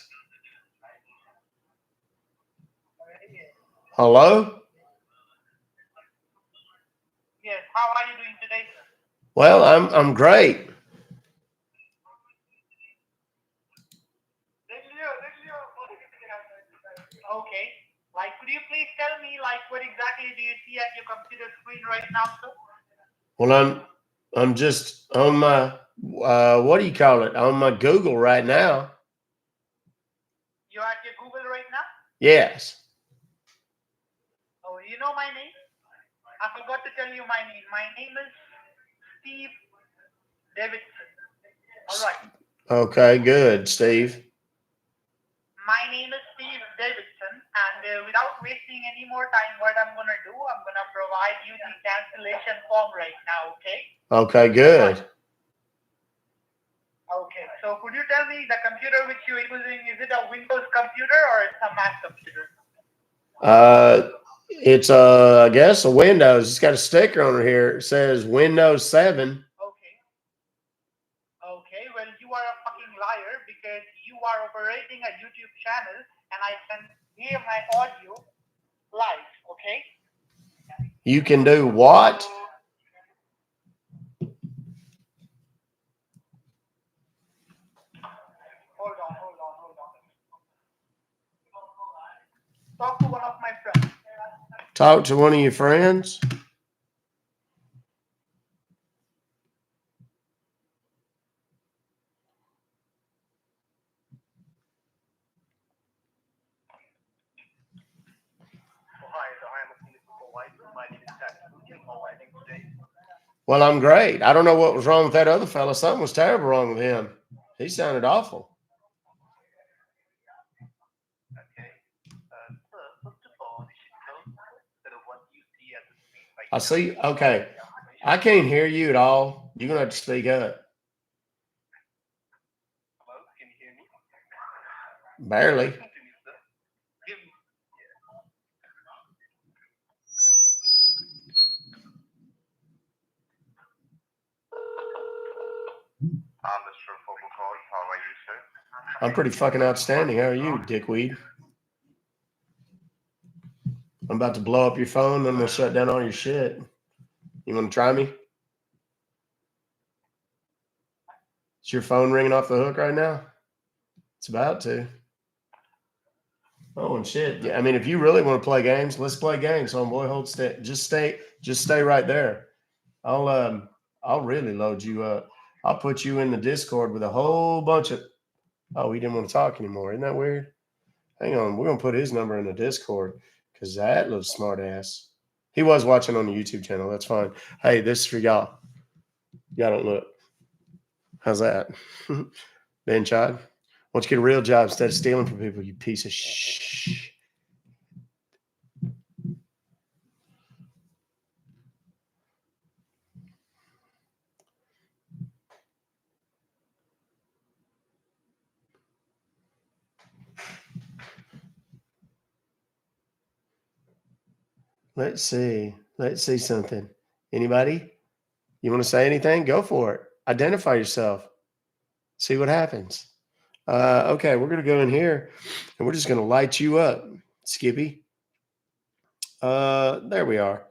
Hello? Yes, how are you doing today, sir? Well, I'm great. Okay. Like, could you please tell me, like, what exactly do you see at your computer screen right now, sir? Well, I'm just on my what do you call it? On my Google right now. You're at your Google right now? Yes. Oh, you know my name? I forgot to tell you my name. My name is Steve Davidson. All right. Okay, good, Steve. My name is Steve Davidson, and without wasting any more time, what I'm going to do, I'm going to provide you the cancellation form right now, okay? Okay, good. Okay, so could you tell me the computer which you're using, is it a Windows computer or it's a Mac computer? It's I guess a Windows. It's got a sticker on it here. It says Windows 7. Okay, well, you are a fucking liar because you are operating a YouTube channel and I can hear my audio live, okay? You can do what? Hold on. Talk to one of my friends. Talk to one of your friends? Well, I'm great. I don't know what was wrong with that other fella. Something was terrible wrong with him. He sounded awful. I see. Okay. I can't hear you at all. You're going to have to speak up. Barely. Mr. Fobocalls, how are you, sir? I'm pretty fucking outstanding. How are you, dickweed? I'm about to blow up your phone, then we'll shut down all your shit. You want to try me? Is your phone ringing off the hook right now? It's about to. Oh, and shit. Yeah, I mean, if you really want to play games, let's play games, homeboy. Hold stay. Just stay right there. I'll really load you up. I'll put you in the Discord with a whole bunch of. Oh, he didn't want to talk anymore. Isn't that weird? Hang on, we're gonna put his number in the Discord because that little smart ass. He was watching on the YouTube channel. That's fine. Hey, this is for y'all. Y'all don't look. How's that? Ben Chad? Why don't you get a real job instead of stealing from people, you piece of shh. Let's see. Let's see something. Anybody? You want to say anything? Go for it. Identify yourself. See what happens. Okay, we're going to go in here and we're just going to light you up, Skippy. There we are.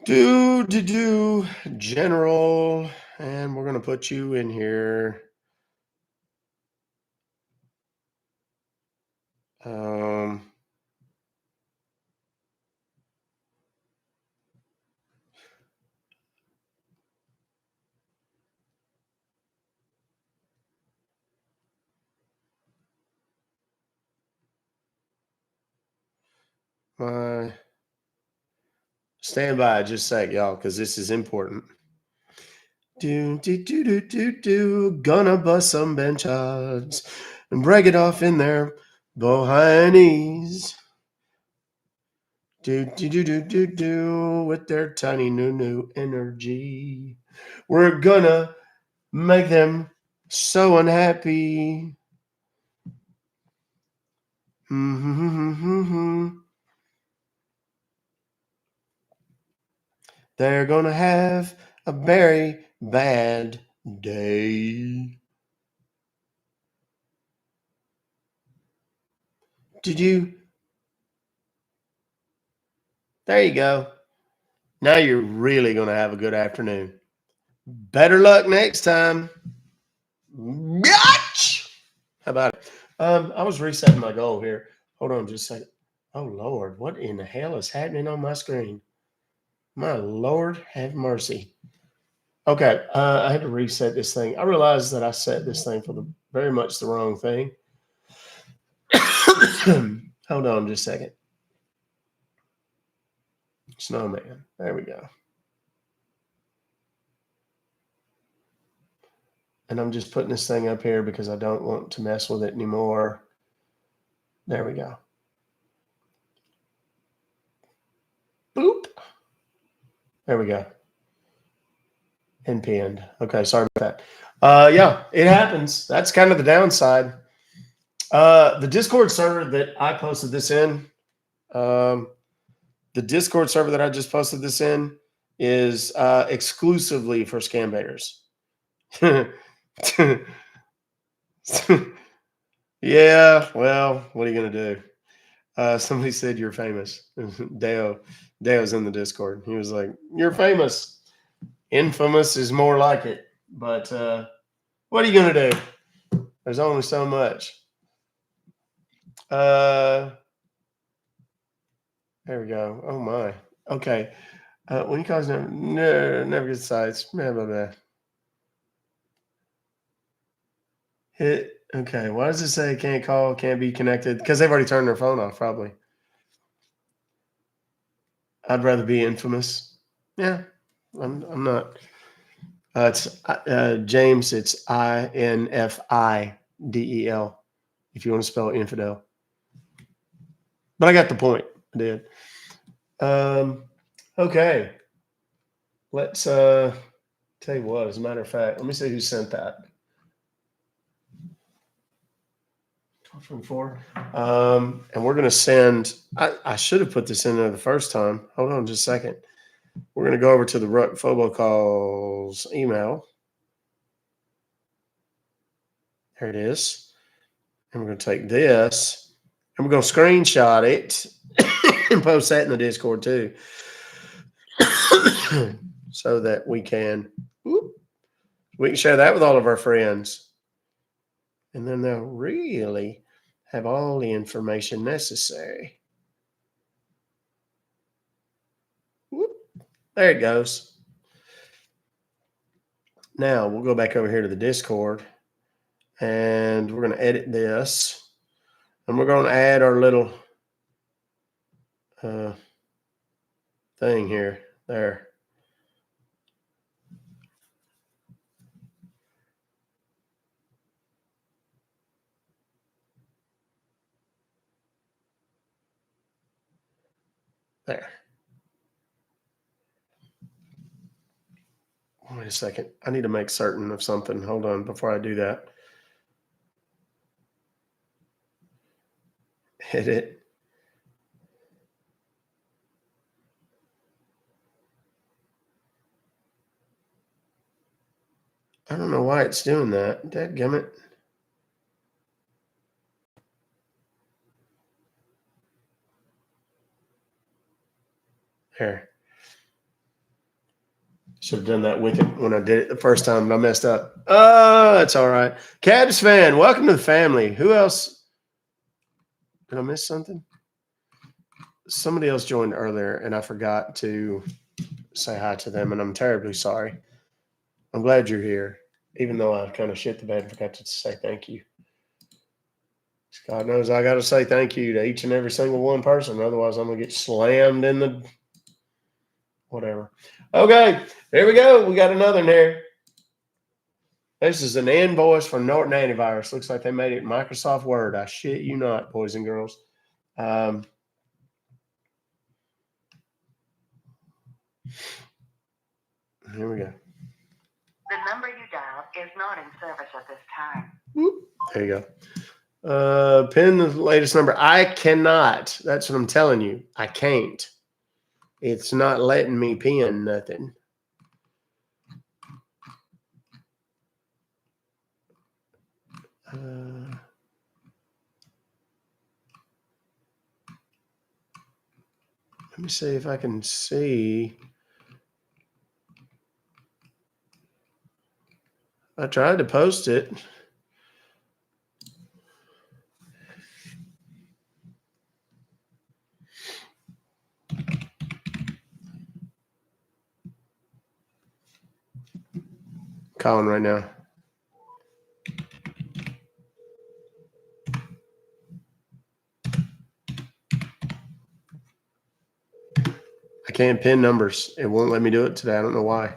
Do general, and we're going to put you in here. Stand by just a sec, y'all, because this is important. Gonna bust some bench odds and break it off in their bohinies. With their tiny new energy. We're gonna make them so unhappy. They're gonna have a very bad day. There you go. Now you're really gonna have a good afternoon. Better luck next time. Bitch! How about it? I was resetting my goal here. Hold on just a second. Oh Lord, what in the hell is happening on my screen? My Lord, have mercy. Okay, I had to reset this thing. I realized that I set this thing for very much the wrong thing. Hold on just a second. Snowman. There we go. And I'm just putting this thing up here because I don't want to mess with it anymore. There we go. Boop. There we go. And pinned. Okay, sorry about that. Yeah, it happens. That's kind of the downside. The Discord server that I posted this in, the Discord server that I just posted this in is exclusively for scam baiters. Yeah, well, what are you going to do? Somebody said you're famous. Deo's in the Discord. He was like, "You're famous. Infamous is more like it." But what are you gonna do? There's only so much. There we go. Oh my. Okay. When you cause never get sites. Blah blah blah. Hit. Okay. Why does it say can't call, can't be connected? Because they've already turned their phone off, probably. I'd rather be infamous. Yeah. I'm not. It's James. It's INFIDEL. If you want to spell infidel. But I got the point. I did. Okay. Let's tell you what. As a matter of fact, let me see who sent that. 1224. And we're gonna send. I should have put this in there the first time. Hold on just a second. We're gonna go over to the Ruck Fobocalls email. There it is. And we're gonna take this and we're gonna screenshot it and post that in the Discord too. So that we can share that with all of our friends. And then they'll really have all the information necessary. Whoop. There it goes. Now we'll go back over here to the Discord and we're going to edit this. And we're going to add our little thing here. There. There. Wait a second. I need to make certain of something. Hold on before I do that. Edit. I don't know why it's doing that. Dadgummit. Here. Should have done that with it when I did it the first time, but I messed up. Oh, that's all right. Cabs fan, welcome to the family. Who else? Did I miss something? Somebody else joined earlier, and I forgot to say hi to them, and I'm terribly sorry. I'm glad you're here, even though I kind of shit the bed and forgot to say thank you. God knows I got to say thank you to each and every single one person. Otherwise, I'm going to get slammed in the whatever. Okay, here we go. We got another in here. This is an invoice from Norton Antivirus. Looks like they made it in Microsoft Word. I shit you not, boys and girls. Here we go. The number you dialed is not in service at this time. There you go. Pin the latest number. I cannot. That's what I'm telling you. I can't. It's not letting me pin nothing. Let me see if I can see. I tried to post it. Calling right now. I can't pin numbers. It won't let me do it today. I don't know why.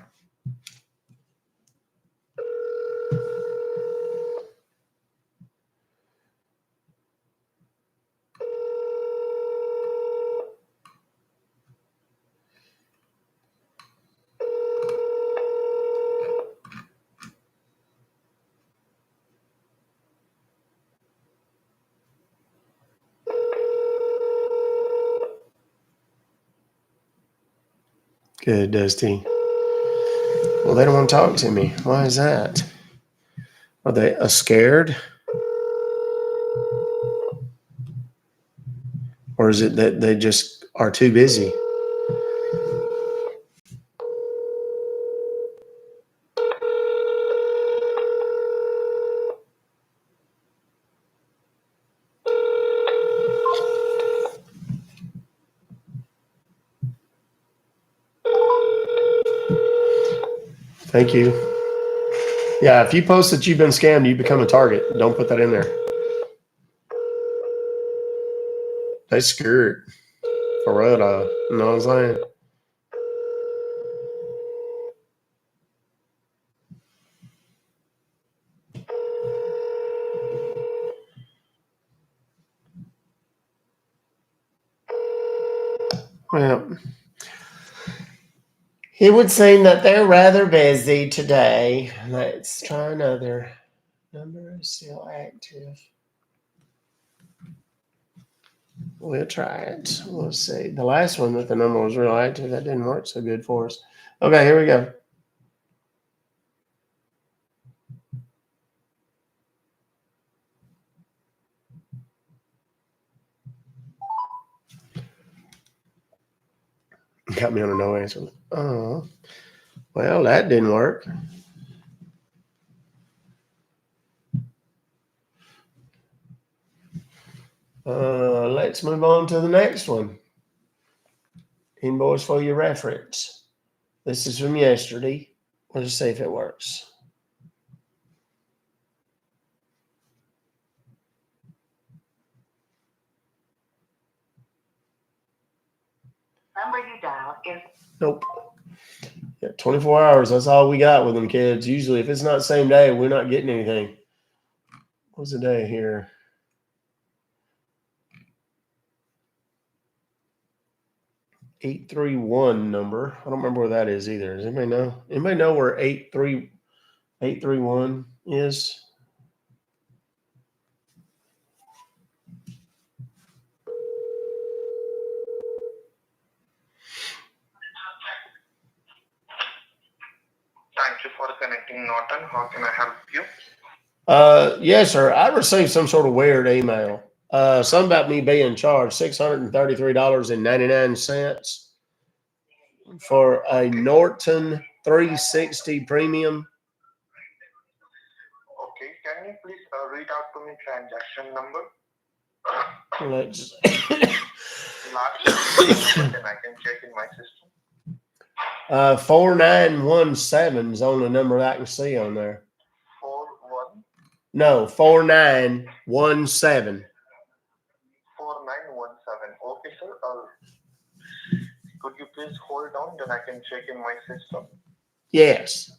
Good, Dusty. Well, they don't want to talk to me. Why is that? Are they scared? Or is it that they just are too busy? Thank you. Yeah, if you post that you've been scammed, you become a target. Don't put that in there. They scared. For real, though. You know what I'm saying? Well, it would seem that they're rather busy today. Let's try another. Number is still active. We'll try it. We'll see. The last one that the number was real active, that didn't work so good for us. Okay, here we go. Got me on a no answer. Oh, well, that didn't work. Let's move on to the next one. Invoice for your reference. This is from yesterday. We'll just see if it works. Number you dialed is Nope. Yeah, 24 hours. That's all we got with them kids. Usually, if it's not the same day, we're not getting anything. What's the day here? 831 number. I don't remember where that is either. Does anybody know? Anybody know where 831 is? Thank you for connecting, Norton. How can I help you? Yes, sir. I received some sort of weird email. Something about me being charged $633.99 for a Norton 360 premium. Okay, can you please read out to me transaction number? Let's Last number, then I can check in my system. 4917 is the only number I can see on there. 41 No, 4917. 4917. Okay, sir. Could you please hold on, then I can check in my system. Yes.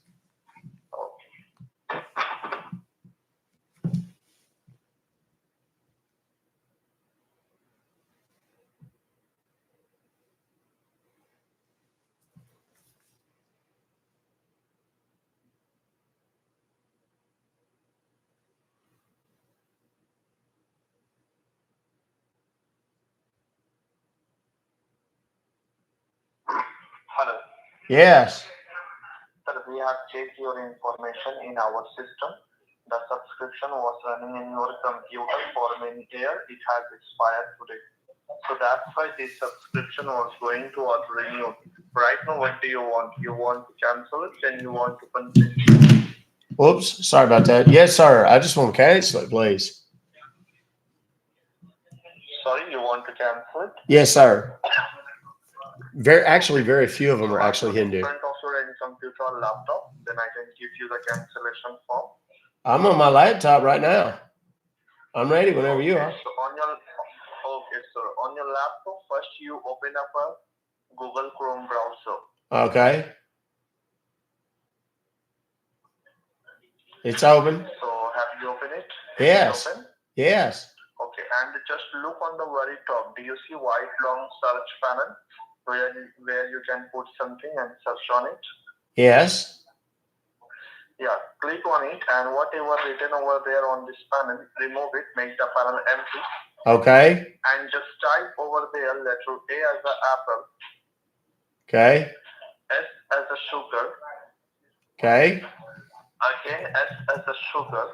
Okay. Hello. Yes. Sir, we have checked your information in our system. The subscription was running in your computer for many years. It has expired today. So that's why this subscription was going to renew. Right now, what do you want? You want to cancel it, then you want to continue. Whoops. Sorry about that. Yes, sir. I just want to cancel it, please. Sorry, you want to cancel it? Yes, sir. Very few of them are actually Hindu. In front of your computer or laptop, then I can give you the cancellation form. I'm on my laptop right now. I'm ready whenever you are. So on your laptop, first you open up a Google Chrome browser. Okay. It's open. So have you opened it? Yes. Open? Yes. Okay, and just look on the very top. Do you see white long search panel where you can put something and search on it? Yes. Yeah, click on it, and whatever written over there on this panel, remove it, make the panel empty. Okay. And just type over there letter A as an apple. Okay. S as a sugar. Okay. Again S as a sugar.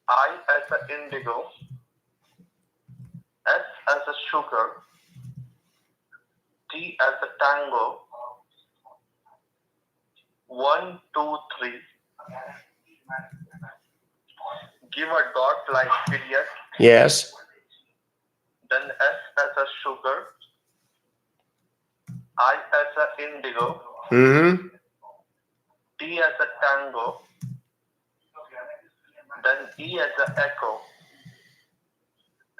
I as a indigo. S as a sugar, T as a tango, 1, 2, 3. Give a dot like period. Yes. Then S as a sugar, I as a indigo, Mm-hmm. T as a tango, then E as a echo.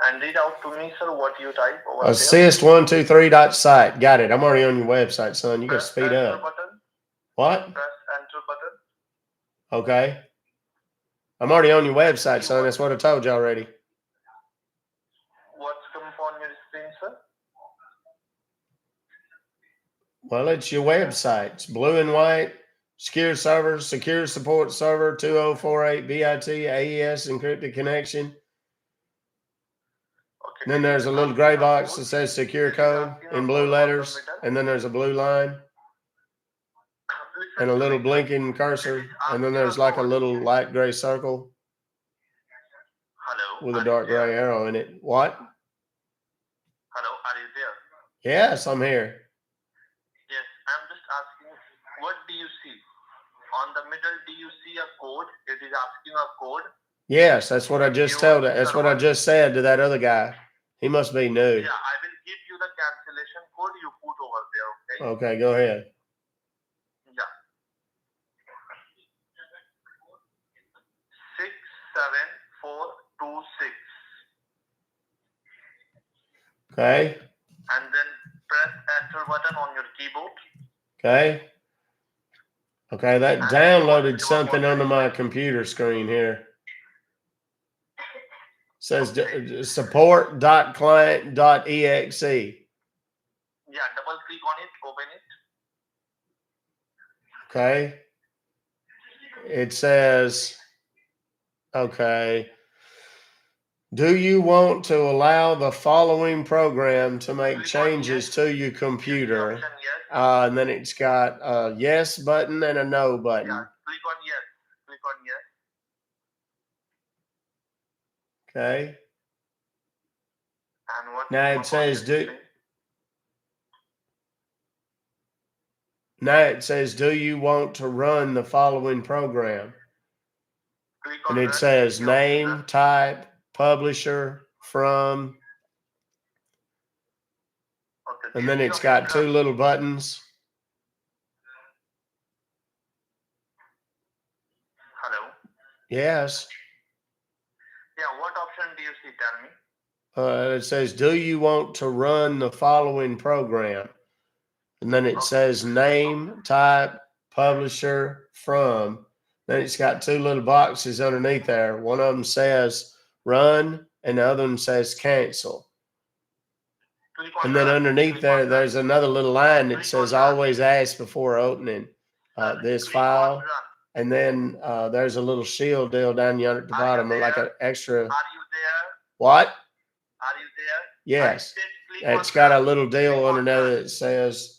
And read out to me, sir, what you type over there. Assist123.site. Got it. I'm already on your website, son. You got to Press speed enter up. button. What? Press enter button. Okay. I'm already on your website, son. That's what I told you already. What's come on your screen, sir? Well, it's your website. It's blue and white. Secure server, secure support server, 2048 BIT, AES, encrypted connection. Okay. Then there's a little gray box that says secure code in blue letters. And then there's a blue line and a little blinking cursor. And then there's like a little light gray circle Hello. with a dark gray arrow in it. What? Hello, are you there? Yes, I'm here. Yes, I'm just asking, what do you see? On the middle, do you see a code? It is asking a code. Yes, that's what I just told it. That's what I just said to that other guy. He must be new. Yeah, I will give you the cancellation code you put over there, okay? Okay, go ahead. Yeah. 67426. Okay. And then press enter button on your keyboard. Okay. Okay, that downloaded something onto my computer screen here. It says support.client.exe. Yeah, double click on it, open it. Okay. It says, okay. Do you want to allow the following program to make changes to your computer? Option yes. And then it's got a yes button and a no button. Yeah, click on yes. Click on yes. Okay. And what Now it says do you want to run the following program? Click And on it run. says Yeah, name, run. type, publisher, from, Okay. and then it's got two little buttons. Hello. Yes. Yeah, what option do you see? Tell me. It says, do you want to run the following program? And then it says name, type, publisher, from. Then it's got two little boxes underneath there. One of them says run and the other one says cancel. Click on And then run. underneath Click there, on there's run. another little line that Click says on run. always ask before opening this Click file. on run. And then there's a little shield deal down yonder at the bottom, like an extra. Are you there? What? Are you there? Yes. I said click It's on got a run. little deal Click on under there run. that says,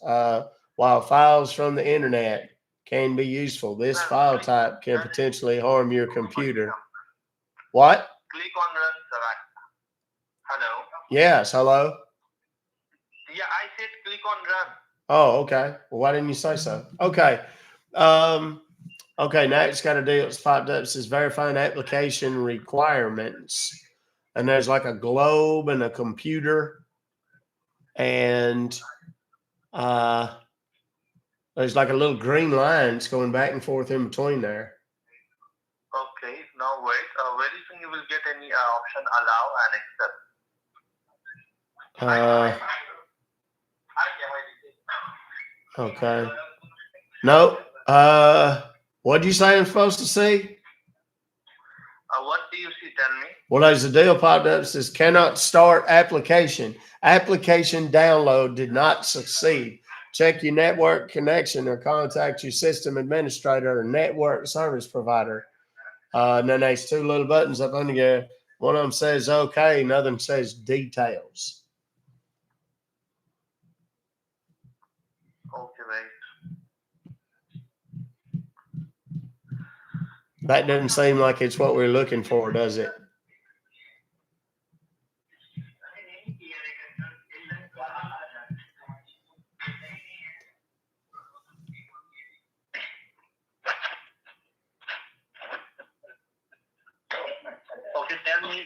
while files from the internet can be useful, this Well, file click- type can well, potentially harm your computer. What? Click on run, sir. Hello. Yes. Hello. Yeah, I said click on run. Oh, okay. Well, why didn't you say so? Okay. Okay, now it's got a deal. It's popped up. It says verifying application requirements. And there's like a globe and a computer. And there's like a little green lines going back and forth in between there. Okay, now wait. Very soon you will get any option allow and accept. Okay. No. What did you say I'm supposed to see? What do you see? Tell me. Well, there's a deal popped up that says cannot start application. Application download did not succeed. Check your network connection or contact your system administrator or network service provider. And then there's two little buttons up under there. One of them says okay, another one says details. Okay, wait. That doesn't seem like it's what we're looking for, does it? see,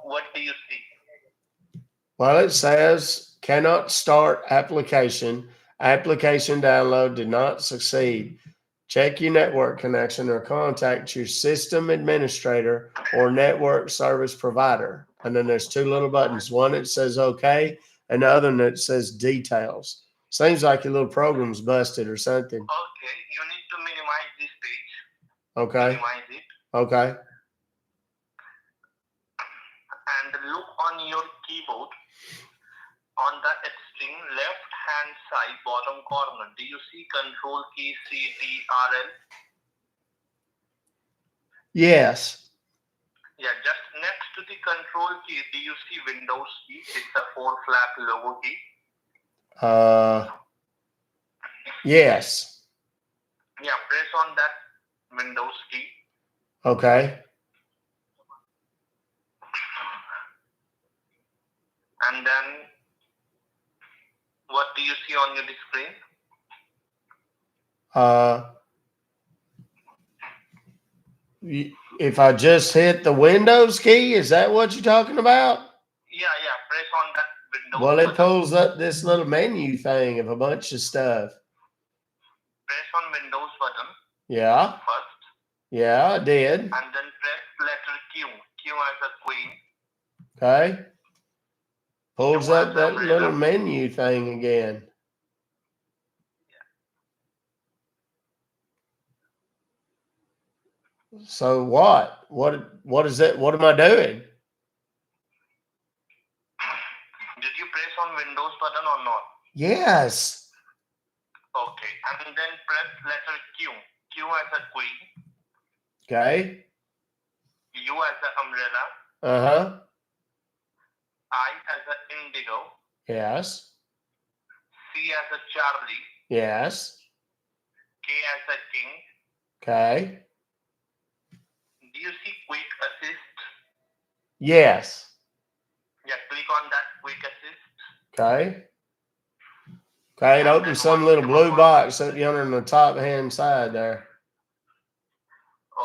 what do you see? Well, it says cannot start application. Application download did not succeed. Check your network connection or contact your system administrator or network service provider. And then there's two little buttons. One that says okay, and the other one that says details. Seems like your little program's busted or something. Okay, you need to minimize this page. Okay. Minimize it. Okay. And look on your keyboard on the extreme left hand side bottom corner. Do you see Control key CTRL? Yes. Yeah, just next to the Control key, do you see Windows key? It's a 4 flag logo key. Yes. Yeah, press on that Windows key. Okay. And then what do you see on your screen? If I just hit the Windows key, is that what you're talking about? Yeah, press on that Windows Well, it button. pulls up this little menu thing of a bunch of stuff. Press on Windows button Yeah. first. Yeah, I did. And then press letter Q. Q as a queen. Okay. Pulls Q up as that umbrella. little menu thing again. So what? What is it? What am I doing? Did you press on Windows button or not? Yes. Okay. And then press letter Q. Q as a queen. Okay. U as an umbrella. Uh-huh. I as an indigo. Yes. C as a Charlie. Yes. K as a king. Okay. Do you see quick assist? Yes. Yeah, click on that quick assist. Okay. Okay, it opens some little blue box up yonder on the top hand side there.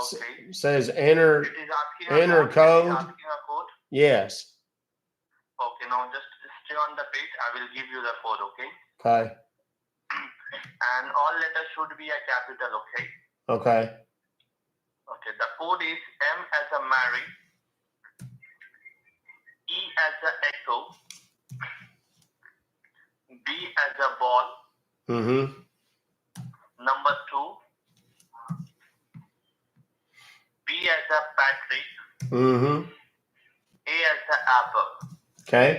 Okay. Says enter. It is asking enter a code. code. It is asking a code. Yes. Okay, now just stay on the page. I will give you the code, okay? Okay. And all letters should be a capital, okay? Okay. Okay, the code is M as a Mary, E as a echo, B as a ball, Mm-hmm. number 2, B as a Patrick, Mm-hmm. A as a apple. Okay.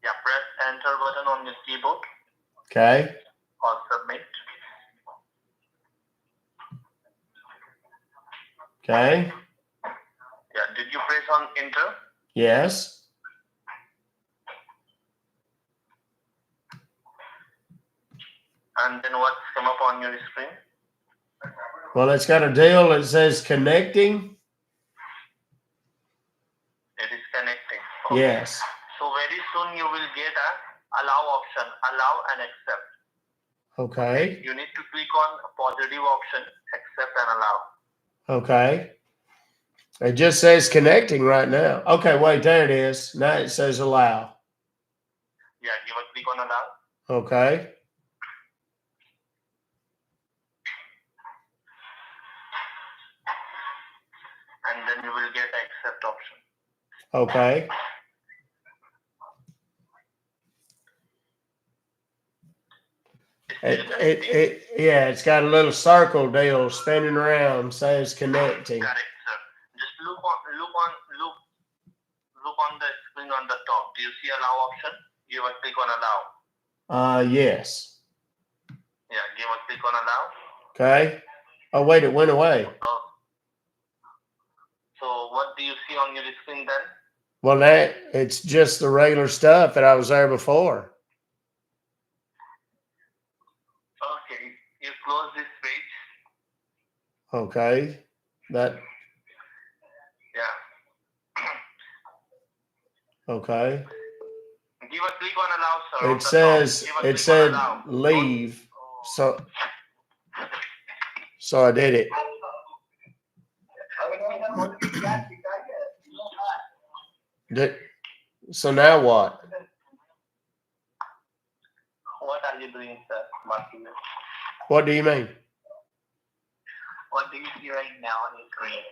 Yeah, press enter button on your keyboard Okay. or submit. Okay. Yeah, did you press on enter? Yes. And then what's come up on your screen? Well, it's got a deal that says connecting. It is connecting. Yes. So very soon you will get a allow option, allow and accept. Okay. You need to click on a positive option, accept and allow. Okay. It just says connecting right now. Okay, wait, there it is. Now it says allow. Yeah, give a click on allow. Okay. And then you will get accept option. Okay. Yeah, it's got a little circle deal spinning around, says connecting. Correct, sir. Just look on the screen on the top. Do you see allow option? Give a click on allow. Yes. Yeah, give a click on allow. Okay. Oh, wait, it went away. So what do you see on your screen then? Well, it's just the regular stuff that I was there before. Okay, you close this page. Okay. That. Yeah. Okay. Give a click on allow, sir. It says it said leave. So I did it. So now what? What are you doing, sir? Martin? What do you mean? What do you see right now on your screen?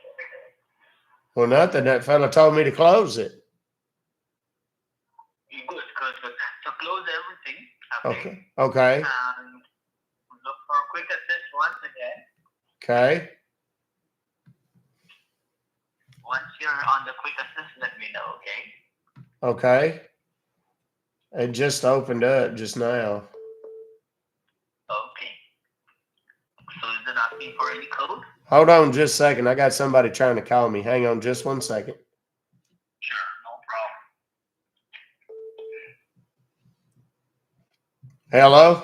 Well, nothing. That fella told me to close it. Good. So close everything. Okay. Okay. And look for quick assist once again. Okay. Once you're on the quick assist, let me know, okay? Okay. It just opened up just now. Okay. So is it asking for any code? Hold on just a second. I got somebody trying to call me. Hang on just 1 second. Sure, no problem. Hello?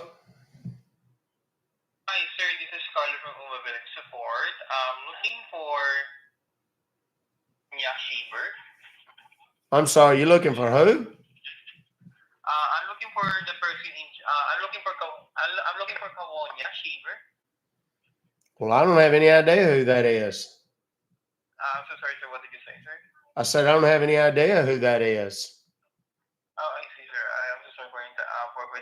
Hi, sir. This is Carlo from Mobility Support. Looking for Yashiber. I'm sorry, you looking for who? I'm looking for the person in. I'm looking for Kawonya Shiver. Well, I don't have any idea who that is. I'm so sorry, sir. What did you say, sir? I said I don't have any idea who that is. Oh, I see, sir. I'm so sorry for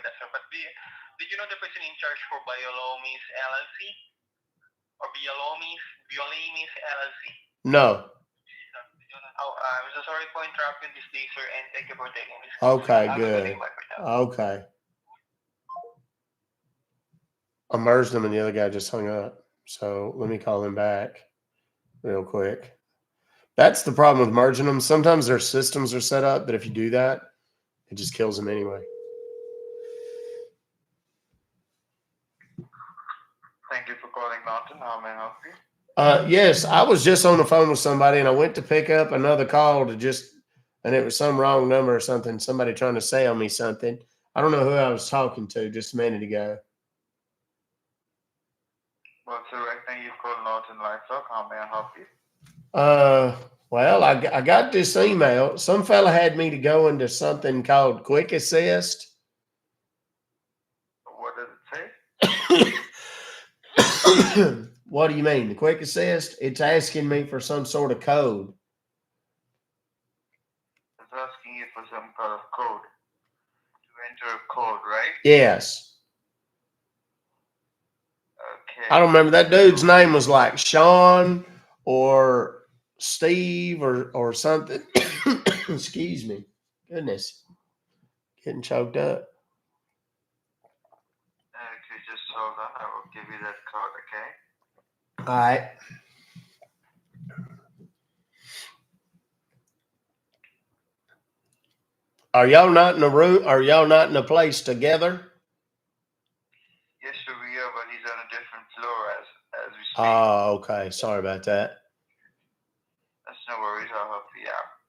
that, sir. But did you know the person in charge for Biolomis LLC or Biolomis LLC? No. Oh, I'm so sorry for interrupting this day, sir, and thank you for taking this call. Okay, Have a good. day. Bye for now. Okay. I merged them and the other guy just hung up. So let me call him back real quick. That's the problem with merging them. Sometimes their systems are set up that if you do that, it just kills them anyway. Thank you for calling Norton. How may I help you? Yes, I was just on the phone with somebody and I went to pick up another call and it was some wrong number or something. Somebody trying to sell me something. I don't know who I was talking to just a minute ago. Well, sir, right now you've called Norton Livestock. How may I help you? Well, I got this email. Some fella had me to go into something called Quick Assist. What does it say? What do you mean? The Quick Assist? It's asking me for some sort of code. It's asking you for some kind of code. To enter a code, right? Yes. Okay. I don't remember. That dude's name was like Sean or Steve or something. Excuse me. Goodness. Getting choked up. Okay, just hold on. I will give you that code, okay? All right. Are y'all not in a room? Are y'all not in a place together? Yes, sir, we are, but he's on a different floor as we speak. Oh, okay. Sorry about that. That's no worries. I'll help you out.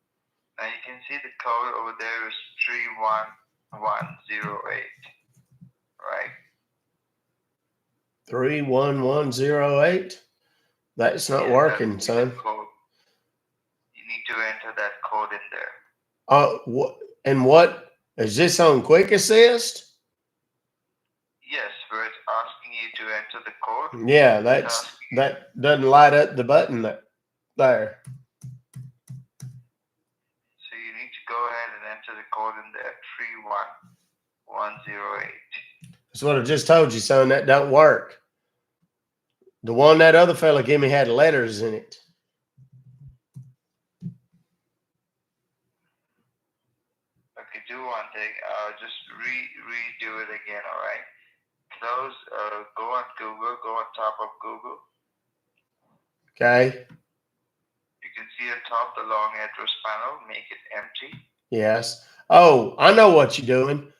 Now you can see the code over there is 31108, right? 31108. That's not Yeah, working, that's son. the code. You need to enter that code in there. What is this on Quick Assist? Yes, where it's asking you to enter the code. Yeah, that doesn't light up the button there. So you need to go ahead and enter the code in there, 31108. That's what I just told you, son. That don't work. The one that other fella gave me had letters in it. Okay, do one thing. Just redo it again, all right? Close, go on Google, go on top of Google. Okay. You can see on top the long address panel, make it empty. Yes. Oh, I know what you're doing.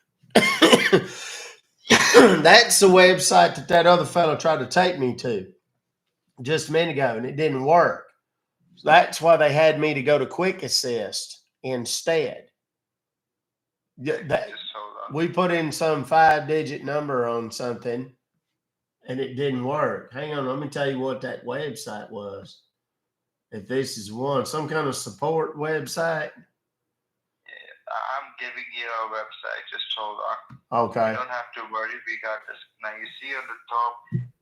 That's the website that other fellow tried to take me to just a minute ago, and it didn't work. So that's why they had me to go to Quick Assist instead. Just hold on. We put in some 5-digit number on something, and it didn't work. Hang on, let me tell you what that website was. If this is one, some kind of support website. I'm giving you a website. Just hold on. Okay. You don't have to worry. We got this. Now you see on the top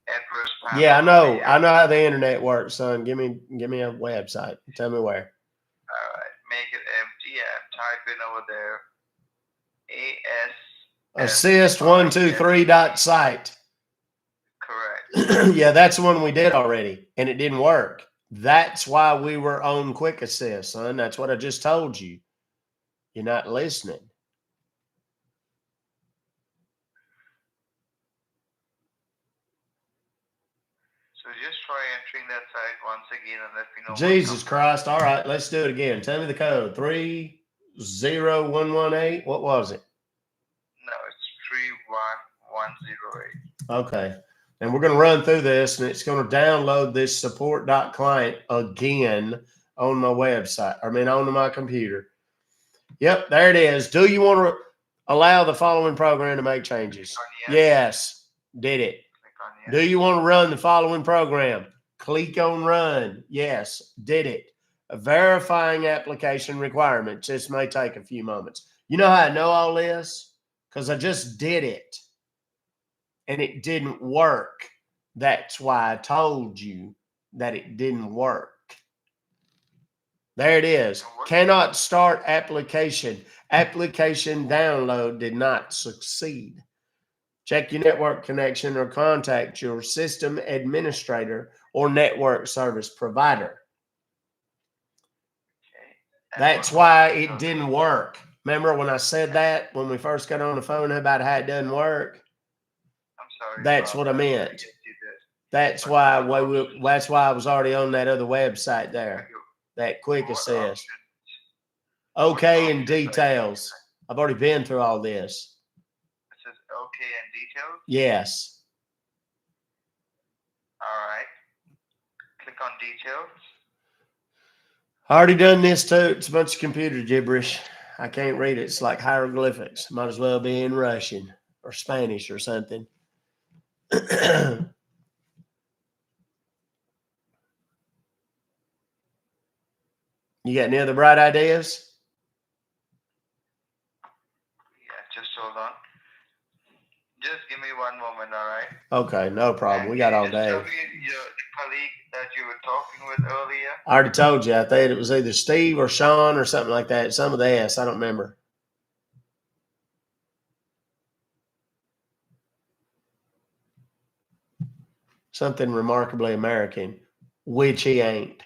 address panel. Yeah, I know. I know how the internet works, son. Give me a website. Tell me where. All right. Make it empty type in over there assist123.site. Correct. Yeah, that's the one we did already, and it didn't work. That's why we were on Quick Assist, son. That's what I just told you. You're not listening. So just try entering that site once again and let me know. Jesus Christ. All right, let's do it again. Tell me the code. 30118. What was it? No, it's 31108. Okay. And we're going to run through this, and it's going to download this support.client again on my website. On my computer. Yep, there it is. Do you want to allow the following program to make changes? Yes. Did it. Click on yes. Do you want to run the following program? Click on run. Yes. Did it. Verifying application requirements. This may take a few moments. You know how I know all this? Because I just did it. And it didn't work. That's why I told you that it didn't work. There it is. Cannot start application. Application download did not succeed. Check your network connection or contact your system administrator or network service provider. Okay. That's why it didn't work. Remember when I said that when we first got on the phone about how it doesn't work? I'm sorry. That's what I meant. That's why I was already on that other website there. That Quick Assist. Okay, and details. I've already been through all this. It says okay and details. Yes. All right. Click on details. I already done this too. It's a bunch of computer gibberish. I can't read it. It's like hieroglyphics. Might as well be in Russian or Spanish or something. You got any other bright ideas? Yeah, just hold on. Just give me one moment, all right? Okay, no problem. We got all day. Tell me your colleague that you were talking with earlier. I already told you. I think it was either Steve or Sean or something like that. Some of the S. I don't remember. Something remarkably American, which he ain't.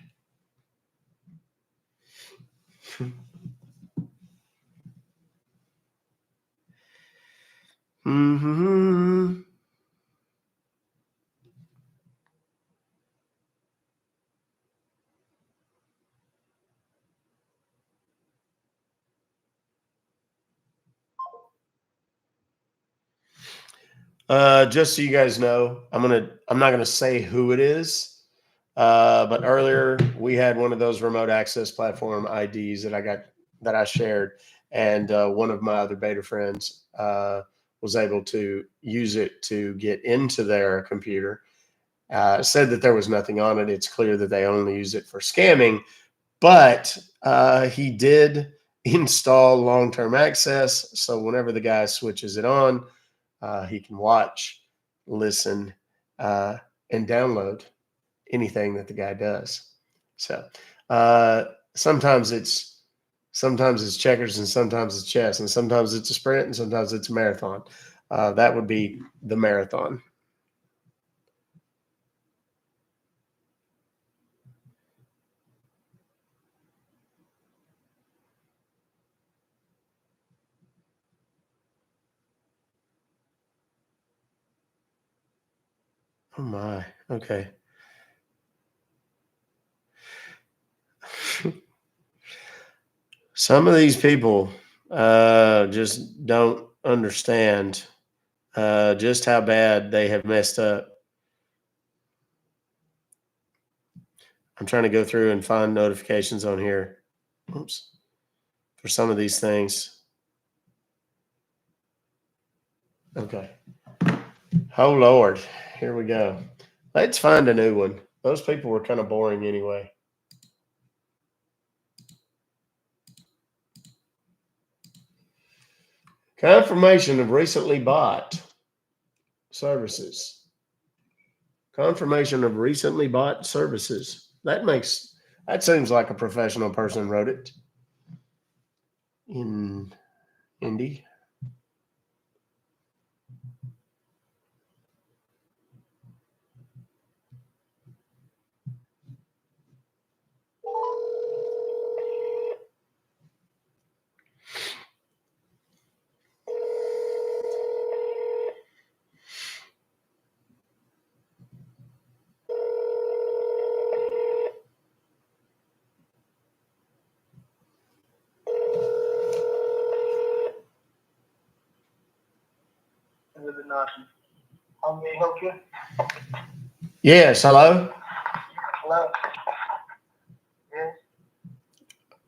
Mm-hmm. Just so you guys know, I'm not gonna say who it is. But earlier we had one of those remote access platform IDs that I shared, and one of my other beta friends was able to use it to get into their computer. Said that there was nothing on it. It's clear that they only use it for scamming, but he did install long-term access. So whenever the guy switches it on, he can watch, listen, and download anything that the guy does. So sometimes it's checkers and sometimes it's chess and sometimes it's a sprint and sometimes it's a marathon. That would be the marathon. Oh my, okay. Some of these people just don't understand just how bad they have messed up. I'm trying to go through and find notifications on here. Oops. For some of these things. Okay. Oh, Lord. Here we go. Let's find a new one. Those people were kind of boring anyway. Confirmation of recently bought services. Confirmation of recently bought services. That seems like a professional person wrote it. in Indy. How may I help you? Yes, hello. Hello.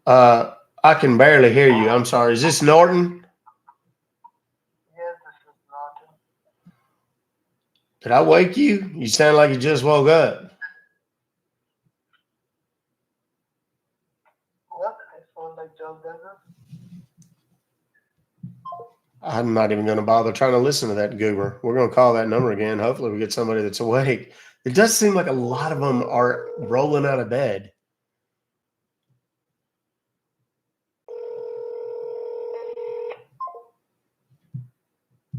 Yes. I can barely hear you. I'm sorry. Is this Norton? Yes, this is Norton. Did I wake you? You sound like you just woke up. What? I sound like Joe Denver. I'm not even going to bother trying to listen to that goober. We're going to call that number again. Hopefully we get somebody that's awake. It does seem like a lot of them are rolling out of bed.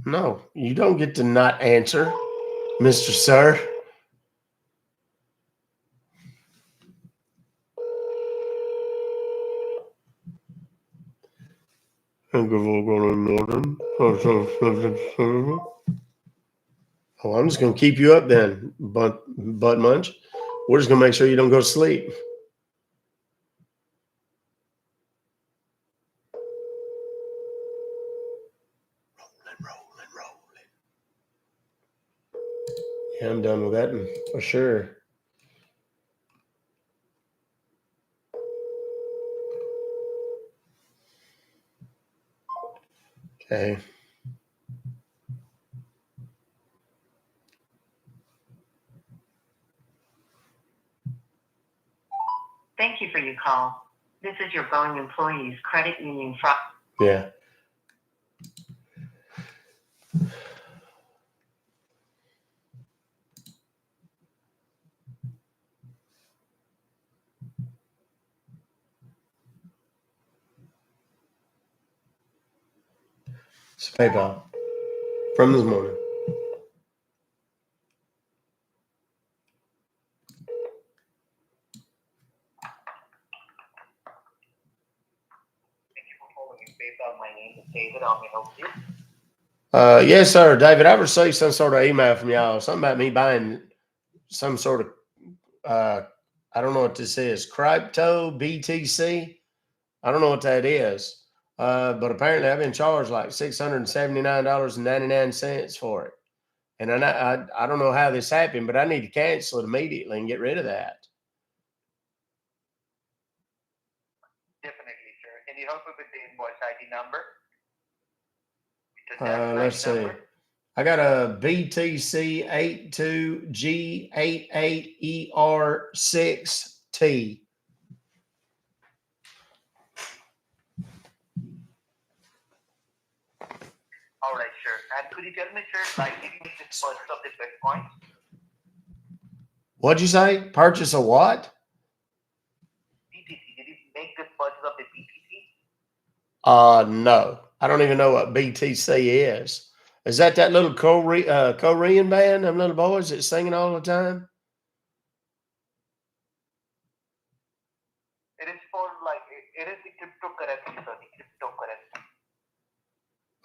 No, you don't get to not answer, Mr. Sir. Oh, I'm just going to keep you up then, butt munch. We're just going to make sure you don't go to sleep. Rolling. Yeah, I'm done with that for sure. Okay. Thank you for your call. This is your Boeing Employees Credit Union fraud. Yeah. It's PayPal from this morning. Thank you for calling in PayPal. My name is David. How may I help you? Yes, sir, David. I received some sort of email from y'all. Something about me buying some sort of I don't know what this is. Crypto BTC. I don't know what that is. But apparently I've been charged like $679.99 for it. And I don't know how this happened, but I need to cancel it immediately and get rid of that. Definitely, sir. Can you help me with the invoice ID number? Let's see. I got a BTC 82G88ER6T. All right, sure. And could you tell me, sir, like, did you make this purchase of the Bitcoin? What'd you say? Purchase a what? BTC. Did you make this purchase of the BTC? No. I don't even know what BTC is. Is that little Korean band, them little boys that's singing all the time? It is for like it is the cryptocurrency, sir. The cryptocurrency.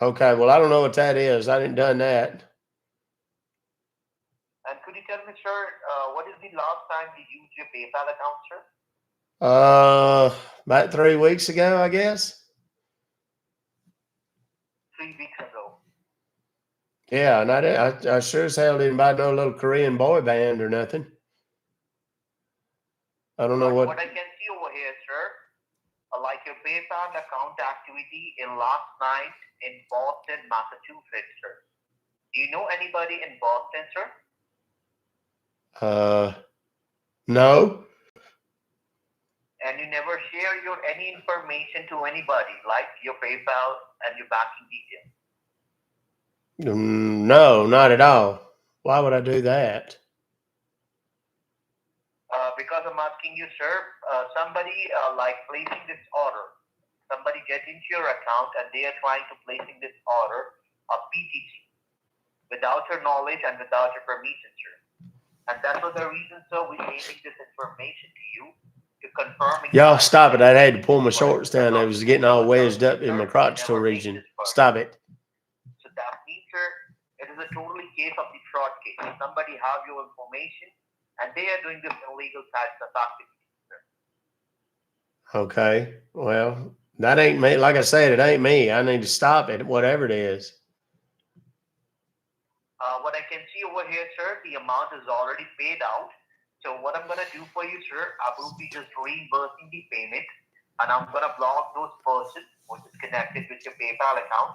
Okay, well, I don't know what that is. I didn't done that. And could you tell me, sir, what is the last time you used your PayPal account, sir? About 3 weeks ago, I guess. 3 weeks ago. Yeah, and I sure as hell didn't buy no little Korean boy band or nothing. I don't know But what I can see over here, sir, like your PayPal account activity in last night in Boston, Massachusetts, sir. Do you know anybody in Boston, sir? No. And you never share any information to anybody, like your PayPal and your banking details. No, not at all. Why would I do that? Because I'm asking you, sir, somebody like placing this order somebody get into your account and they are trying to placing this order of PTG without your knowledge and without your permission, sir. And that's what the reason, sir, we're giving this information to you to confirm. Y'all stop it. I had to pull my shorts down. I was getting all wedged up in my crotch toe region. Stop it. So that means, sir, it is a totally case of the fraud case. Somebody have your information and they are doing this illegal types of activity, sir. Okay. Well, that ain't me. Like I said, it ain't me. I need to stop it, whatever it is. What I can see over here, sir, the amount is already paid out. So what I'm going to do for you, sir, I will be just reimbursing the payment and I'm going to block those persons which is connected with your PayPal account.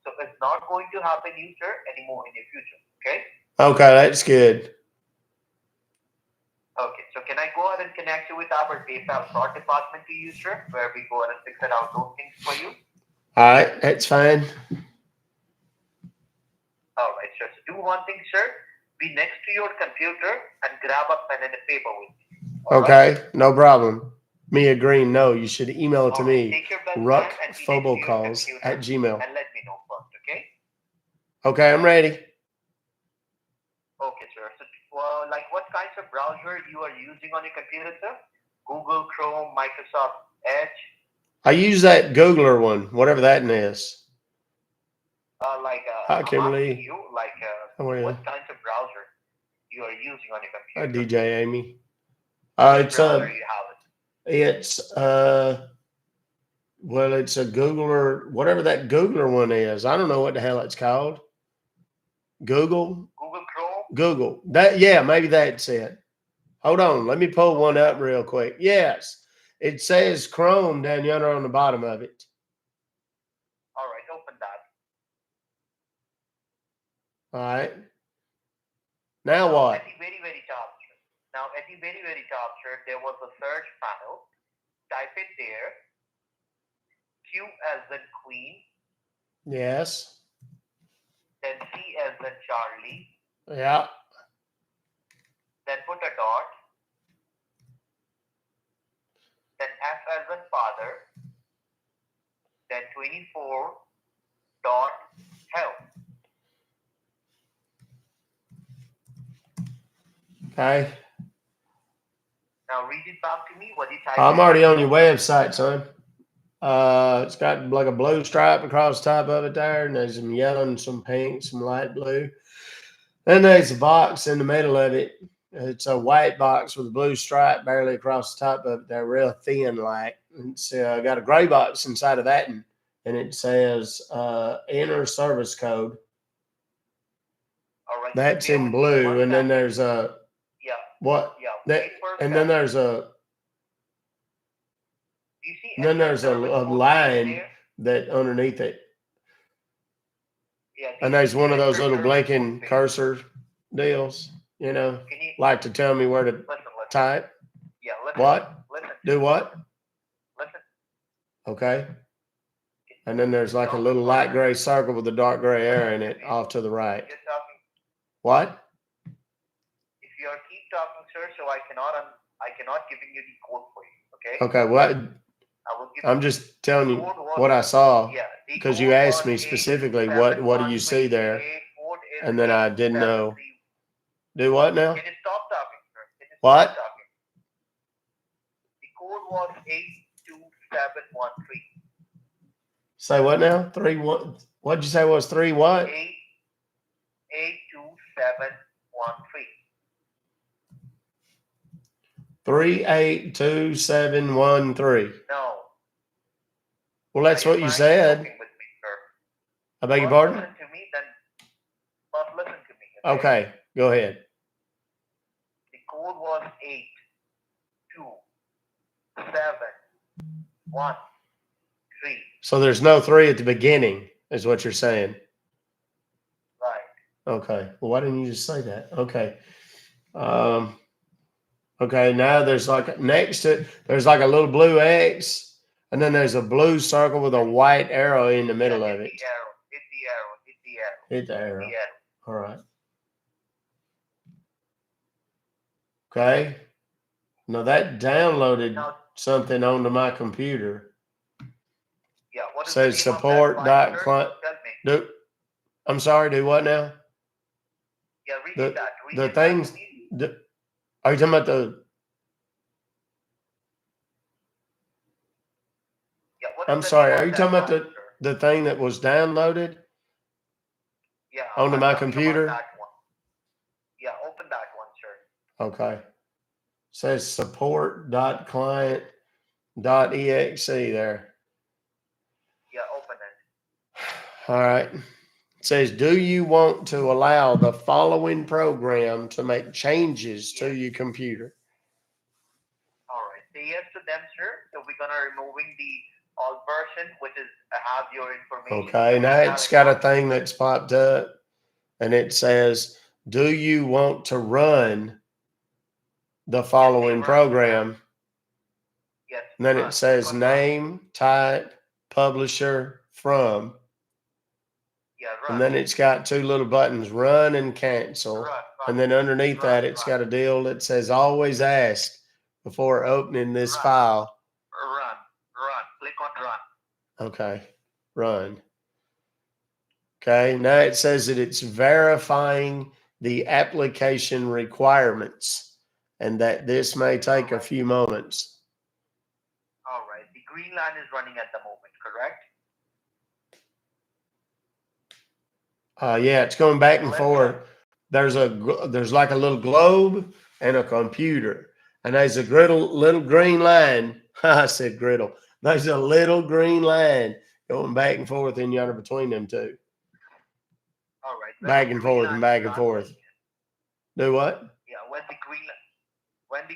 So it's not going to happen you, sir, anymore in the future. Okay? Okay, that's good. Okay, so can I go ahead and connect you with our PayPal fraud department to you, sir, where we go ahead and fix it out those things for you? All right, that's fine. All right, sir. So do one thing, sir. Be next to your computer and grab a pen and a paper with you. Okay, right? No problem. Mia Green, no, you should email it to me. Take your best Ruck time and be Fobocalls at Gmail. And let me know first, okay? Okay, I'm ready. Okay, sir. So, like what kinds of browser you are using on your computer, sir? Google, Chrome, Microsoft Edge? I use that Googler one, whatever that is. Hi, Kimberly. You, what kinds of browser you are using on your Hi, computer? DJ Amy. It's browser you have it? it's well, it's a Googler, whatever that Googler one is. I don't know what the hell it's called. Google Chrome? Google. That, yeah, maybe that's it. Hold on, let me pull one up real quick. Yes, it says Chrome down yonder on the bottom of it. All right, open that. All right. Now what? At the very, very top, sir. Now, at the very, very top, sir, there was a search panel. Type it there. Q as in Queen. Yes. Then C as in Charlie. Yeah. Then put a dot. Then F as in Father. Then 24 dot help. Okay. Now read it back to me. What you type? I'm already on your website, son. It's got like a blue stripe across the top of it there, and there's some yellow and some pink, some light blue. Then there's a box in the middle of it. It's a white box with a blue stripe barely across the top of it. They're real thin, like. It's got a gray box inside of that, and it says enter service code. All right. That's in blue, and then there's a what? Yeah. That, and then there's a. You see, And then there's a line that underneath it. Yeah, and there's one of those little blinking cursor deals, you know, like to tell me where to type. Yeah, listen. What? Listen. Do what? Listen. Okay. And then there's like a little light gray circle with a dark gray area in it off to the right. You're talking. What? If you are keep talking, sir, so I cannot giving you the code for you. Okay. Okay. What? I'm just telling you what I saw because you asked me specifically what do you see there, and then I didn't know. Do what now? Can you stop talking, sir? What? Stop talking. The code was 82713. Say what now? 3 1. What'd you say was 3 what? 82713. 382713. No. Well, that's what you said. With me, sir. I beg your pardon? Listen to me, then. But listen to me. Okay, go ahead. The code was 82713. So there's no 3 at the beginning, is what you're saying. Right. Okay. Well, why didn't you just say that? Okay. Okay, now there's like next to it, there's like a little blue X, and then there's a blue circle with a white arrow in the middle of it. Hit the arrow. Hit the arrow. All right. Okay. Now that downloaded something onto my computer. What is Says the name of that support file, dot sir? client. Tell me. Do I'm sorry. Do what now? Yeah, read The it that. Read the it back to things. me. Are you talking about the? Yeah, what I'm is the sorry. name Are of you that talking about file, sir? the thing that was downloaded Yeah, onto I'm my talking about computer? that one. Yeah, open that one, sir. Okay. Says support.client.exe there. Yeah, open it. All right. It says, do you want to allow the following program to make changes to Yes. your computer? All right. Say yes to them, sir. So we're gonna removing the alt version, which is have your information. Okay. Now it's got a thing that's popped up and it says, do you want to run the following run. program? Yes. And then run. it says Click on run. name, type, publisher, from. Yeah, run. And then it's got two little buttons, run and cancel. Run. And then underneath Run, that, it's got a deal that says always ask before opening this Run. file. Run. Click on run. Okay, run. Okay, now it says that it's verifying the application requirements and that this may take a few moments. All right. The green line is running at the moment, correct? Yeah, it's going back and forth. There's like a little globe and a computer, and there's a little green line. I said griddle. There's a little green line going back and forth in yonder between them two. All right. Back and forth and back and forth. Do what? Yeah, when the green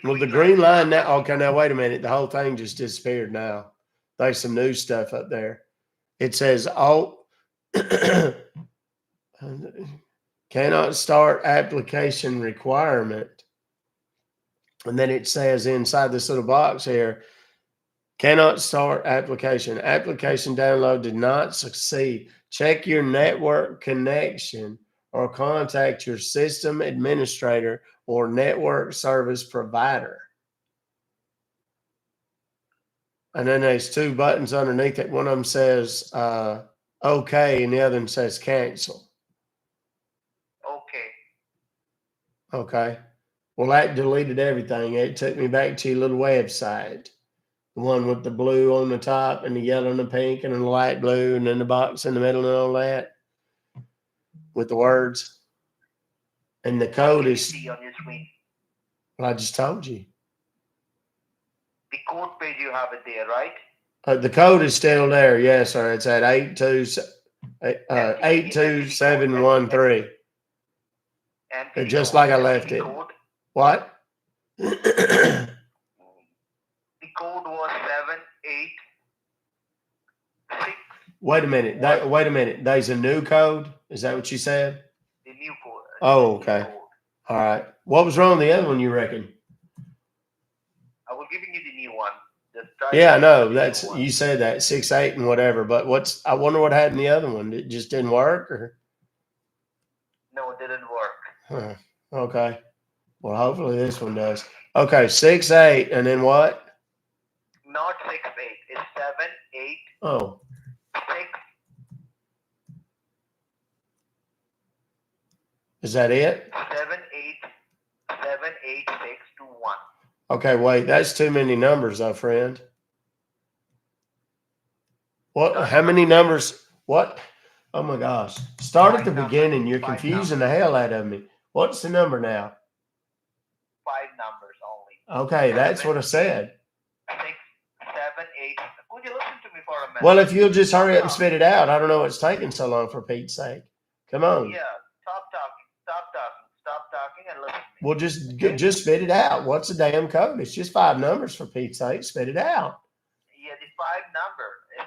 Well, the green line now. Okay, now wait a minute. The whole thing just disappeared. Now there's some new stuff up there. It says cannot start application requirement. And then it says inside this little box here, cannot start application. Application download did not succeed. Check your network connection or contact your system administrator or network service provider. And then there's two buttons underneath it. One of them says okay, and the other one says cancel. Okay. Okay. Well, that deleted everything. It took me back to your little website. The one with the blue on the top and the yellow and the pink and the light blue and then the box in the middle and all that with the words. And the code is, see on your screen? well, I just told you. The code page, you have it there, right? The code is still there. Yes, sir. It's at 82713. And Just like I left it. Code, What? the code was 786. Wait a minute. Wait a minute. There's a new code? Is that what you said? The new code. Oh, okay. All right. What was wrong with the other one, you reckon? I was giving you the new one. Just try Yeah, I to know. use the That's new one. you said that 6.8 and whatever. But I wonder what happened to the other one. It just didn't work, or? No, it didn't work. Huh. Okay. Well, hopefully this one does. Okay, 6.8, and then what? Not 6.8. It's 7.8. Oh, 6. is that it? 7.8.7.8.6.2.1. Okay, wait. That's too many numbers, though, friend. What? How many numbers? What? Oh my gosh! Start at the beginning. You're confusing the hell out of me. What's the number now? 5 numbers only. Okay, that's what I said. 6, 7, 8. Would you listen to me for a minute? Well, if you'll just hurry up and spit it out. I don't know what's taking so long, for Pete's sake. Come on. Yeah, stop talking and listen to me. Well, just spit it out. What's the damn code? It's just 5 numbers, for Pete's sake. Spit it out. Yeah, the 5 number is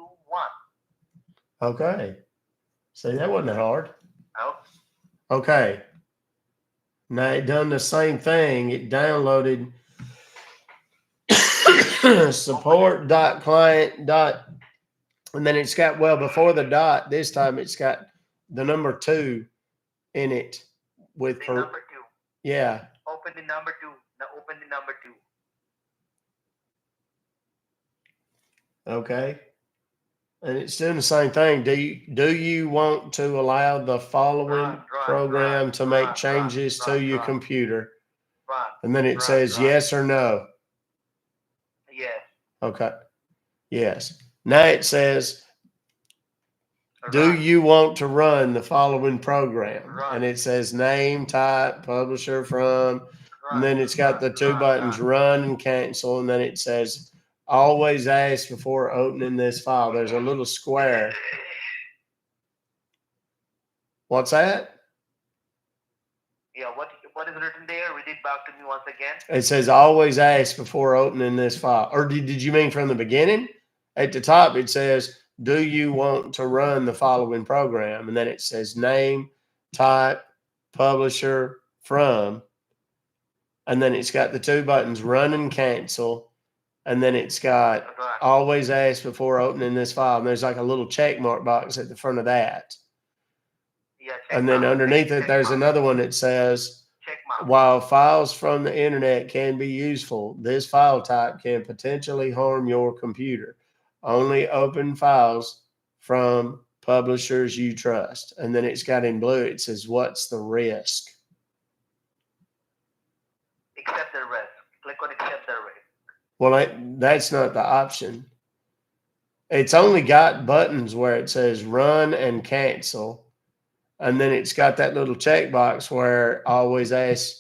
7.8.6.2.1. Okay. See, that wasn't that hard. Oh. Okay. Now it done the same thing. It downloaded support.client. And then it's got, well, before the dot, this time it's got the number 2 in it with The number 2. yeah. Open the number 2. Now open the number 2. Okay. And it's doing the same thing. Do you want to allow the following program to make changes to your computer? Run. And then it says yes or no. Yes. Okay. Yes. Now it says, do Run. you want to run the following program? Run. And it says name, type, publisher from, Run. and then it's got the two buttons, run and cancel. And then it says, always ask before opening this file. There's a little square. What's that? Yeah, what is written there? Read it back to me once again. It says always ask before opening this file. Or did you mean from the beginning? At the top, it says, do you want to run the following program? And then it says name, type, publisher, from. And then it's got the two buttons, run and cancel. And then it's got always ask before opening this file. And there's like a little check mark box at the front of that. Yeah, And then underneath it, there's another one that says, while files from the internet can be useful, this file type can potentially harm your computer. Only open files from publishers you trust. And then it's got in blue, it says, what's the risk? Accept the risk. Click on accept the risk. Well, that's not the option. It's only got buttons where it says run and cancel. And then it's got that little checkbox where always ask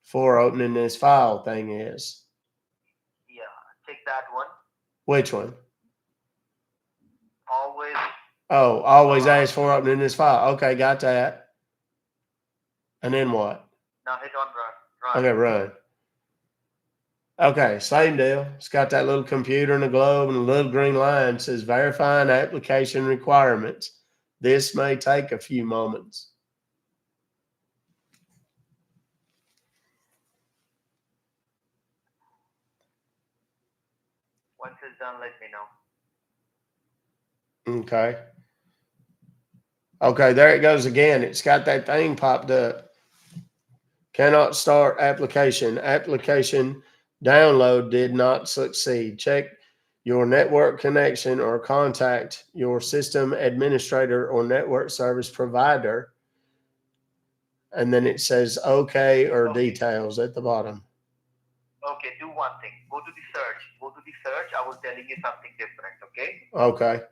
for opening this file thing is. Yeah, check that one. Which one? Always. Oh, always ask for opening this file. Okay, got that. And then what? Now hit on run. Okay, run. Okay, same deal. It's got that little computer and a globe and a little green line. It says verifying application requirements. This may take a few moments. Once it's done, let me know. Okay. Okay, there it goes again. It's got that thing popped up. Cannot start application. Application download did not succeed. Check your network connection or contact your system administrator or network service provider. And then it says okay or details at the bottom. Okay, do one thing. Go to the search. I was telling you something different, okay? Okay.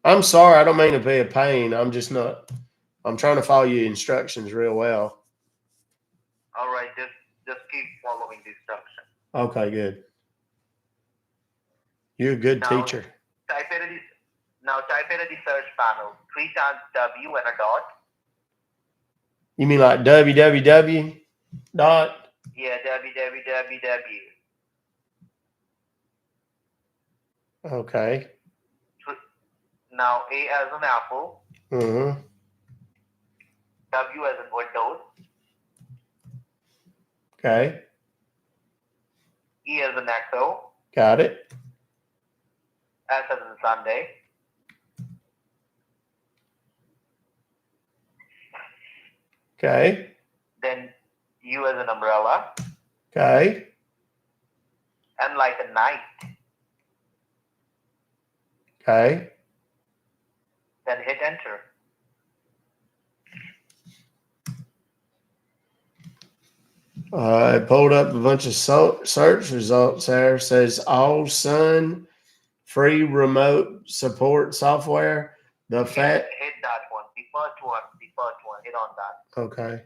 I'm sorry. I don't mean to be a pain. I'm trying to follow your instructions real well. All right, just keep following the instructions. Okay, good. You're a good teacher. Type it in the search panel. 3 times W and a dot. You mean like www dot? Yeah, www. Okay. Now A as an apple. Mm-hmm. W as in Windows. Okay. E as in Echo. Got it. S as in Sunday. Okay. Then U as an umbrella. Okay. N like a night. Okay. Then hit enter. I pulled up a bunch of search results there. It says all Sun free remote support software. Hit that one. The first one. Hit on that. Okay.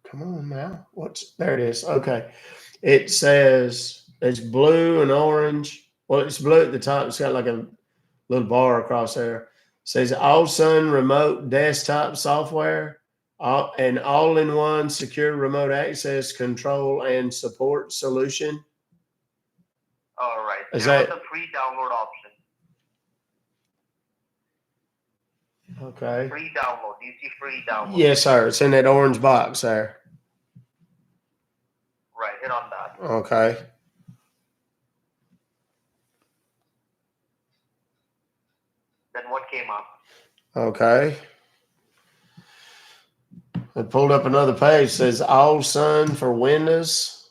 Come on now. There it is. Okay. It says it's blue and orange. Well, it's blue at the top. It's got like a little bar across there. It says All Sun remote desktop software, an all-in-one secure remote access control and support solution. All right. Is There that was a free download option. okay? Free download. You see free download. Yes, sir. It's in that orange box there. Right. Hit on that. Okay. Then what came up? Okay. I pulled up another page. Says all sun for Windows.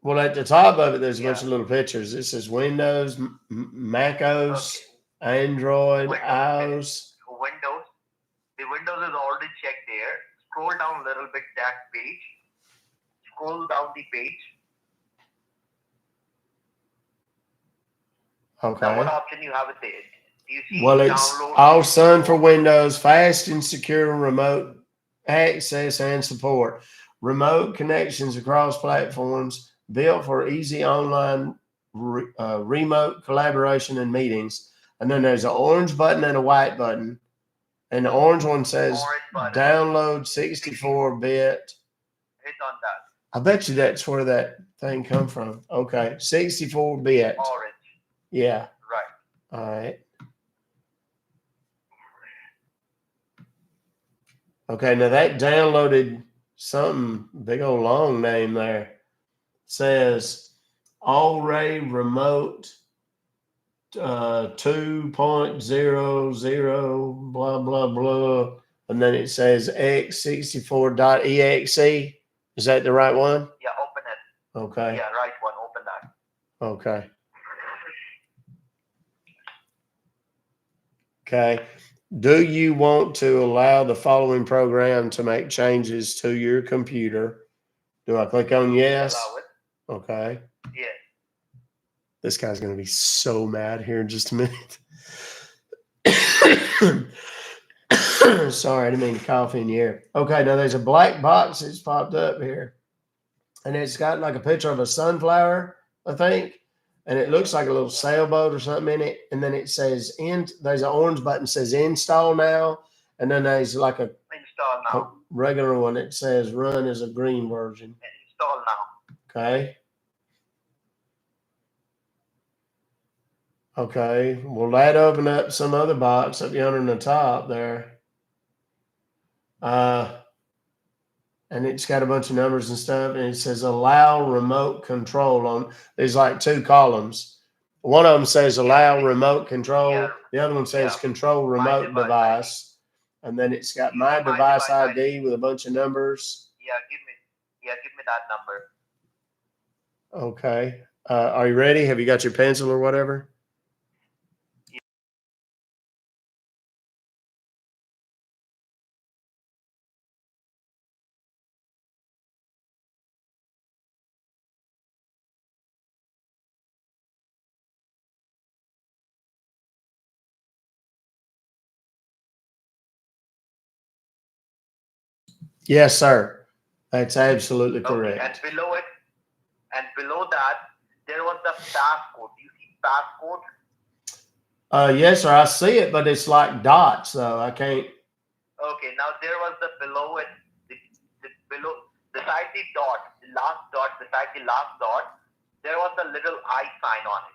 Well, at the top of it, there's a bunch of little pictures. It says Windows, Mac OS, Android, Windows. iOS. Windows. The Windows is already checked there. Scroll down a little bit that page. Scroll down the page. Okay. Now, what option you have it there? Do you see Well, it's download? all sun for Windows, fast and secure remote access and support, remote connections across platforms, built for easy online remote collaboration and meetings. And then there's an orange button and a white button. And the orange one says download 64-bit. Hit on that. I bet you that's where that thing come from. Okay, 64-bit. Orange. Yeah. Right. All right. Okay, now that downloaded something, big old long name there. Says Array Remote 2.00 blah blah blah. And then it says x64.exe. Is that the right one? Yeah, open it. Okay. Yeah, right one. Open that. Okay. Okay. Do you want to allow the following program to make changes to your computer? Do I click on yes? Allow it. Okay. Yes. This guy's going to be so mad here in just a minute. Sorry, I didn't mean to cough in your ear. Okay, now there's a black box that's popped up here. And it's got like a picture of a sunflower, I think. And it looks like a little sailboat or something in it. And then it says, there's an orange button that says install now. And then there's like a Install now. regular one that says run as a green version. Install now. Okay. Okay. Will that open up some other box up yonder in the top there? And it's got a bunch of numbers and stuff, and it says allow remote control on. There's like two columns. One of them says allow remote control. Yeah. The other one says Yeah. control remote device device. And then it's got my device ID with a bunch of numbers. Yeah, give me that number. Okay. Are you ready? Have you got your pencil or whatever? Yes, sir. That's absolutely correct. Okay. And below that, there was the passcode. Do you see passcode? Yes, sir. I see it, but it's like dots, though. I can't. Okay. Now there was the below it, below beside the dot, the last dot, beside the last dot, there was a little I sign on it.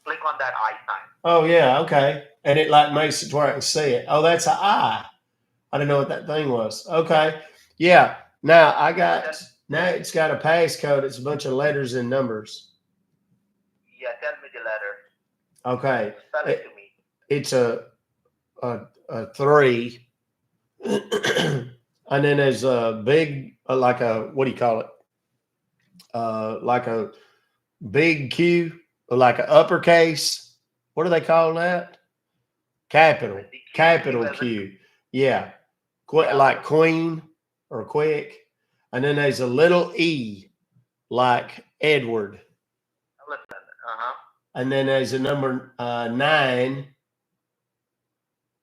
Click on that I sign. Oh yeah, okay. And it like makes it to where I can see it. Oh, that's an I. I didn't know what that thing was. Okay. Yeah. Now now it's got a passcode. It's a bunch of letters and numbers. Yeah, tell me the letter. Okay. Spell it to me. It's a 3. And then there's a big, like a, what do you call it? Like a big Q, or like an uppercase. What do they call that? Capital Q. Yeah. Like queen or quick. And then there's a little E, like Edward. Listen. And then there's a number 9.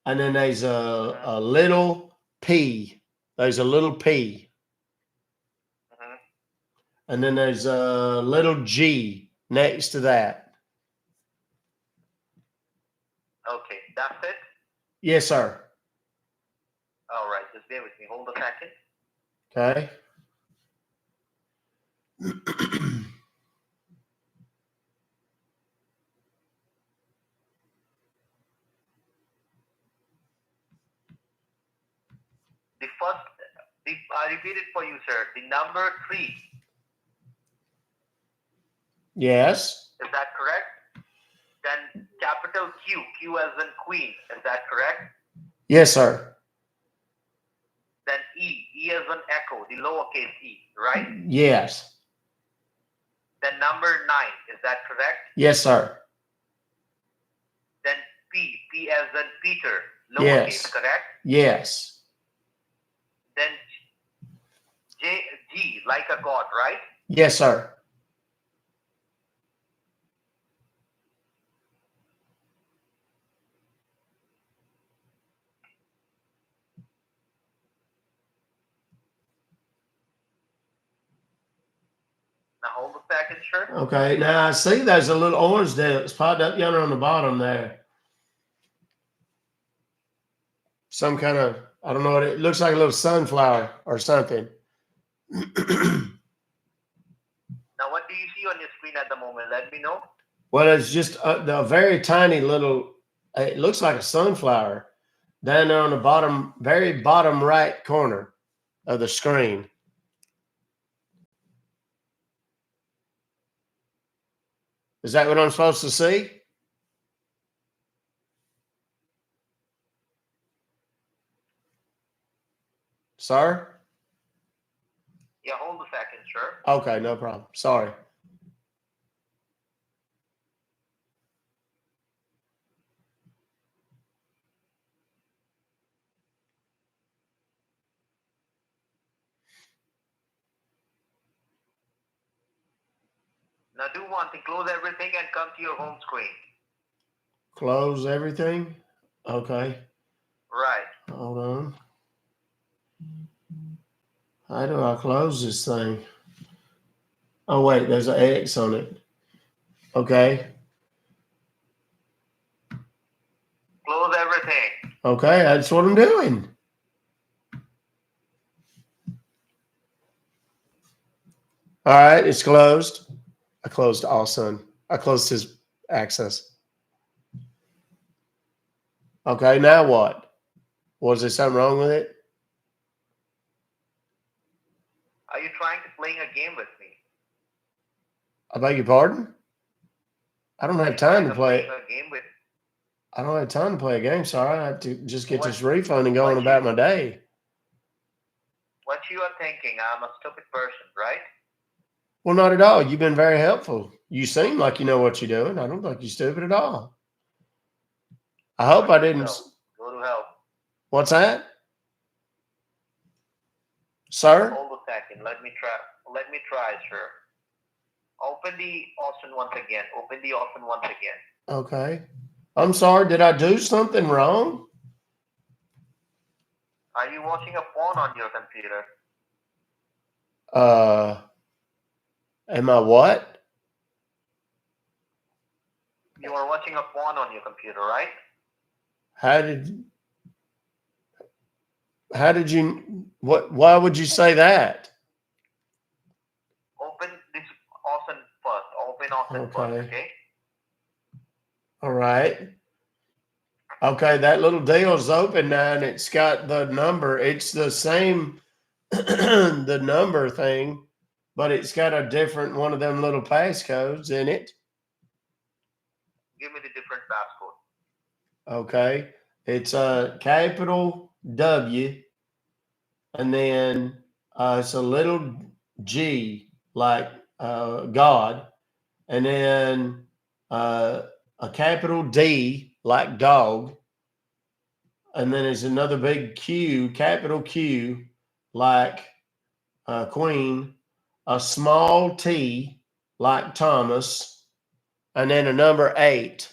And then there's a little P. There's a little P. And then there's a little G next to that. Okay, that's it? Yes, sir. All right, just bear with me. Hold a second. Okay. I repeat it for you, sir. The number 3. Yes. Is that correct? Then capital Q as in queen. Is that correct? Yes, sir. Then E as an echo, the lowercase e, right? Yes. Then number 9, is that correct? Yes, sir. Then P as in Peter, lowercase, Yes. correct? Yes. Then G like a god, right? Yes, sir. Now hold a second, sir. Okay. Now I see there's a little orange there that's popped up yonder on the bottom there. Some kind of, I don't know what it looks like, a little sunflower or something. Now what do you see on your screen at the moment? Let me know. Well, it's just the very tiny little, it looks like a sunflower down there on the bottom, very bottom right corner of the screen. Is that what I'm supposed to see? Sir? Yeah, hold a second, sir. Okay, no problem. Sorry. Now do one thing, close everything and come to your home screen. Close everything? Okay. Right. Hold on. How do I close this thing? Oh, wait, there's an X on it. Okay. Close everything. Okay, that's what I'm doing. All right, it's closed. I closed Allsun. I closed his access. Okay, now what? Was there something wrong with it? Are you trying to play a game with me? I beg your pardon? I don't have time to play. A game with I don't have time to play a game, sorry. I have to just get What- this refund and go what on about you- my day. What you are thinking, I'm a stupid person, right? Well, not at all. You've been very helpful. You seem like you know what you're doing. I don't think you're stupid at all. I hope I didn't. So, go to hell. What's that? Sir? Hold a second. Let me try, sir. Open the Austin once again. Open the Austin once again. Okay. I'm sorry. Did I do something wrong? Are you watching a porn on your computer? Am I what? You are watching a porn on your computer, right? How did you, why would you say that? Open this Austin first. Open Austin first, Okay. okay? All right. Okay, that little deal's open now and it's got the number. It's the same, the number thing, but it's got a different one of them little passcodes in it. Give me the different passcode. Okay. It's a capital W and then it's a little G like God, and then a capital D like dog, and then there's another big Q, capital Q like Queen, a small T like Thomas, and then a number 8.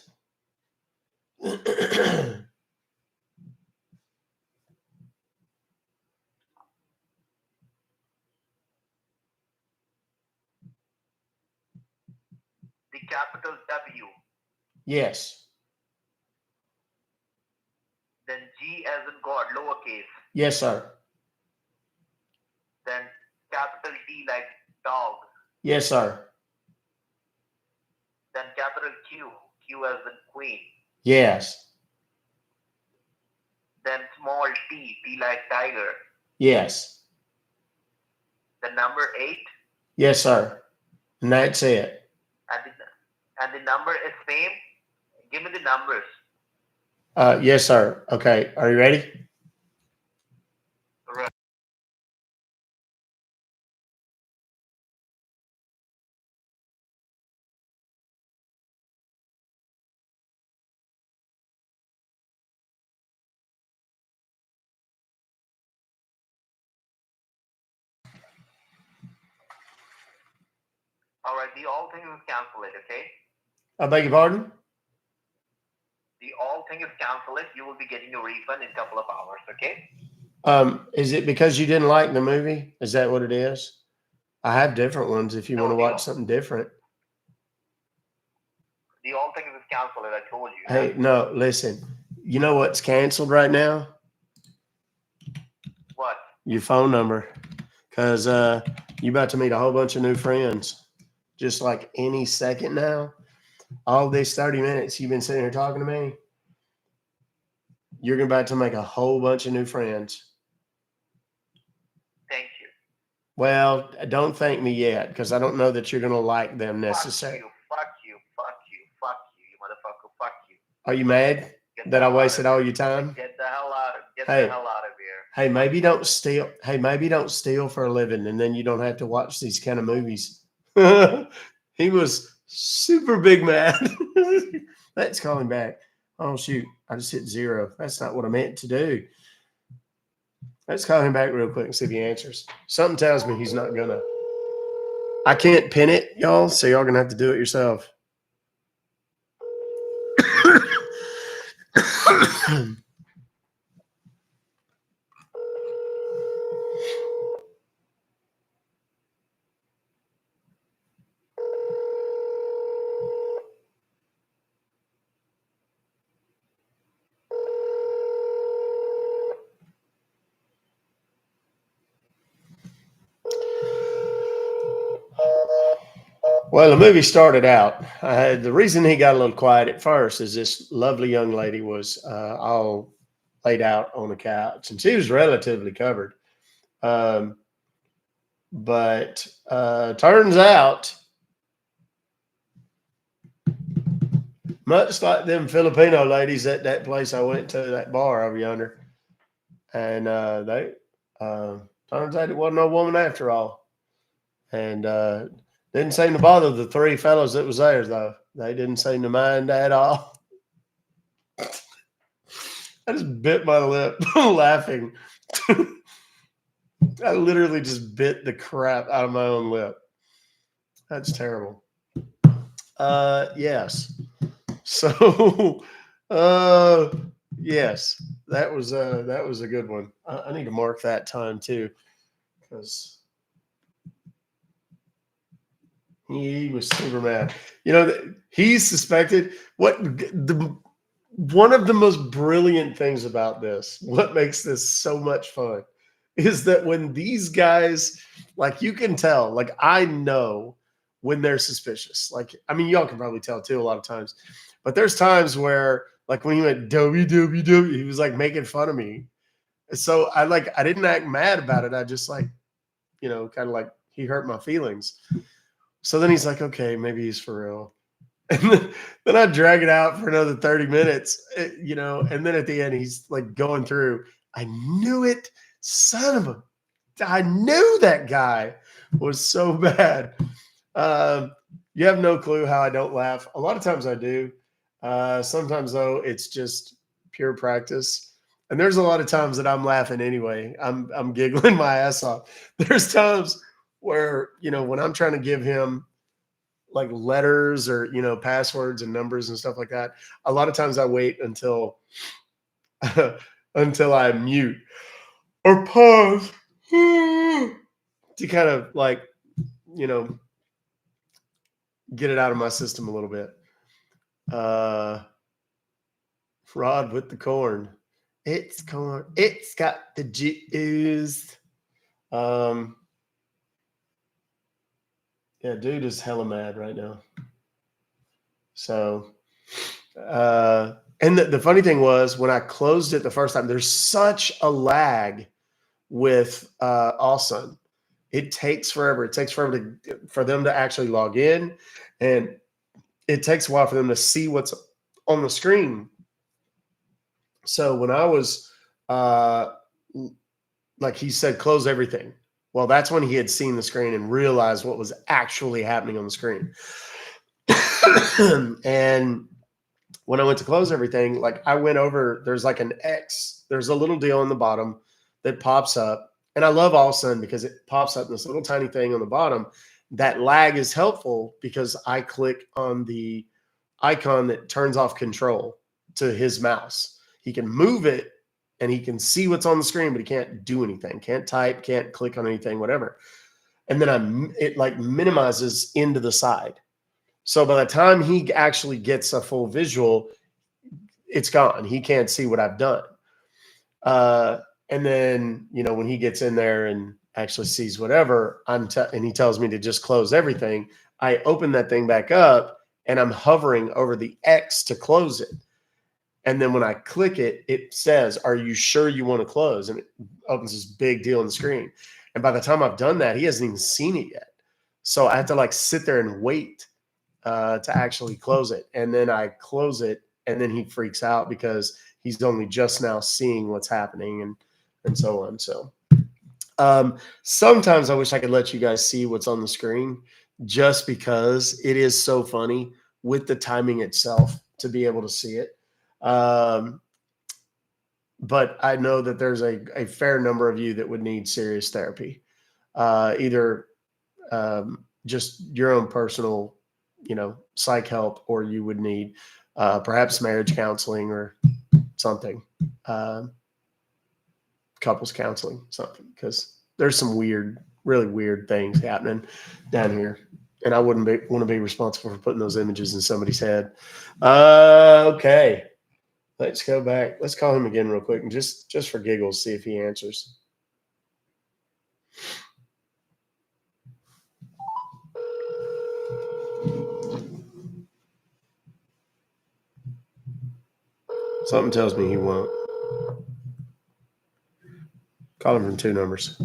The capital W. Yes. Then G as in God, lowercase. Yes, sir. Then capital D like dog. Yes, sir. Then capital Q, Q as in Queen. Yes. Then small T, T like tiger. Yes. The number 8. Yes, sir. And that's it. And the number is same. Give me the numbers. Yes, sir. Okay. Are you ready? All right, the all thing is cancel it, okay? I beg your pardon? The all thing is cancel it. You will be getting a refund in a couple of hours, okay? Is it because you didn't like the movie? Is that what it is? I have different ones if you No, want to the watch something different. The all thing is cancel it. I told you. Hey, no, listen. You know what's canceled right now? What? Your phone number. Because you about to meet a whole bunch of new friends. Just like any second now. All these 30 minutes you've been sitting here talking to me, you're about to make a whole bunch of new friends. Thank you. Well, don't thank me yet, because I don't know that you're going to like them necessarily. Fuck you, you motherfucker, fuck you. Are you mad that I wasted all your time? Get the hell out of here. Hey, maybe don't steal. Hey, maybe don't steal for a living, and then you don't have to watch these kind of movies. He was super big mad. Let's call him back. Oh shoot, I just hit 0. That's not what I meant to do. Let's call him back real quick and see if he answers. Something tells me he's not gonna. I can't pin it, y'all, so y'all gonna have to do it yourself. Well, the movie started out. The reason he got a little quiet at first is this lovely young lady was all laid out on the couch, and she was relatively covered. But turns out, much like them Filipino ladies at that place I went to, that bar over yonder, and they turns out it wasn't no woman after all, and didn't seem to bother the 3 fellows that was there though. They didn't seem to mind at all. I just bit my lip laughing. I literally just bit the crap out of my own lip. That's terrible. Yes. So, yes, that was a good one. I need to mark that time too, because he was super mad. You know, he suspected one of the most brilliant things about this, what makes this so much fun, is that when these guys, like, you can tell, like, I know when they're suspicious. Like, I mean, y'all can probably tell too a lot of times, but there's times where, like, when he went www, he was like making fun of me. So I didn't act mad about it. I just like, you know, kind of like he hurt my feelings. So then he's like, okay, maybe he's for real. And then I drag it out for another 30 minutes, you know, and then at the end, he's like going through, I knew it, son of a, I knew that guy was so bad. You have no clue how I don't laugh. A lot of times I do. Sometimes, though, it's just pure practice. And there's a lot of times that I'm laughing anyway. I'm giggling my ass off. There's times where, you know, when I'm trying to give him like letters or, you know, passwords and numbers and stuff like that, a lot of times I wait until I mute or pause to kind of like, you know, get it out of my system a little bit. Rod with the corn. It's corn. It's got the juice. Yeah, dude is hella mad right now. So, and the funny thing was when I closed it the first time, there's such a lag with Awesome. It takes forever. It takes forever for them to actually log in, and it takes a while for them to see what's on the screen. So when I was like he said, close everything. Well, that's when he had seen the screen and realized what was actually happening on the screen. And when I went to close everything, like I went over, there's like an X, there's a little deal on the bottom that pops up. And I love All Sun because it pops up in this little tiny thing on the bottom that lag is helpful because I click on the icon that turns off control to his mouse. He can move it and he can see what's on the screen, but he can't do anything, can't type, can't click on anything, whatever. And then it like minimizes into the side. So by the time he actually gets a full visual, it's gone. He can't see what I've done. And then, you know, when he gets in there and actually sees whatever, and he tells me to just close everything, I open that thing back up and I'm hovering over the X to close it. And then when I click it, it says, "Are you sure you want to close?" And it opens this big deal on the screen. And by the time I've done that, he hasn't even seen it yet. So I have to like sit there and wait to actually close it. And then I close it and then he freaks out because he's only just now seeing what's happening and so on. So sometimes I wish I could let you guys see what's on the screen just because it is so funny with the timing itself to be able to see it. But I know that there's a fair number of you that would need serious therapy, either just your own personal, you know, psych help, or you would need perhaps marriage counseling or something, couples counseling, something, because there's some weird, really weird things happening down here. And I wouldn't want to be responsible for putting those images in somebody's head. Okay. Let's go back. Let's call him again real quick and just for giggles, see if he answers. Something tells me he won't. Call him from 2 numbers.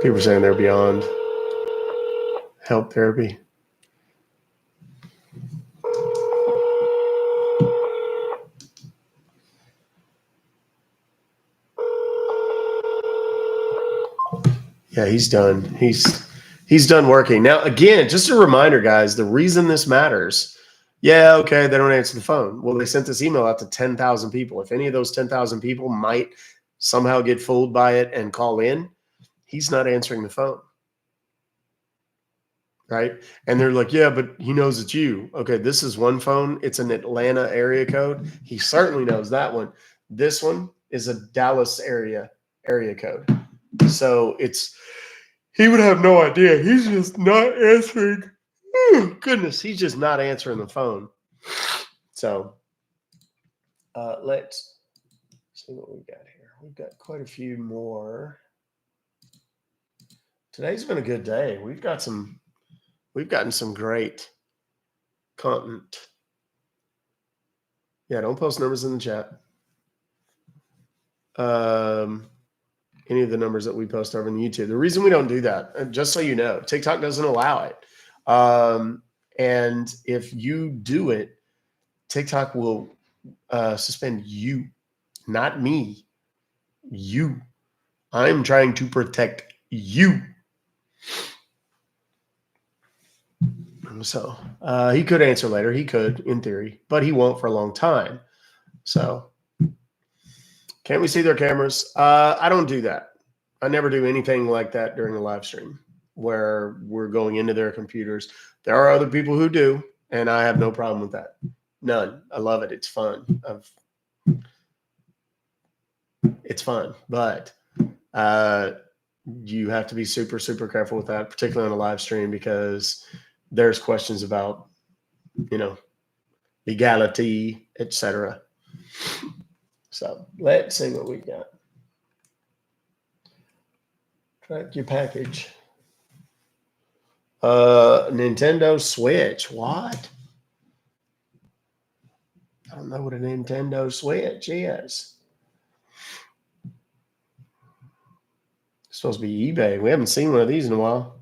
People are saying they're beyond help therapy. Yeah, he's done. He's done working. Now, again, just a reminder, guys, the reason this matters. Yeah, okay, they don't answer the phone. Well, they sent this email out to 10,000 people. If any of those 10,000 people might somehow get fooled by it and call in, he's not answering the phone. Right? And they're like, yeah, but he knows it's you. Okay, this is one phone. It's an Atlanta area code. He certainly knows that one. This one is a Dallas area code. So he would have no idea. He's just not answering. Goodness, he's just not answering the phone. So let's see what we've got here. We've got quite a few more. Today's been a good day. We've gotten some great content. Yeah, don't post numbers in the chat. Any of the numbers that we post over on YouTube. The reason we don't do that, just so you know, TikTok doesn't allow it. And if you do it, TikTok will suspend you, not me. You. I'm trying to protect you. So he could answer later. He could, in theory, but he won't for a long time. So can't we see their cameras? I don't do that. I never do anything like that during a live stream where we're going into their computers. There are other people who do, and I have no problem with that. None. I love it. It's fun. It's fun, but you have to be super, super careful with that, particularly on a live stream, because there's questions about, you know, legality, etc. So let's see what we got. Track your package. Nintendo Switch. What? I don't know what a Nintendo Switch is. It's supposed to be eBay. We haven't seen one of these in a while.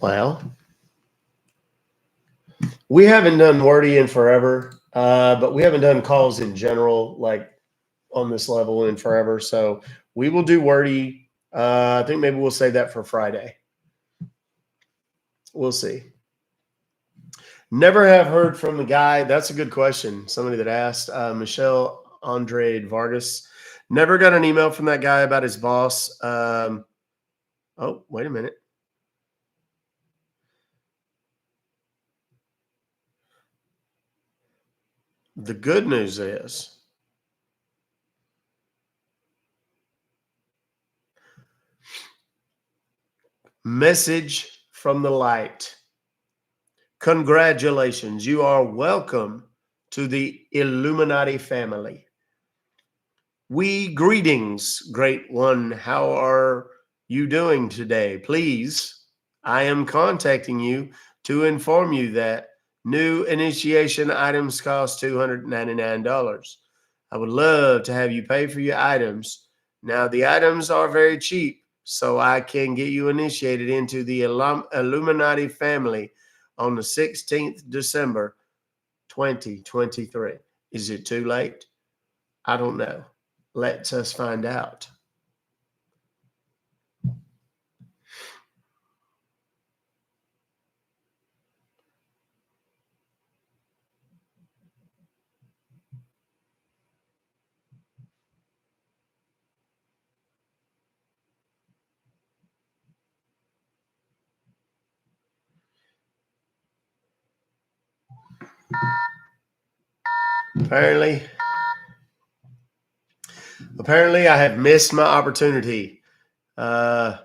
Well, we haven't done Wordy in forever, but we haven't done calls in general, like on this level in forever. So we will do Wordy. I think maybe we'll save that for Friday. We'll see. Never have heard from the guy. That's a good question. Somebody that asked, Michelle Andrade Vargas. Never got an email from that guy about his boss. Oh, wait a minute. The good news is message from the light. Congratulations. You are welcome to the Illuminati family. Greetings, great one. How are you doing today? Please, I am contacting you to inform you that new initiation items cost $299. I would love to have you pay for your items. Now, the items are very cheap, so I can get you initiated into the Illuminati family on the 16th December 2023. Is it too late? I don't know. Let's us find out. Apparently, I have missed my opportunity to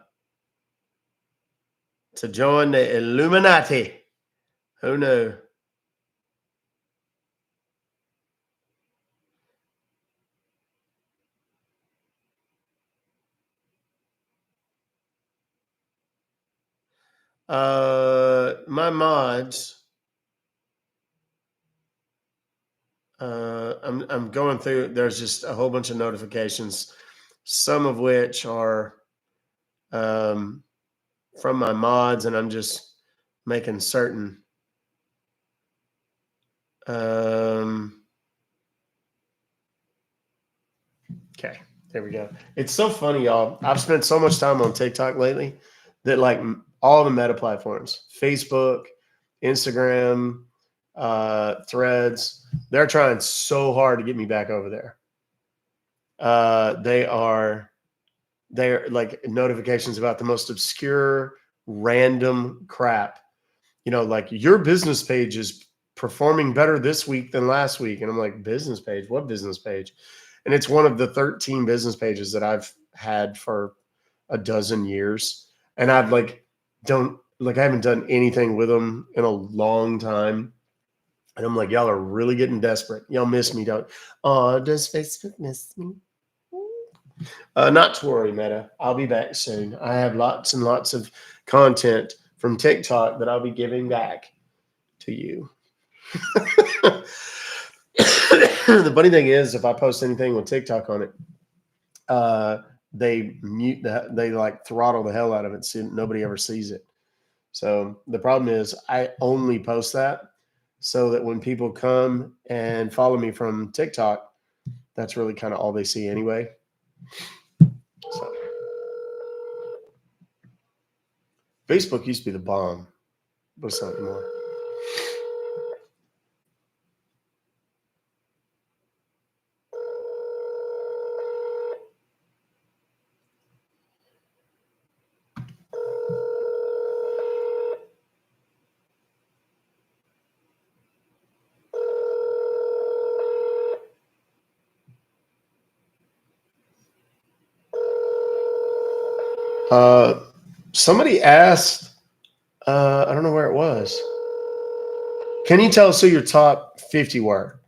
join the Illuminati. Who knew? My mods. I'm going through. There's just a whole bunch of notifications, some of which are from my mods, and I'm just making certain. Okay, there we go. It's so funny, y'all. I've spent so much time on TikTok lately that like all the meta platforms, Facebook, Instagram, Threads, they're trying so hard to get me back over there. They're like notifications about the most obscure, random crap. You know, like your business page is performing better this week than last week. And I'm like, business page? What business page? And it's one of the 13 business pages that I've had for a dozen years. And I've I haven't done anything with them in a long time. And I'm like, y'all are really getting desperate. Y'all miss me, don't? Oh, does Facebook miss me? Not to worry, Meta. I'll be back soon. I have lots and lots of content from TikTok that I'll be giving back to you. The funny thing is, if I post anything with TikTok on it, they mute that, they like throttle the hell out of it so nobody ever sees it. So the problem is I only post that so that when people come and follow me from TikTok, that's really kind of all they see anyway. So Facebook used to be the bomb, but it's not anymore. Somebody asked, I don't know where it was. Can you tell us who your top 50 were?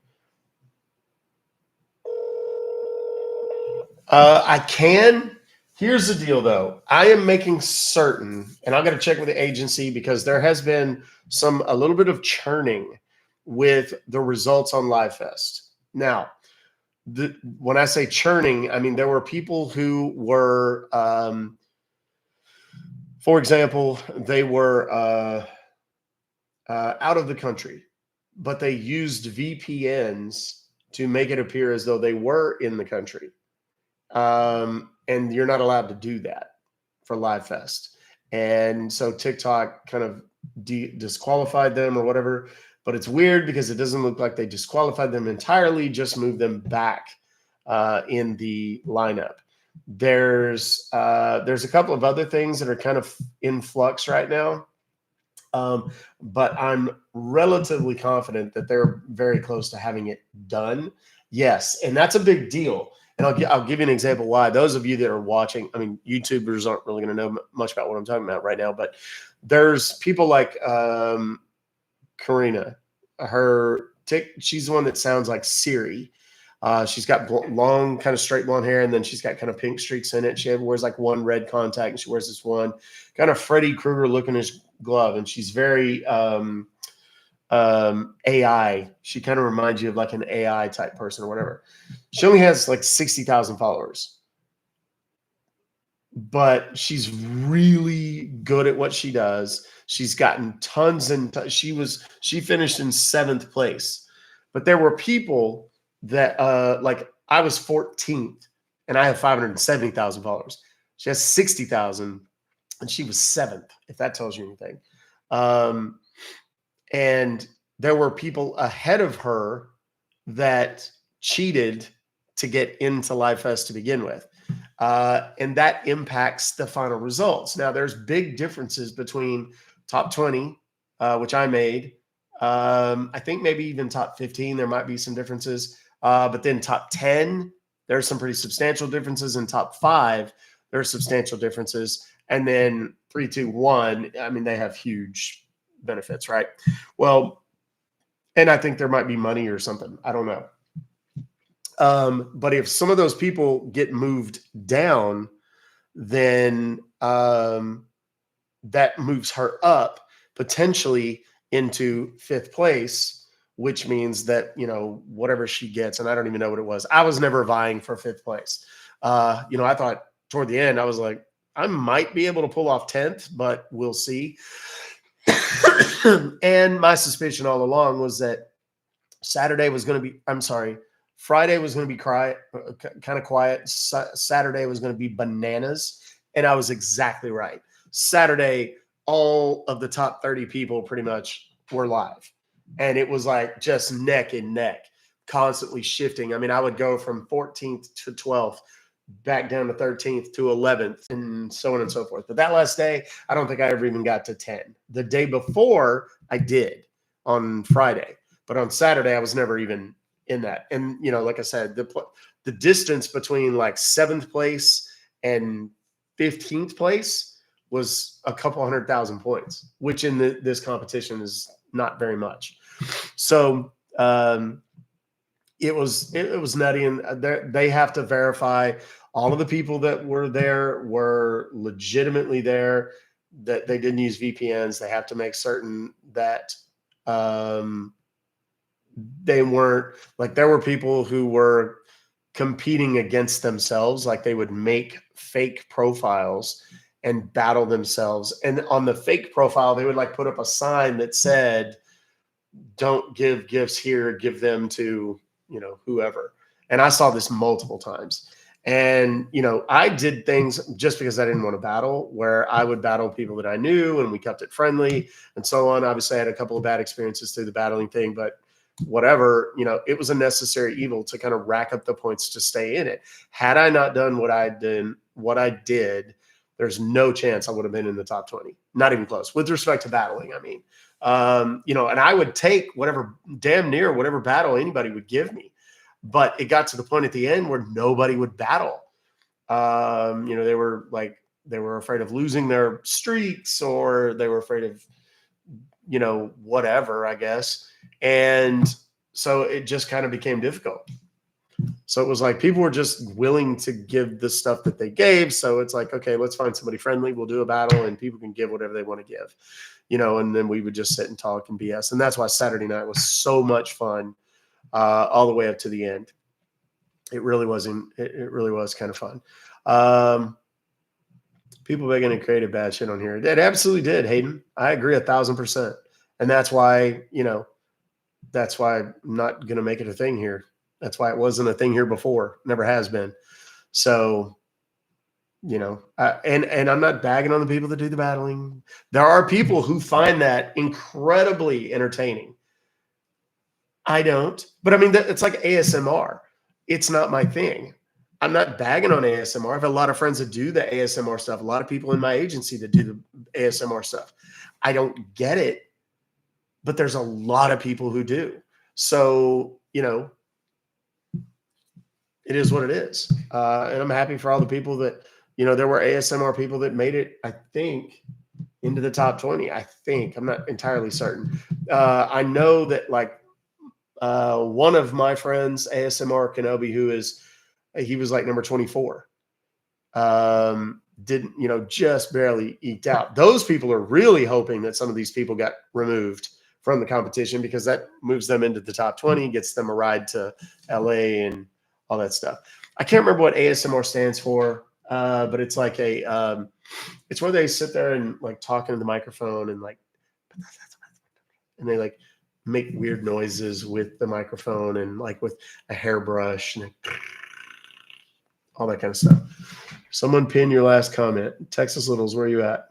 I can. Here's the deal, though. I am making certain, and I'm going to check with the agency because there has been a little bit of churning with the results on LiveFest. Now, when I say churning, I mean there were people who were For example, they were out of the country, but they used VPNs to make it appear as though they were in the country. And you're not allowed to do that for Live Fest. And so TikTok kind of disqualified them or whatever. But it's weird because it doesn't look like they disqualified them entirely, just moved them back in the lineup. There's a couple of other things that are kind of in flux right now. But I'm relatively confident that they're very close to having it done. Yes, and that's a big deal. And I'll give you an example why. Those of you that are watching, I mean, YouTubers aren't really going to know much about what I'm talking about right now, but there's people like Karina. She's the one that sounds like Siri. She's got long, kind of straight blonde hair, and then she's got kind of pink streaks in it. She wears like one red contact, and she wears this one kind of Freddy Krueger looking glove, and she's very AI. She kind of reminds you of like an AI type person or whatever. She only has like 60,000 followers, but she's really good at what she does. She's gotten tons and she finished in 7th place, but there were people that like I was 14th and I have 570,000 followers. She has 60,000 and she was 7th, if that tells you anything. And there were people ahead of her that cheated to get into Live Fest to begin with. And that impacts the final results. Now, there's big differences between top 20, which I made. I think maybe even top 15, there might be some differences. But then top 10, there's some pretty substantial differences. In top 5, there's substantial differences. And then 3, 2, 1, I mean, they have huge benefits, right? Well, and I think there might be money or something. I don't know. But if some of those people get moved down, then that moves her up potentially into 5th place, which means that, you know, whatever she gets, and I don't even know what it was. I was never vying for 5th place. You know, I thought toward the end, I was like, I might be able to pull off 10th, but we'll see. And my suspicion all along was that Friday was going to be kind of quiet. Saturday was going to be bananas. And I was exactly right. Saturday, all of the top 30 people pretty much were live. And it was like just neck and neck, constantly shifting. I mean, I would go from 14th to 12th, back down to 13th to 11th, and so on and so forth. But that last day, I don't think I ever even got to 10. The day before, I did on Friday. But on Saturday, I was never even in that. And, you know, like I said, the distance between like 7th place and 15th place was a couple 100,000 points, which in this competition is not very much. So it was nutty. And they have to verify all of the people that were there were legitimately there, that they didn't use VPNs. They have to make certain that they weren't, like, there were people who were competing against themselves. Like, they would make fake profiles and battle themselves. And on the fake profile, they would like put up a sign that said, don't give gifts here, give them to, you know, whoever. And I saw this multiple times. And, you know, I did things just because I didn't want to battle, where I would battle people that I knew and we kept it friendly and so on. Obviously, I had a couple of bad experiences through the battling thing, but whatever, you know, it was a necessary evil to kind of rack up the points to stay in it. Had I not done what I did, there's no chance I would have been in the top 20. Not even close, with respect to battling, I mean. You know, and I would take damn near whatever battle anybody would give me. But it got to the point at the end where nobody would battle. You know, they were afraid of losing their streaks, or they were afraid of, you know, whatever, I guess. And so it just kind of became difficult. So it was like people were just willing to give the stuff that they gave. So it's like, okay, let's find somebody friendly. We'll do a battle and people can give whatever they want to give, you know, and then we would just sit and talk and BS. And that's why Saturday night was so much fun, all the way up to the end. It really was kind of fun. People begging and created bad shit on here. It absolutely did, Hayden. I agree 1,000%. And that's why, that's why I'm not going to make it a thing here. That's why it wasn't a thing here before. Never has been. So, and I'm not bagging on the people that do the battling. There are people who find that incredibly entertaining. I don't. But I mean, it's like ASMR. It's not my thing. I'm not bagging on ASMR. I have a lot of friends that do the ASMR stuff. A lot of people in my agency that do the ASMR stuff. I don't get it, but there's a lot of people who do. So, it is what it is. And I'm happy for all the people that, there were ASMR people that made it, I think, into the top 20. I think. I'm not entirely certain. I know that one of my friends, ASMR Kenobi, he was like number 24. Didn't, just barely eked out. Those people are really hoping that some of these people got removed from the competition because that moves them into the top 20, gets them a ride to LA and all that stuff. I can't remember what ASMR stands for, but it's like it's where they sit there and like talk into the microphone and they like make weird noises with the microphone and like with a hairbrush and all that kind of stuff. Someone pin your last comment. Texas Littles, where are you at?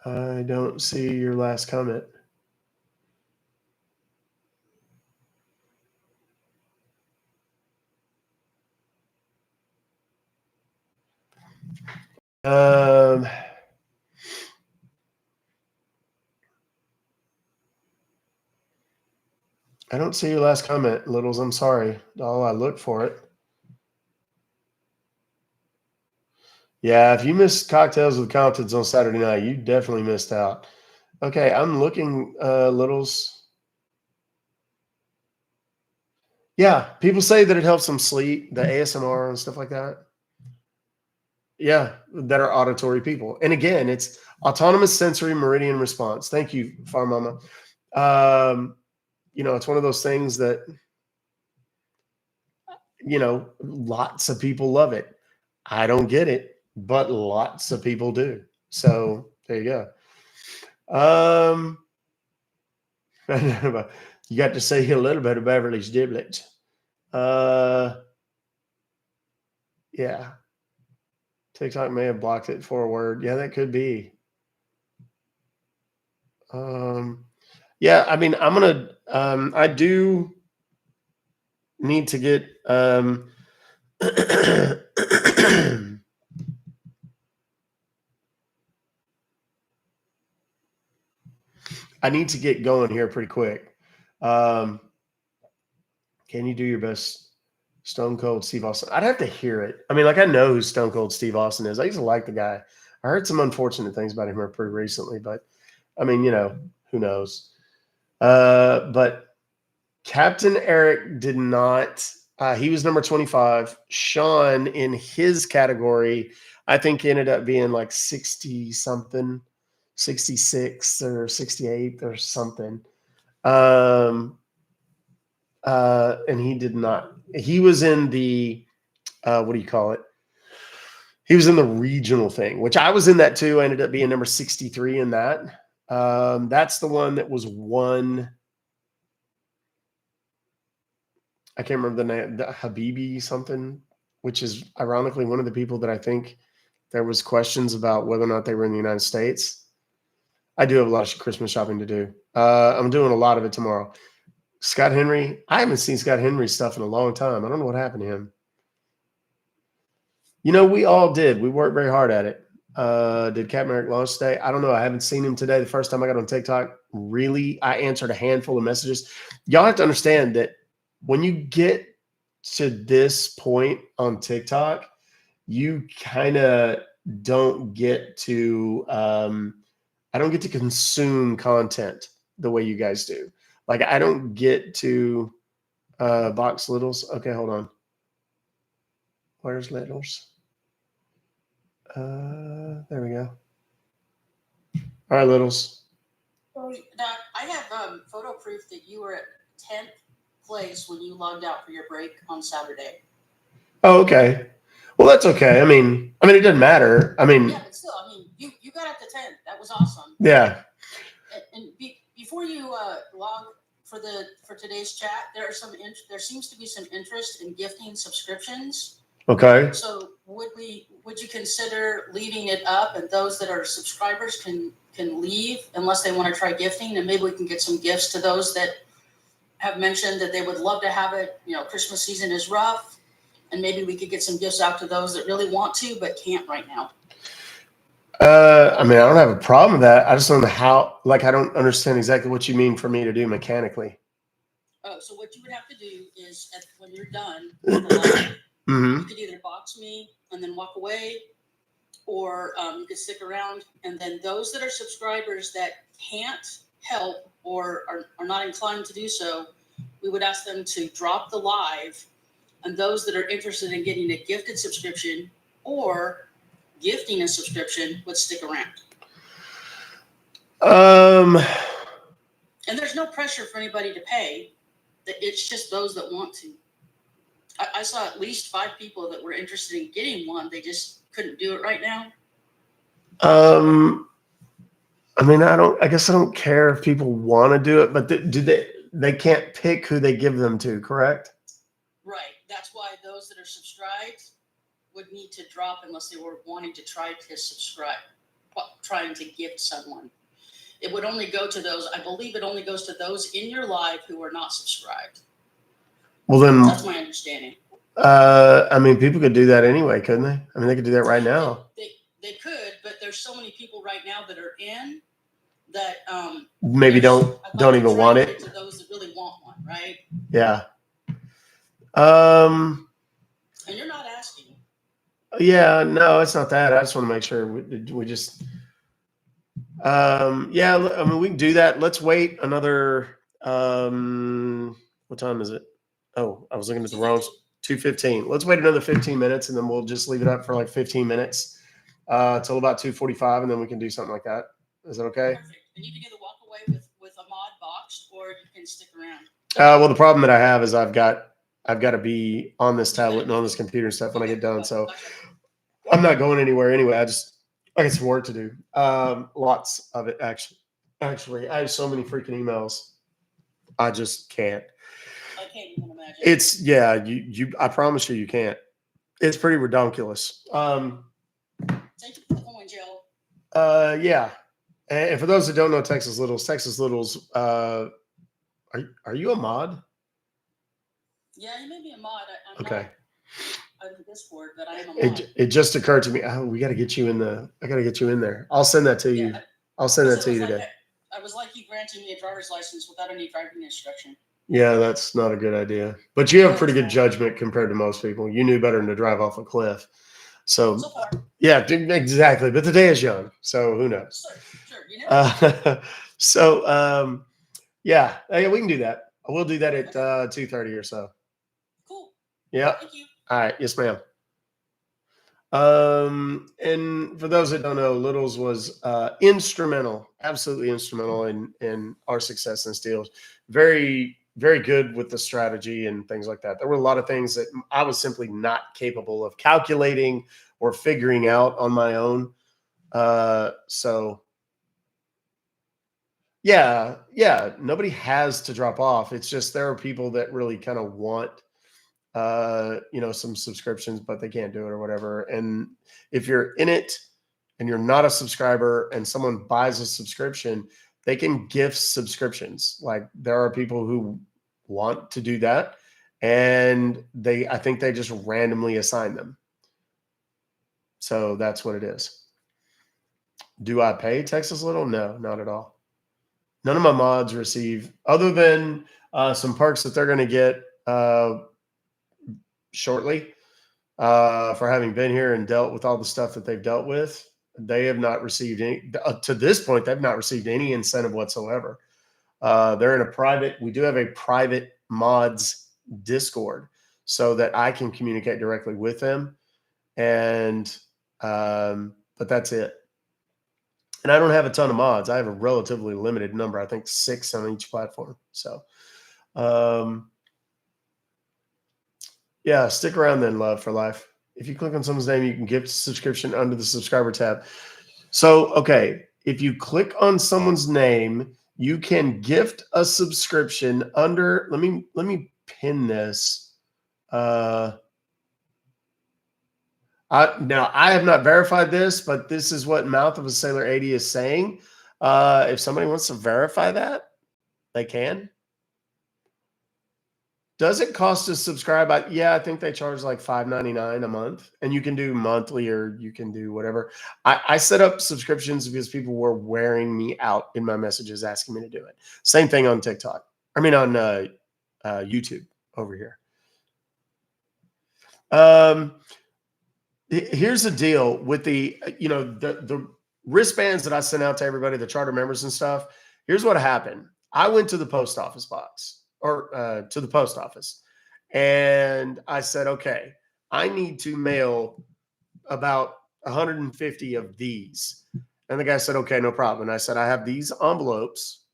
I don't see your last comment. I don't see your last comment, Littles. I'm sorry. I look for it. Yeah, if you missed Cocktails with Comptons on Saturday night, you definitely missed out. Okay, I'm looking, Littles. Yeah, people say that it helps them sleep, the ASMR and stuff like that. Yeah, that are auditory people. And again, it's autonomous sensory meridian response. Thank you, Farm Mama. It's one of those things that, lots of people love it. I don't get it, but lots of people do. So there you go. You got to say a little bit of Beverly's Giblets. Yeah. TikTok may have blocked it for a word. Yeah, that could be. Yeah, I mean, I do need to get, I need to get going here pretty quick. Can you do your best Stone Cold Steve Austin? I'd have to hear it. I mean, I know who Stone Cold Steve Austin is. I used to like the guy. I heard some unfortunate things about him pretty recently, but I mean, who knows? But Captain Eric did not. He was number 25. Sean, in his category, I think ended up being like 60 something, 66 or 68 or something. And he did not. He was in the what do you call it? He was in the regional thing, which I was in that too. I ended up being number 63 in that. That's the one that was won. I can't remember the name, Habibi something, which is ironically one of the people that I think there was questions about whether or not they were in the United States. I do have a lot of Christmas shopping to do. I'm doing a lot of it tomorrow. Scott Henry, I haven't seen Scott Henry's stuff in a long time. I don't know what happened to him. We all did. We worked very hard at it. Did Captain Eric launch today? I don't know. I haven't seen him today. The first time I got on TikTok, really, I answered a handful of messages. Y'all have to understand that when you get to this point on TikTok, you kind of don't get to, I don't get to consume content the way you guys do. Like, I don't get to box Littles. Okay, hold on. Where's Littles? There we go. All right, Littles. So, Doc, I have photo proof that you were at 10th place when you logged out for your break on Saturday. Oh, okay. Well, that's okay. I mean, it doesn't matter. I mean, Yeah, but still, I mean, you got up to 10. That was awesome. yeah. And before you log for today's chat, there seems to be some interest in gifting subscriptions. Okay. So would you consider leaving it up, and those that are subscribers can leave unless they want to try gifting, and maybe we can get some gifts to those that have mentioned that they would love to have it. Christmas season is rough, and maybe we could get some gifts out to those that really want to but can't right now. I mean, I don't have a problem with that. I just don't know how. Like, I don't understand exactly what you mean for me to do mechanically. Oh, so what you would have to do is when you're done with the live, Mm-hmm. you could either box me and then walk away, or you could stick around, and then those that are subscribers that can't help or are not inclined to do so, we would ask them to drop the live, and those that are interested in getting a gifted subscription or gifting a subscription would stick around. And there's no pressure for anybody to pay. It's just those that want to. I saw at least 5 people that were interested in getting one. They just couldn't do it right now. I mean, I guess I don't care if people want to do it, but they can't pick who they give them to, correct? Right. That's why those that are subscribed would need to drop unless they were wanting to try to subscribe, trying to gift someone. It would only go to those. I believe it only goes to those in your live who are not subscribed. Well, then that's my understanding. I mean, people could do that anyway, couldn't they? I mean, they could do that right now. They could, but there's so many people right now that are in that maybe don't even want it. To those that really want one, right? Yeah. And you're not asking. Yeah, no, it's not that. I just want to make sure we just. Yeah, I mean, we can do that. Let's wait another. What time is it? Oh, I was looking at the wrong. 2:15. Let's wait another 15 minutes, and then we'll just leave it up for like 15 minutes till about 2:45, and then we can do something like that. Is that okay? Perfect. And you can either walk away with a mod box, or you can stick around. Well, the problem that I have is I've got to be on this tablet and on this computer and stuff when I get done. So I'm not going anywhere anyway. I got some work to do. Lots of it actually. Actually, I have so many freaking emails. I just can't. I can't even imagine. It's I promise you can't. It's pretty redonkulous. Thank you for the coin, Joe. Yeah. And for those that don't know Texas Littles, are you a mod? Yeah, you may be a mod. I'm okay. Not on the Discord, but I am a mod. It just occurred to me. Oh, I got to get you in there. I'll send that to you. I'll send that to you today. I was like you granting me a driver's license without any driving instruction. Yeah, that's not a good idea. But you have pretty good judgment compared to most people. You knew better than to drive off a cliff. So far. Yeah, exactly. But the day is young, so who knows? Sure. You never yeah, we can do that. We'll do that at 2:30 or so. Cool. Yeah. Thank you. All right. Yes, ma'am. And for those that don't know, Littles was instrumental, absolutely instrumental in our success in this deal. Very, very good with the strategy and things like that. There were a lot of things that I was simply not capable of calculating or figuring out on my own. So yeah, nobody has to drop off. It's just there are people that really kind of want some subscriptions, but they can't do it or whatever. And if you're in it and you're not a subscriber and someone buys a subscription, they can gift subscriptions. Like there are people who want to do that, and I think they just randomly assign them. So that's what it is. Do I pay Texas Little? No, not at all. None of my mods receive, other than some perks that they're going to get shortly for having been here and dealt with all the stuff that they've dealt with. They have not received any, to this point, they've not received any incentive whatsoever. They're in a private, we do have a private mods Discord so that I can communicate directly with them. And, but that's it. And I don't have a ton of mods. I have a relatively limited number. I think 6 on each platform. So, Yeah, stick around then, love for life. If you click on someone's name, you can gift a subscription under the subscriber tab. So, okay, if you click on someone's name, you can gift a subscription under. Let me pin this. Now I have not verified this, but this is what Mouth of a Sailor 80 is saying. If somebody wants to verify that, they can. Does it cost to subscribe? Yeah, I think they charge like $5.99 a month, and you can do monthly or you can do whatever. I set up subscriptions because people were wearing me out in my messages asking me to do it. Same thing on TikTok. I mean on YouTube over here. Here's the deal with the the wristbands that I sent out to everybody, the charter members and stuff. Here's what happened. I went to the post office box or to the post office, and I said, okay, I need to mail about 150 of these. And the guy said, okay, no problem. And I said, I have these envelopes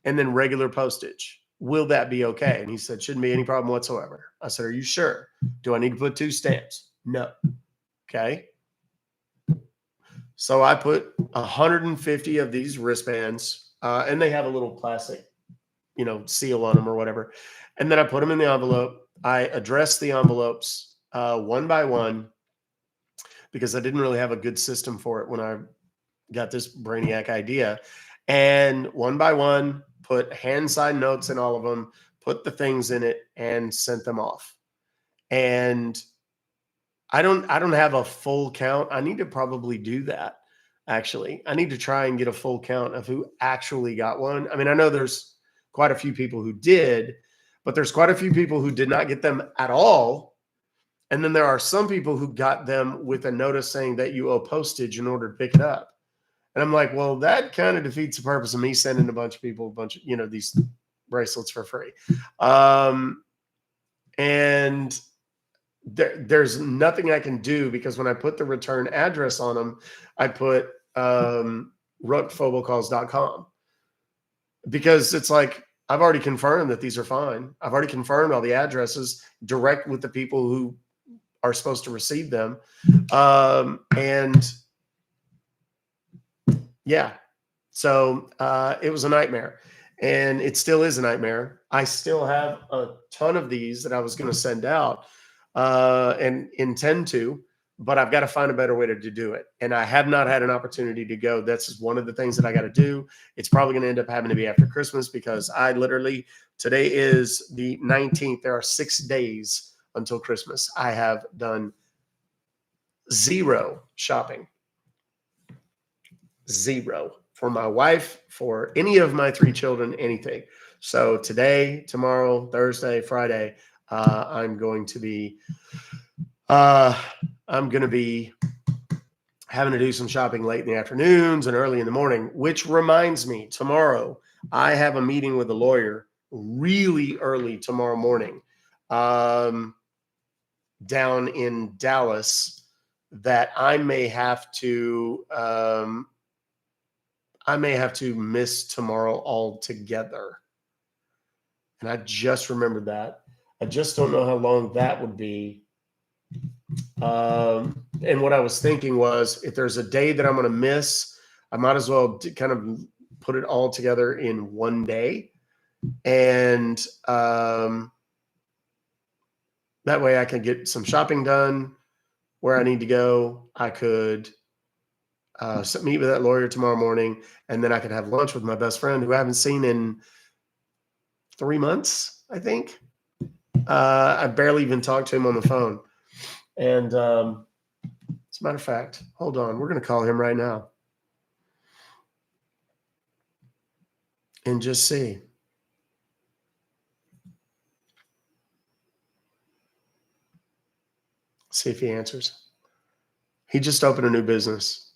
and then regular postage. Will that be okay? And he said, shouldn't be any problem whatsoever. I said, are you sure? Do I need to put 2 stamps? No. Okay. So I put 150 of these wristbands, and they have a little plastic, seal on them or whatever. And then I put them in the envelope. I addressed the envelopes one by one because I didn't really have a good system for it when I got this brainiac idea. And one by one, put hand signed notes in all of them, put the things in it, and sent them off. And I don't have a full count. I need to probably do that. Actually, I need to try and get a full count of who actually got one. I mean, I know there's quite a few people who did, but there's quite a few people who did not get them at all. And then there are some people who got them with a notice saying that you owe postage in order to pick it up. And I'm like, well, that kind of defeats the purpose of me sending a bunch of people a bunch of, these bracelets for free. And there's nothing I can do because when I put the return address on them, I put ruckfobocalls.com because it's like I've already confirmed that these are fine. I've already confirmed all the addresses direct with the people who are supposed to receive them. And yeah, so it was a nightmare, and it still is a nightmare. I still have a ton of these that I was going to send out and intend to, but I've got to find a better way to do it. And I have not had an opportunity to go. That's one of the things that I got to do. It's probably going to end up having to be after Christmas because today is the 19th. There are 6 days until Christmas. I have done 0 shopping. 0 for my wife, for any of my 3 children, anything. So today, tomorrow, Thursday, Friday, I'm going to be having to do some shopping late in the afternoons and early in the morning, which reminds me, tomorrow I have a meeting with a lawyer really early tomorrow morning down in Dallas that I may have to miss tomorrow altogether. And I just remembered that. I just don't know how long that would be. And what I was thinking was if there's a day that I'm going to miss, I might as well kind of put it all together in one day. And that way I can get some shopping done where I need to go. I could meet with that lawyer tomorrow morning, and then I could have lunch with my best friend who I haven't seen in 3 months, I think. I barely even talked to him on the phone. And as a matter of fact, hold on. We're going to call him right now and just see. See if he answers. He just opened a new business.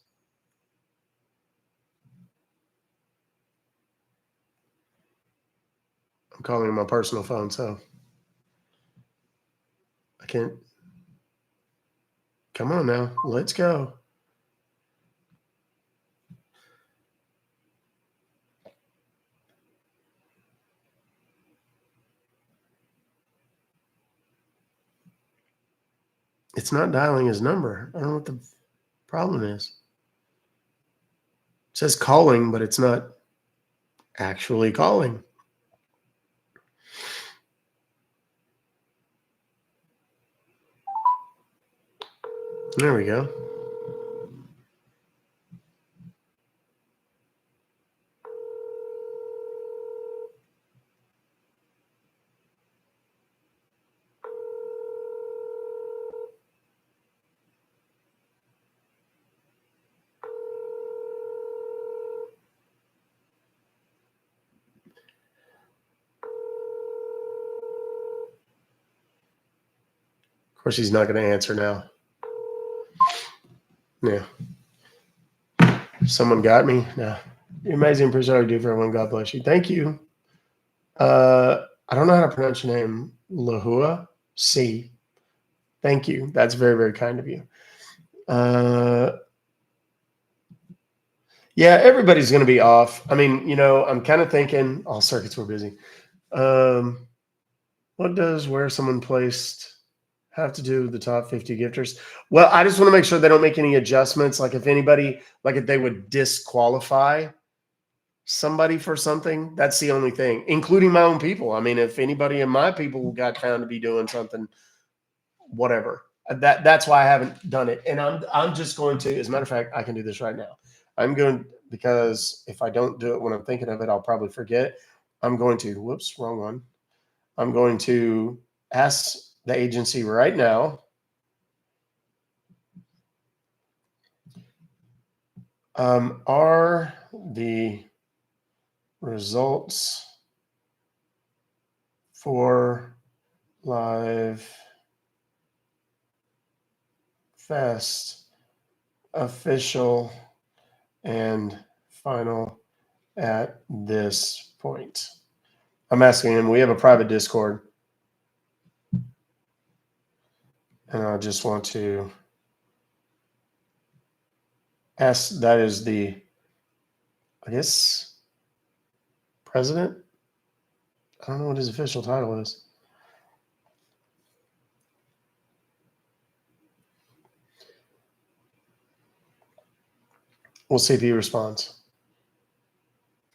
I'm calling him on my personal phone, so I can't. Come on now. Let's go. It's not dialing his number. I don't know what the problem is. It says calling, but it's not actually calling. There we go. Of course, he's not going to answer now. Yeah. Someone got me. No. You're amazing. Appreciate all you do for everyone. God bless you. Thank you. I don't know how to pronounce your name. Lahua C. Thank you. That's very, very kind of you. Yeah, everybody's going to be off. I mean, I'm kind of thinking all circuits were busy. What does where someone placed have to do with the top 50 gifters? Well, I just want to make sure they don't make any adjustments. Like if they would disqualify somebody for something, that's the only thing, including my own people. I mean, if anybody in my people got found to be doing something, whatever, that's why I haven't done it. And I'm just going to, as a matter of fact, I can do this right now. I'm going, because if I don't do it when I'm thinking of it, I'll probably forget. I'm going to, whoops, wrong one. I'm going to ask the agency right now. Are the results for Live Fest official and final at this point? I'm asking him. We have a private Discord, and I just want to ask. That is the, I guess, president. I don't know what his official title is. We'll see if he responds.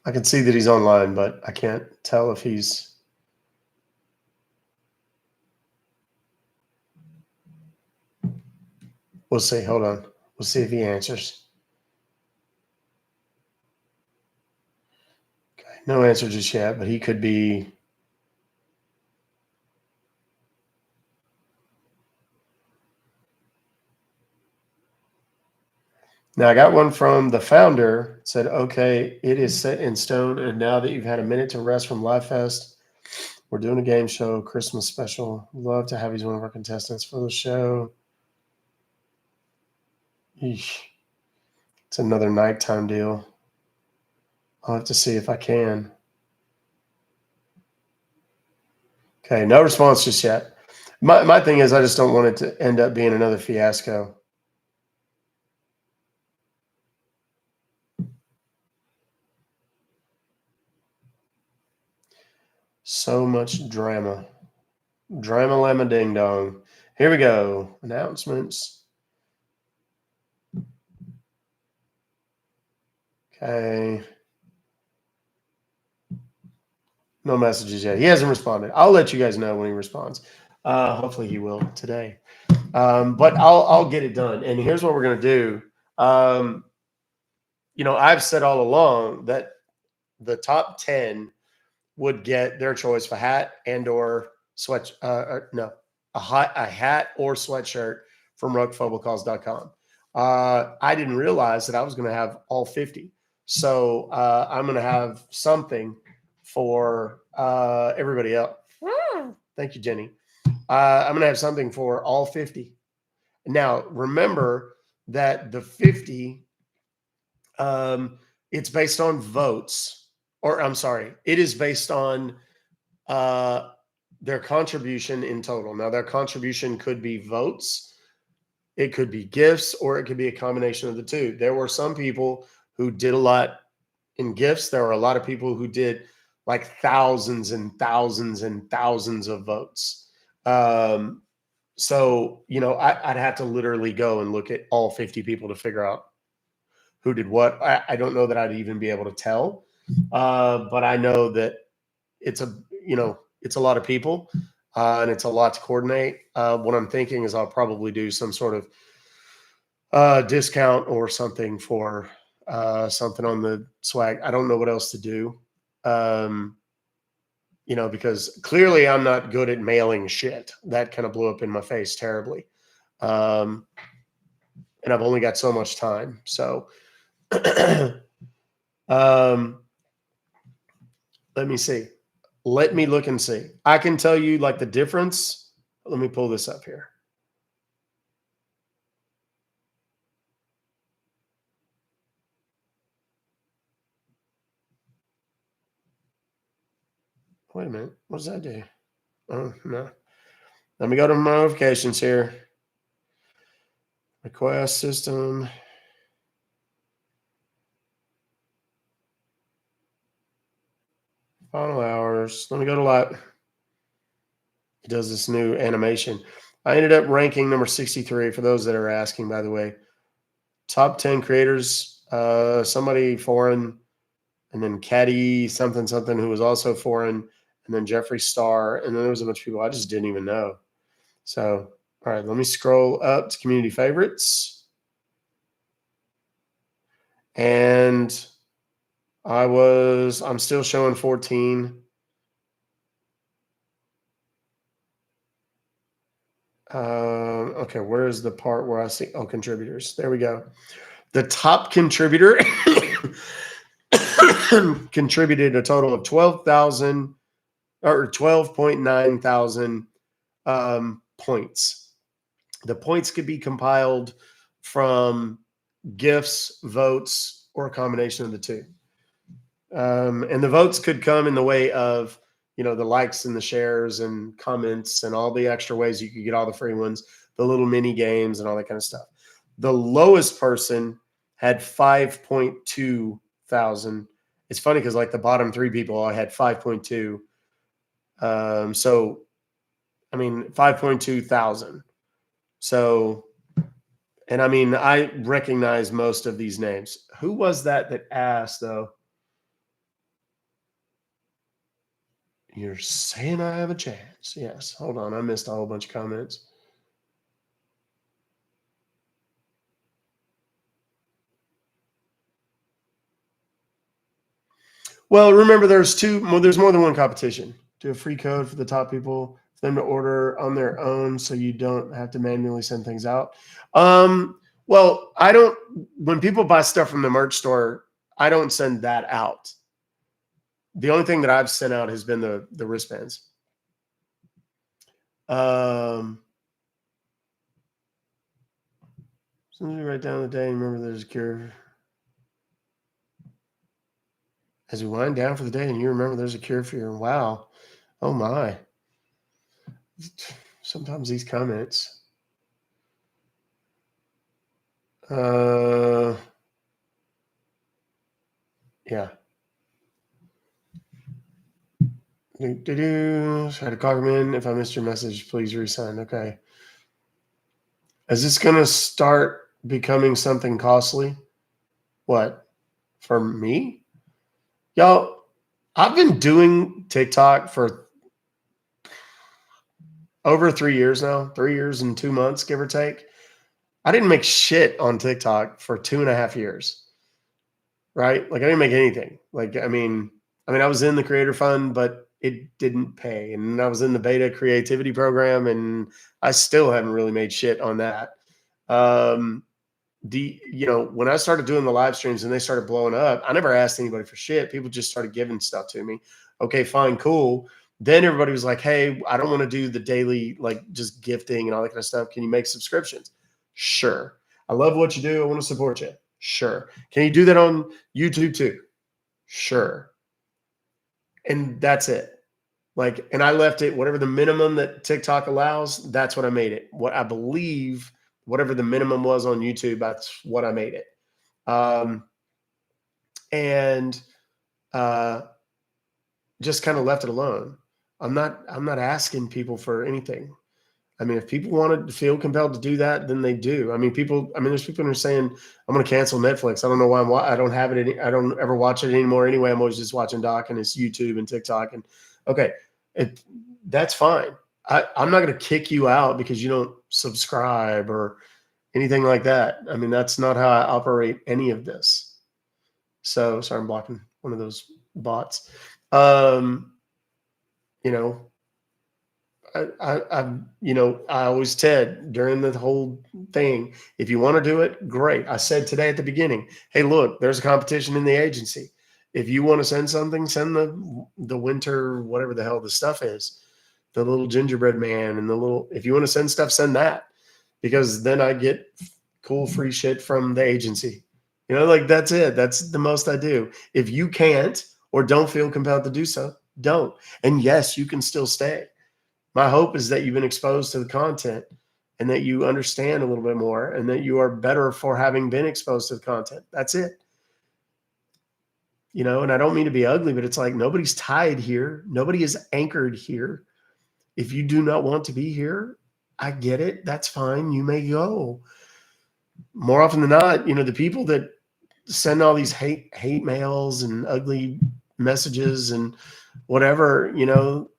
I can see that he's online, but I can't tell if he's. We'll see. Hold on. We'll see if he answers. Okay. No answer just yet, but he could be. Now, I got one from the founder. It said, okay, it is set in stone. And now that you've had a minute to rest from Live Fest, we're doing a game show, Christmas special. Love to have you as one of our contestants for the show. Eesh. It's another nighttime deal. I'll have to see if I can. Okay, no response just yet. My thing is I just don't want it to end up being another fiasco. So much drama. Drama lemma ding dong. Here we go. Announcements. Okay. No messages yet. He hasn't responded. I'll let you guys know when he responds. Hopefully he will today. But I'll get it done. And here's what we're going to do. I've said all along that the top 10 would get their choice of a hat and or sweat. A hat or sweatshirt from ruckfobocalls.com. I didn't realize that I was going to have all 50. So I'm going to have something for everybody else. Thank you, Jenny. I'm going to have something for all 50. Now, remember that the 50, it's based on votes, or I'm sorry, it is based on their contribution in total. Now, their contribution could be votes, it could be gifts, or it could be a combination of the two. There were some people who did a lot in gifts. There were a lot of people who did like thousands and thousands and thousands of votes. So, I'd have to literally go and look at all 50 people to figure out who did what. I don't know that I'd even be able to tell. But I know that it's it's a lot of people, and it's a lot to coordinate. What I'm thinking is I'll probably do some sort of discount or something for something on the swag. I don't know what else to do. Because clearly I'm not good at mailing shit. That kind of blew up in my face terribly. And I've only got so much time. So, let me see. Let me look and see. I can tell you like the difference. Let me pull this up here. Wait a minute. What does that do? Oh, no. Let me go to my notifications here. Request system. Final hours. Let me go to live. It does this new animation. I ended up ranking number 63 for those that are asking, by the way. Top 10 creators, somebody foreign, and then Caddy something who was also foreign, and then Jeffree Star, and then there was a bunch of people I just didn't even know. So, all right, let me scroll up to community favorites. And I'm still showing 14. Okay, where is the part where I see contributors? There we go. The top contributor contributed a total of 12,000 or 12.9 thousand points. The points could be compiled from gifts, votes, or a combination of the two. And the votes could come in the way of, the likes and the shares and comments and all the extra ways you could get all the free ones, the little mini games and all that kind of stuff. The lowest person had 5.2 thousand. It's funny because like the bottom three people, I had 5.2. So, 5.2 thousand. So, and I recognize most of these names. Who was that asked though? You're saying I have a chance. Yes. Hold on. I missed a whole bunch of comments. Well, remember there's more than one competition. Do a free code for the top people for them to order on their own so you don't have to manually send things out. Well, when people buy stuff from the merch store, I don't send that out. The only thing that I've sent out has been the wristbands. As soon as we write down the day, remember there's a cure. As we wind down for the day and you remember there's a cure for your wow. Oh my. Sometimes these comments. Yeah. Try to call him in. If I missed your message, please resend. Okay. Is this going to start becoming something costly? What? For me? Y'all, I've been doing TikTok for over 3 years now, 3 years and 2 months, give or take. I didn't make shit on TikTok for 2.5 years. Right? Like I didn't make anything. Like, I was in the creator fund, but it didn't pay. And I was in the beta creativity program and I still haven't really made shit on that. When I started doing the live streams and they started blowing up, I never asked anybody for shit. People just started giving stuff to me. Okay, fine, cool. Then everybody was like, hey, I don't want to do the daily, like just gifting and all that kind of stuff. Can you make subscriptions? Sure. I love what you do. I want to support you. Sure. Can you do that on YouTube too? Sure. And that's it. Like, and I left it, whatever the minimum that TikTok allows, that's what I made it. What I believe, whatever the minimum was on YouTube, that's what I made it. Just kind of left it alone. I'm not asking people for anything. I mean, if people want to feel compelled to do that, then they do. I mean, there's people who are saying, I'm going to cancel Netflix. I don't know why I don't have it. I don't ever watch it anymore anyway. I'm always just watching Doc and it's YouTube and TikTok. And okay, that's fine. I'm not going to kick you out because you don't subscribe or anything like that. I mean, that's not how I operate any of this. So sorry, I'm blocking one of those bots. You know, I always said during the whole thing, if you want to do it, great. I said today at the beginning, hey, look, there's a competition in the agency. If you want to send something, send the winter, whatever the hell the stuff is, the little gingerbread man and if you want to send stuff, send that, because then I get cool free shit from the agency. Like that's it. That's the most I do. If you can't or don't feel compelled to do so, don't. And yes, you can still stay. My hope is that you've been exposed to the content and that you understand a little bit more and that you are better for having been exposed to the content. That's it. And I don't mean to be ugly, but it's like nobody's tied here. Nobody is anchored here. If you do not want to be here, I get it. That's fine. You may go. More often than not, the people that send all these hate mails and ugly messages and whatever,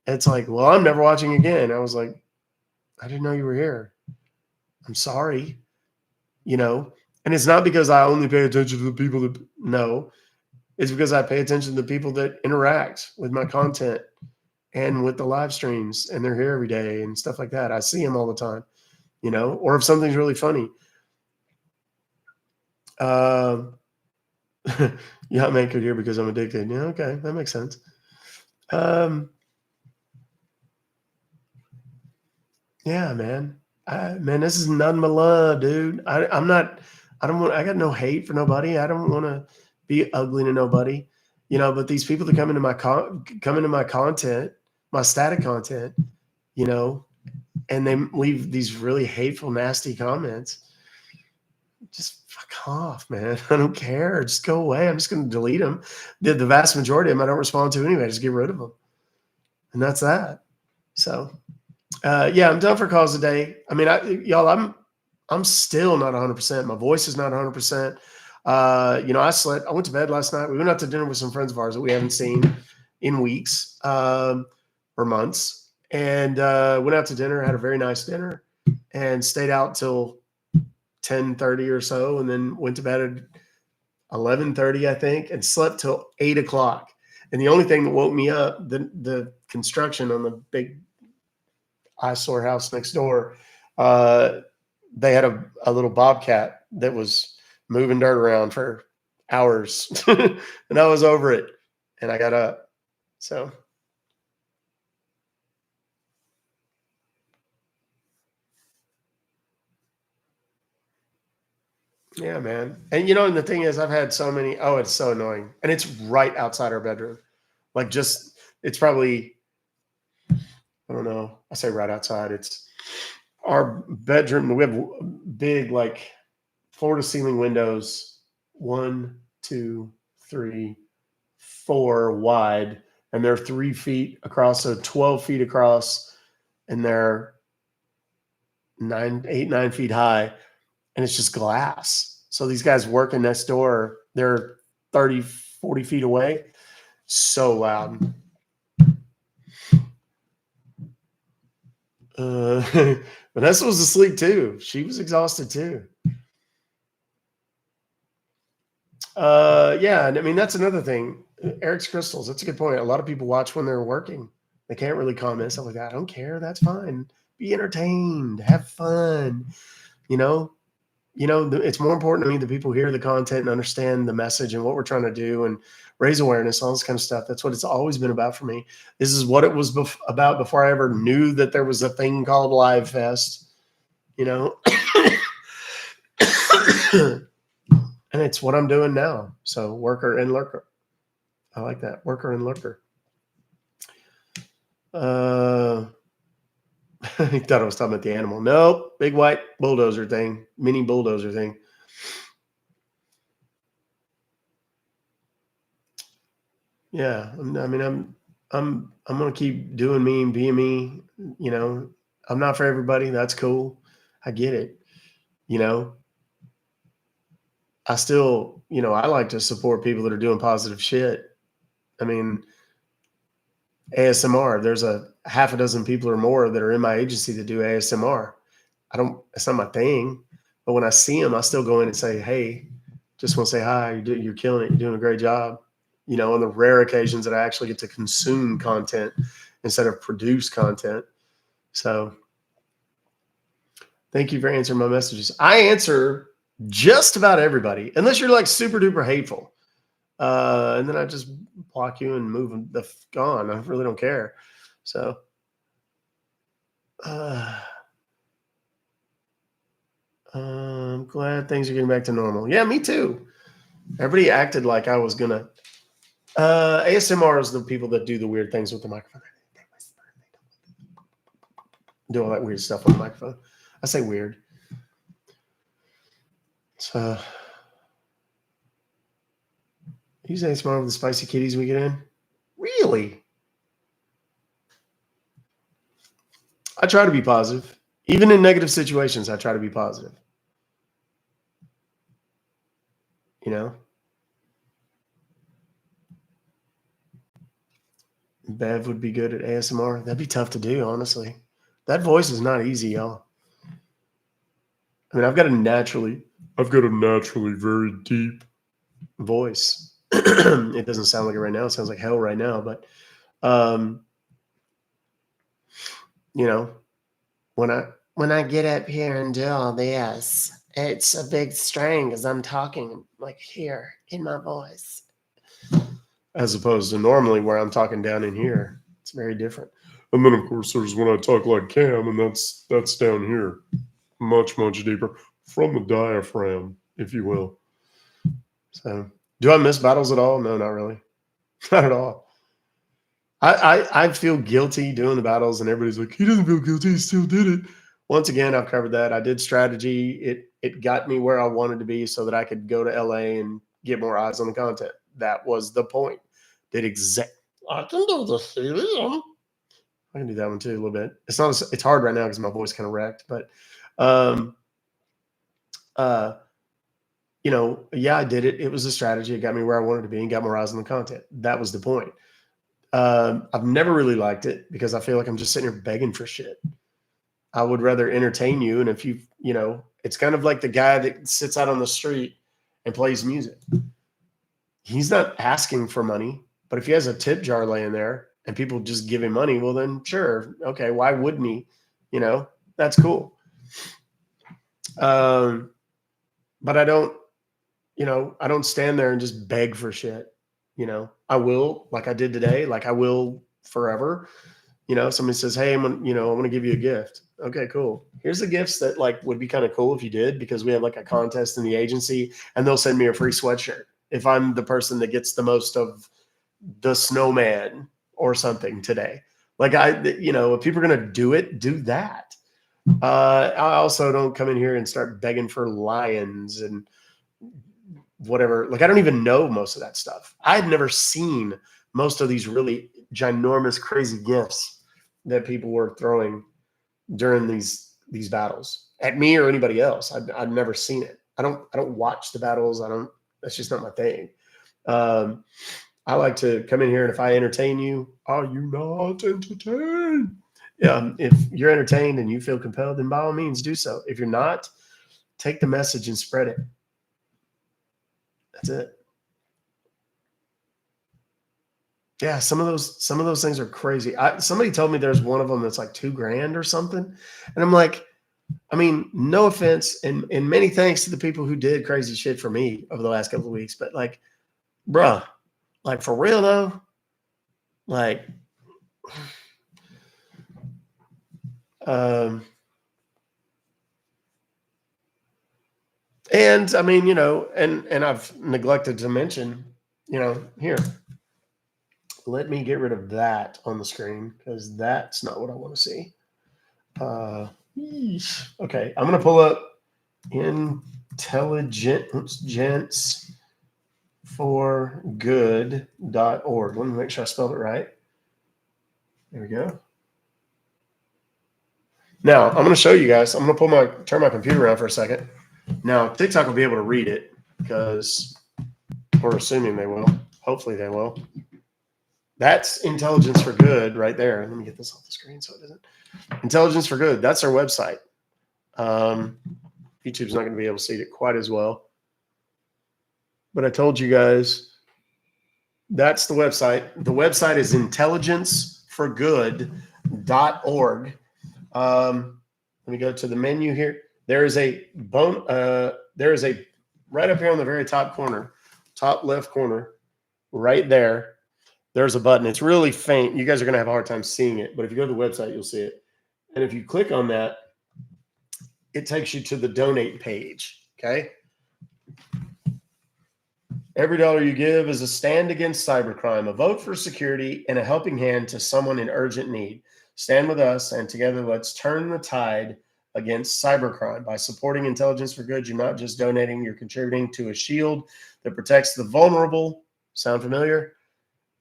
it's like, well, I'm never watching again. I was like, I didn't know you were here. I'm sorry. And it's not because I only pay attention to the people that know. It's because I pay attention to the people that interact with my content and with the live streams, and they're here every day and stuff like that. I see them all the time, or if something's really funny. Yeah, I'm anchored here because I'm addicted. Yeah, okay, that makes sense. Yeah, man. Man, this is nothing but love, dude. I got no hate for nobody. I don't want to be ugly to nobody, but these people that come into my content, my static content, and they leave these really hateful, nasty comments. Just fuck off, man. I don't care. Just go away. I'm just going to delete them. The vast majority of them I don't respond to anyway. Just get rid of them. And that's that. So, yeah, I'm done for calls today. I mean, I'm still not 100%. My voice is not 100%. I went to bed last night. We went out to dinner with some friends of ours that we haven't seen in weeks or months. And went out to dinner, had a very nice dinner, and stayed out till 10:30 or so, and then went to bed at 11:30, I think, and slept till 8 o'clock. And the only thing that woke me up, the construction on the big eyesore house next door, they had a little bobcat that was moving dirt around for hours, and I was over it, and I got up. So. Yeah, man. And and the thing is, I've had so many. Oh, it's so annoying. And it's right outside our bedroom. Like it's probably, I don't know. I say right outside. It's our bedroom. We have big, like, floor to ceiling windows, 1, 2, 3, 4 wide. And they're 3 feet across, so 12 feet across, and they're 9 feet high. And it's just glass. So these guys working next door, they're 30, 40 feet away. So loud. Vanessa was asleep too. She was exhausted too. Yeah, and I mean, that's another thing. Eric's crystals, that's a good point. A lot of people watch when they're working. They can't really comment, stuff like that. I don't care. That's fine. Be entertained. Have fun. It's more important to me that people hear the content and understand the message and what we're trying to do and raise awareness, all this kind of stuff. That's what it's always been about for me. This is what it was about before I ever knew that there was a thing called Live Fest, and it's what I'm doing now. So worker and lurker. I like that. Worker and lurker. He thought I was talking about the animal. Nope. Big white bulldozer thing. Mini bulldozer thing. Yeah. I mean, I'm going to keep doing me and being me, I'm not for everybody. That's cool. I get it. You know, I still, I like to support people that are doing positive shit. I mean, ASMR, there's a half a dozen people or more that are in my agency that do ASMR. It's not my thing, but when I see them, I still go in and say, hey, just want to say hi. You're killing it. You're doing a great job. On the rare occasions that I actually get to consume content instead of produce content. So thank you for answering my messages. I answer just about everybody, unless you're like super duper hateful. And then I just block you and move the f on. I really don't care. So, I'm glad things are getting back to normal. Yeah, me too. Everybody acted like I was gonna. ASMR is the people that do the weird things with the microphone. They whisper, do all that weird stuff on the microphone. I say weird. So, use ASMR with the spicy kitties we get in. Really? I try to be positive. Even in negative situations, I try to be positive. Bev would be good at ASMR. That'd be tough to do, honestly. That voice is not easy, y'all. I mean, I've got a naturally very deep voice. It doesn't sound like it right now. It sounds like hell right now. But, when I get up here and do all this, it's a big strain because I'm talking like here in my voice. As opposed to normally where I'm talking down in here. It's very different. And then, of course, there's when I talk like Cam, and that's down here. Much, much deeper from the diaphragm, if you will. So, do I miss battles at all? No, not really. Not at all. I feel guilty doing the battles, and everybody's like, he doesn't feel guilty. He still did it. Once again, I've covered that. I did strategy. It got me where I wanted to be so that I could go to LA and get more eyes on the content. That was the point. I can do the helium. I can do that one too a little bit. It's hard right now because my voice kind of wrecked, but yeah, I did it. It was a strategy. It got me where I wanted to be and got more eyes on the content. That was the point. I've never really liked it because I feel like I'm just sitting here begging for shit. I would rather entertain you. And if it's kind of like the guy that sits out on the street and plays music. He's not asking for money, but if he has a tip jar laying there and people just give him money, well then sure. Okay. Why wouldn't he? That's cool. But I don't stand there and just beg for shit. I will, like I did today, like I will forever. Somebody says, hey, I want to give you a gift. Okay, cool. Here's the gifts that would be kind of cool if you did, because we have a contest in the agency and they'll send me a free sweatshirt if I'm the person that gets the most of the snowman or something today. If people are going to do it, do that. I also don't come in here and start begging for lions and whatever. I don't even know most of that stuff. I had never seen most of these really ginormous, crazy gifts that people were throwing during these battles at me or anybody else. I've never seen it. I don't watch the battles. That's just not my thing. I like to come in here, and if I entertain you, are you not entertained? If you're entertained and you feel compelled, then by all means do so. If you're not, take the message and spread it. That's it. Yeah, some of those things are crazy. Somebody told me there's one of them that's like $2,000 or something, and I'm like, I mean, no offense, and many thanks to the people who did crazy shit for me over the last couple of weeks, but bruh, for real though, and I mean, and I've neglected to mention, here. Let me get rid of that on the screen because that's not what I want to see. Okay, I'm going to pull up intelligenceforgood.org. Let me make sure I spelled it right. There we go. Now I'm going to show you guys. I'm going to turn my computer around for a second. Now TikTok will be able to read it because we're assuming they will. Hopefully they will. That's Intelligence for Good right there. Let me get this off the screen so it doesn't. Intelligence for Good. That's our website. YouTube's not going to be able to see it quite as well. But I told you guys, that's the website. The website is intelligenceforgood.org. Let me go to the menu here. There is a right up here on the very top corner, top left corner, right there. There's a button. It's really faint. You guys are going to have a hard time seeing it, but if you go to the website, you'll see it. And if you click on that, it takes you to the donate page. Okay. Every dollar you give is a stand against cybercrime, a vote for security, and a helping hand to someone in urgent need. Stand with us, and together let's turn the tide against cybercrime. By supporting Intelligence for Good, you're not just donating, you're contributing to a shield that protects the vulnerable. Sound familiar?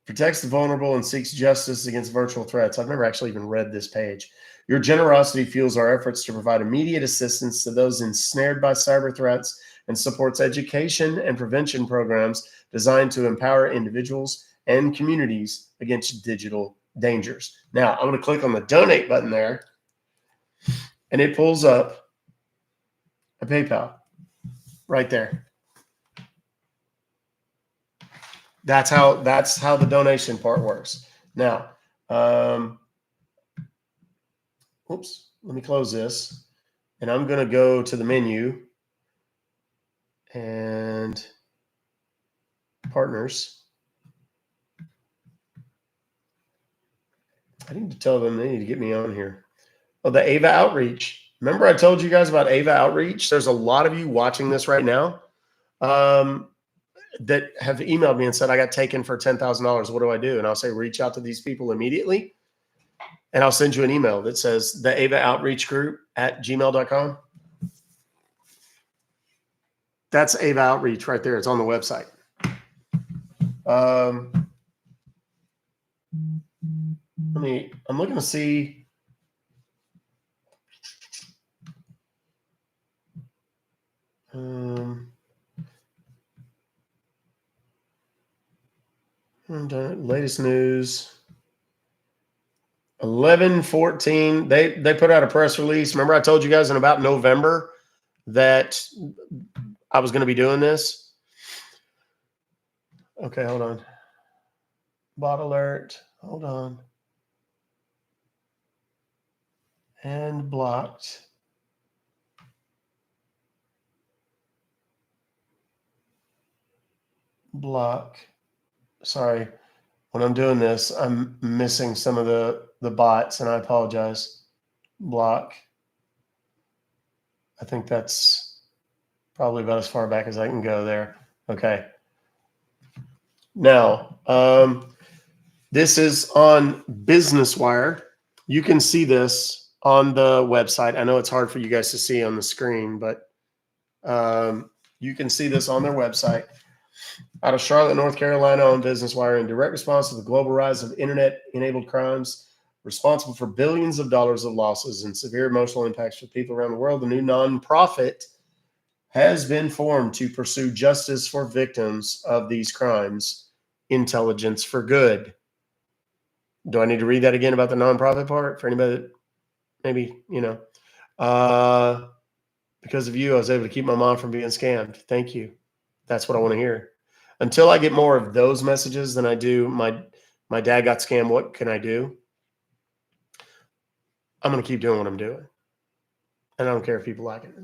Protects the vulnerable and seeks justice against virtual threats. I've never actually even read this page. Your generosity fuels our efforts to provide immediate assistance to those ensnared by cyber threats and supports education and prevention programs designed to empower individuals and communities against digital dangers. Now, I'm going to click on the donate button there, and it pulls up a PayPal right there. That's how the donation part works. Now, oops, let me close this, and I'm going to go to the menu and partners. I need to tell them they need to get me on here. Oh, the Ava Outreach. Remember I told you guys about Ava Outreach? There's a lot of you watching this right now that have emailed me and said, I got taken for $10,000. What do I do? And I'll say, reach out to these people immediately. And I'll send you an email that says the Ava Outreach Group at gmail.com. That's Ava Outreach right there. It's on the website. I'm looking to see. Latest news. 11/14. They put out a press release. Remember I told you guys in about November that I was going to be doing this? Okay, hold on. Bot alert. Hold on. And blocked. Block. Sorry. When I'm doing this, I'm missing some of the bots, and I apologize. Block. I think that's probably about as far back as I can go there. Okay. Now, this is on Business Wire. You can see this on the website. I know it's hard for you guys to see on the screen, but you can see this on their website. Out of Charlotte, North Carolina, on Business Wire, in direct response to the global rise of internet-enabled crimes responsible for billions of dollars of losses and severe emotional impacts for people around the world, the new nonprofit has been formed to pursue justice for victims of these crimes, Intelligence for Good. Do I need to read that again about the nonprofit part for anybody that maybe, because of you, I was able to keep my mom from being scammed. Thank you. That's what I want to hear. Until I get more of those messages than I do, my dad got scammed, what can I do? I'm going to keep doing what I'm doing. And I don't care if people like it or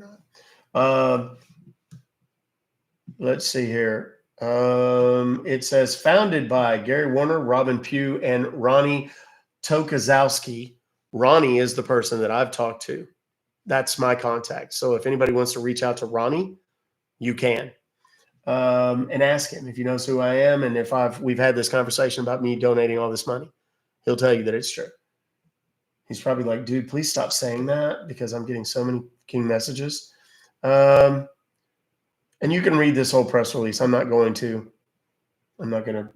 not. Let's see here. It says founded by Gary Warner, Robin Pugh, and Ronnie Tokazowski. Ronnie is the person that I've talked to. That's my contact. So if anybody wants to reach out to Ronnie, you can. And ask him if he knows who I am, and if we've had this conversation about me donating all this money. He'll tell you that it's true. He's probably like, dude, please stop saying that because I'm getting so many king messages. And you can read this whole press release. I'm not going to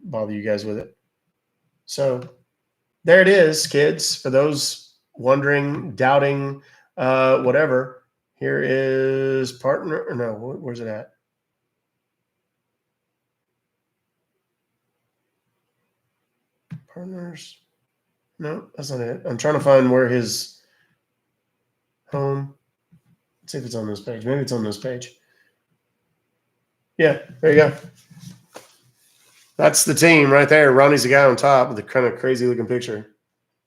bother you guys with it. So there it is, kids. For those wondering, doubting, whatever. Here is partner. No, where's it at? Partners. No, that's not it. I'm trying to find where his home. Let's see if it's on this page. Maybe it's on this page. Yeah, there you go. That's the team right there. Ronnie's the guy on top with the kind of crazy looking picture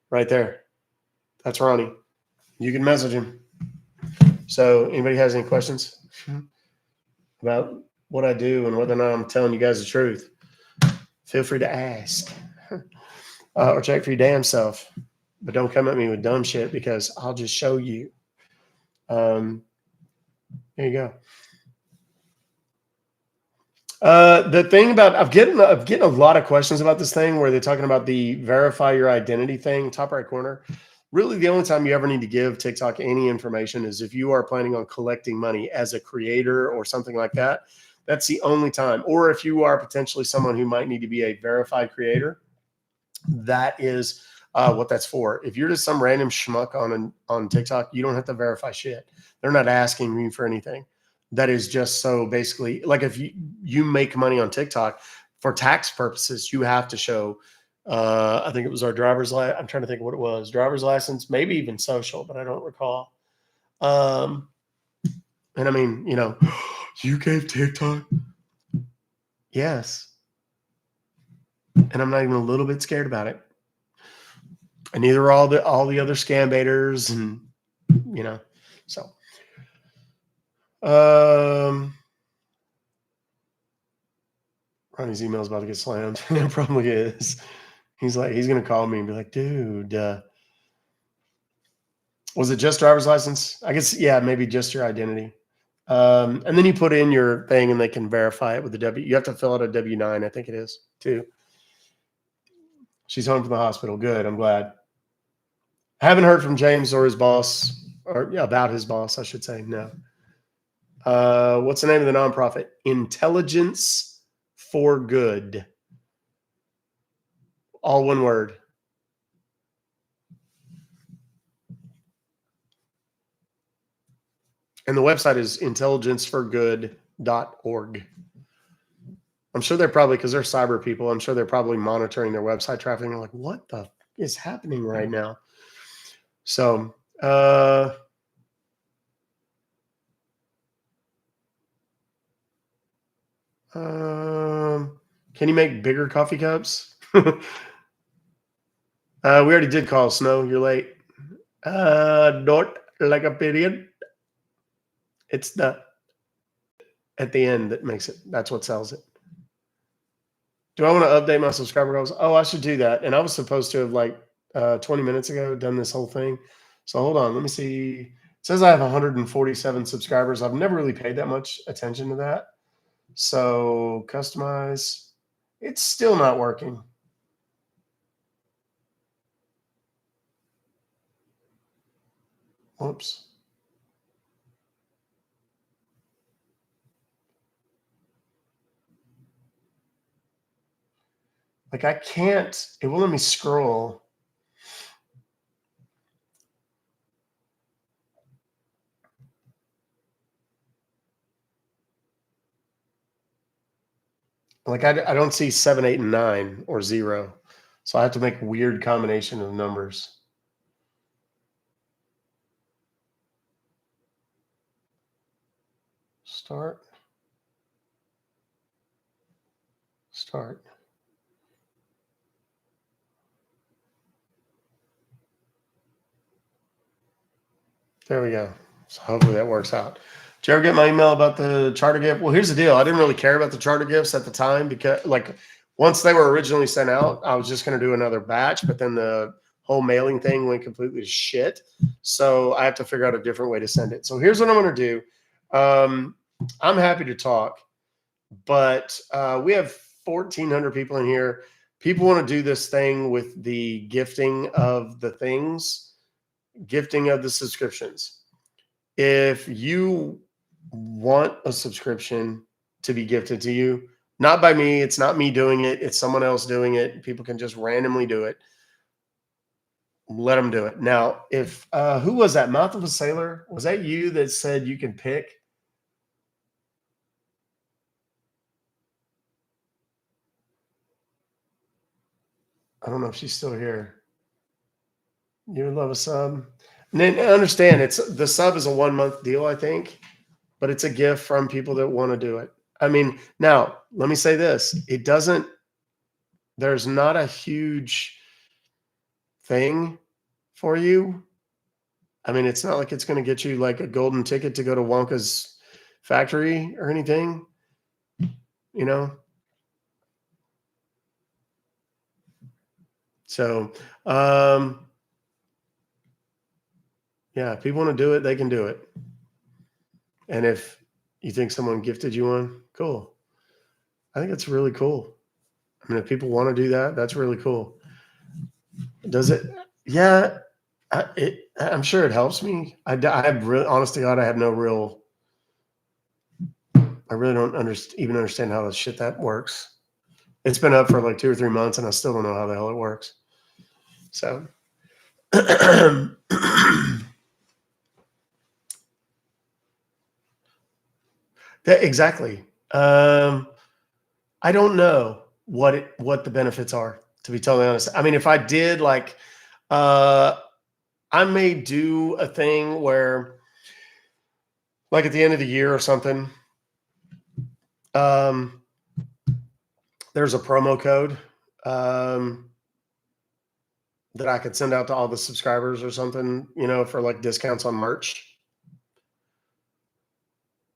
right there. That's Ronnie. You can message him. So anybody has any questions about what I do and whether or not I'm telling you guys the truth, feel free to ask or check for your damn self. But don't come at me with dumb shit because I'll just show you. There you go. The thing about I'm getting a lot of questions about this thing where they're talking about the verify your identity thing, top right corner. Really, the only time you ever need to give TikTok any information is if you are planning on collecting money as a creator or something like that. That's the only time. Or if you are potentially someone who might need to be a verified creator, that is what that's for. If you're just some random schmuck on TikTok, you don't have to verify shit. They're not asking you for anything. That is just so basically like if you make money on TikTok for tax purposes, you have to show. I think it was our driver's license. I'm trying to think of what it was. Driver's license, maybe even social, but I don't recall. And I mean, you gave TikTok. Yes. And I'm not even a little bit scared about it. And neither are all the other scam baiters and so. Ronnie's email is about to get slammed. It probably is. He's going to call me and be like, dude, was it just driver's license? I guess, yeah, maybe just your identity. And then you put in your thing and they can verify it with the W. You have to fill out a W-9, I think it is, too. She's home from the hospital. Good. I'm glad. I haven't heard from James or his boss, or about his boss, I should say. No. What's the name of the nonprofit? Intelligence for Good. All one word. And the website is intelligenceforgood.org. I'm sure they're probably, because they're cyber people, I'm sure they're probably monitoring their website traffic. And they're like, what the is happening right now? So, can you make bigger coffee cups? We already did call Snow. You're late. Not like a period. It's the at the end that makes it. That's what sells it. Do I want to update my subscriber goals? Oh, I should do that. And I was supposed to have 20 minutes ago done this whole thing. So hold on. Let me see. It says I have 147 subscribers. I've never really paid that much attention to that. So customize. It's still not working. Whoops. Like I can't, it won't let me scroll. Like I don't see 7, 8, and 9 or 0. So I have to make a weird combination of numbers. Start. There we go. So hopefully that works out. Did you ever get my email about the charter gift? Well, here's the deal. I didn't really care about the charter gifts at the time because once they were originally sent out, I was just going to do another batch, but then the whole mailing thing went completely to shit. So I have to figure out a different way to send it. So here's what I'm going to do. I'm happy to talk, but we have 1,400 people in here. People want to do this thing with the gifting of the things, gifting of the subscriptions. If you want a subscription to be gifted to you, not by me, it's not me doing it, it's someone else doing it. People can just randomly do it. let them do it. Now, if who was that? Mouth of a Sailor? Was that you that said you can pick? I don't know if she's still here. You would love a sub. And then understand, the sub is a 1 month deal, I think, but it's a gift from people that want to do it. I mean, now let me say this: there's not a huge thing for you. I mean, it's not like it's going to get you like a golden ticket to go to Wonka's factory or anything, you know? So, yeah, if people want to do it, they can do it. And if you think someone gifted you one, cool. I think it's really cool. I mean, if people want to do that, that's really cool. Does it? Yeah, I'm sure it helps me. I have really, honest to God, I have no real. I really don't even understand how the shit that works. It's been up for like 2 or 3 months, and I still don't know how the hell it works. So, exactly. I don't know what the benefits are, to be totally honest. I mean, if I did like, I may do a thing where, like at the end of the year or something, there's a promo code that I could send out to all the subscribers or something, for like discounts on merch.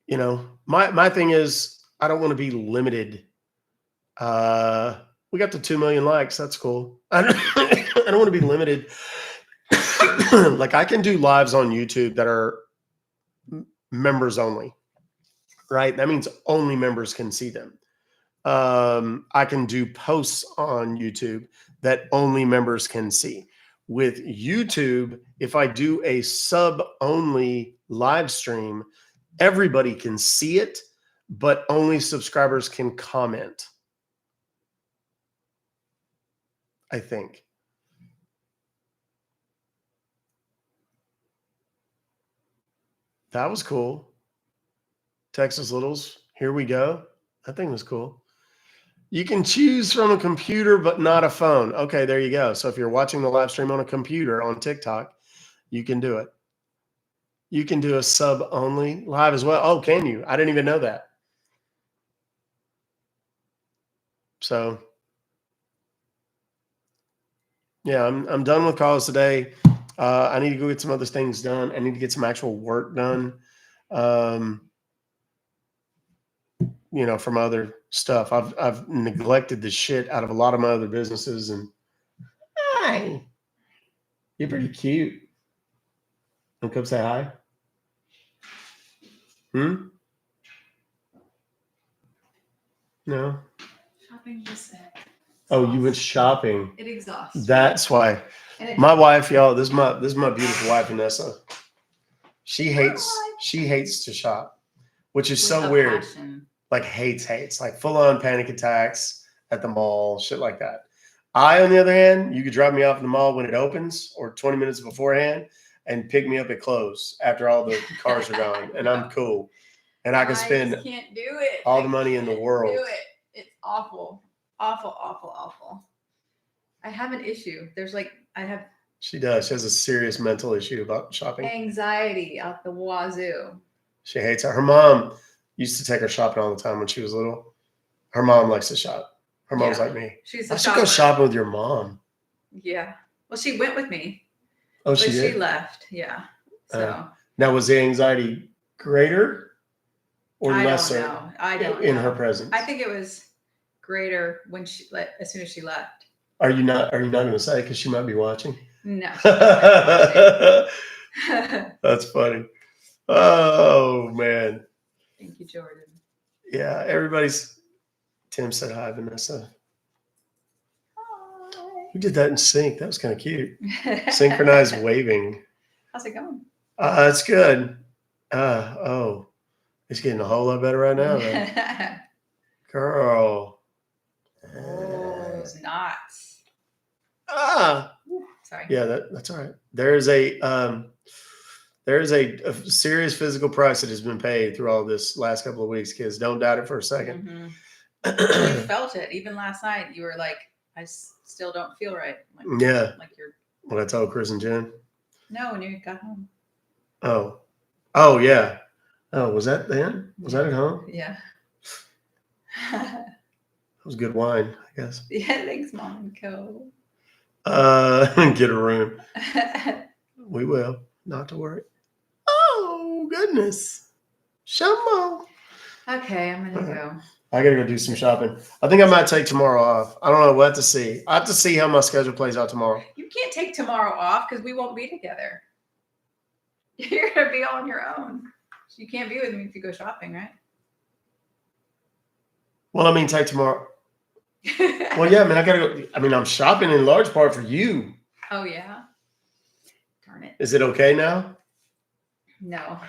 My thing is I don't want to be limited. We got to 2 million likes. That's cool. I don't want to be limited. Like I can do lives on YouTube that are members only, right? That means only members can see them. I can do posts on YouTube that only members can see. With YouTube, if I do a sub-only live stream, everybody can see it, but only subscribers can comment, I think. That was cool. Texas Littles, here we go. That thing was cool. You can choose from a computer, but not a phone. Okay, there you go. So if you're watching the live stream on a computer on TikTok, you can do it. You can do a sub-only live as well. Oh, can you? I didn't even know that. So, yeah, I'm done with calls today. I need to go get some other things done. I need to get some actual work done. From other stuff. I've neglected the shit out of a lot of my other businesses. And hi, you're pretty cute. And come say hi. No. Shopping just Oh, you went shopping. It exhausts. That's why. My wife, y'all. This is my beautiful wife, Vanessa. She hates to shop, which is so weird. Passion. Like hates, like full on panic attacks at the mall, shit like that. I, on the other hand, you could drop me off in the mall when it opens or 20 minutes beforehand and pick me up at close after all the cars are gone, and I'm cool. And I can spend can't do it. all the money in the world. Do it. It's awful. Awful. I have an issue. She does. She has a serious mental issue about shopping. Anxiety out the wazoo. She hates it. Her mom used to take her shopping all the time when she was little. Her mom likes to shop. Her mom's like me. She's I should go shopping with your mom. Yeah. Well, she went with me. Oh, she did? She left. Yeah. So now, was the anxiety greater or lesser? I don't in know. Her presence. I think it was greater when as soon as she left. Are you not going to say because she might be watching? No. That's funny. Oh man. Thank you, Jordan. Yeah, Tim said hi, Vanessa. Hi. We did that in sync. That was kind of cute. Synchronized waving. How's it going? It's good. It's getting a whole lot better right now, man. Girl. Those knots. Sorry. Yeah, that's all right. There is a serious physical price that has been paid through all this last couple of weeks, kids. Don't doubt it for a second. You felt it. Even last night, you were like, I still don't feel right. Like, Yeah. Like you're. What I told Chris and Jen. No, when you got home. Oh yeah. Oh, was that then? Was that at home? Yeah. It was good wine, I guess. Yeah, thanks, Mom. Go. Get a room. We will. Not to worry. Oh goodness. Shumbo. Okay, I'm gonna go. I gotta go do some shopping. I think I might take tomorrow off. I don't know. We'll have to see. I have to see how my schedule plays out tomorrow. You can't take tomorrow off because we won't be together. You're gonna be on your own. So you can't be with me if you go shopping, right? Well, I mean, take tomorrow. Well, yeah, I mean, I gotta go. I mean, I'm shopping in large part for you. Oh yeah. Darn it. Is it okay now? No.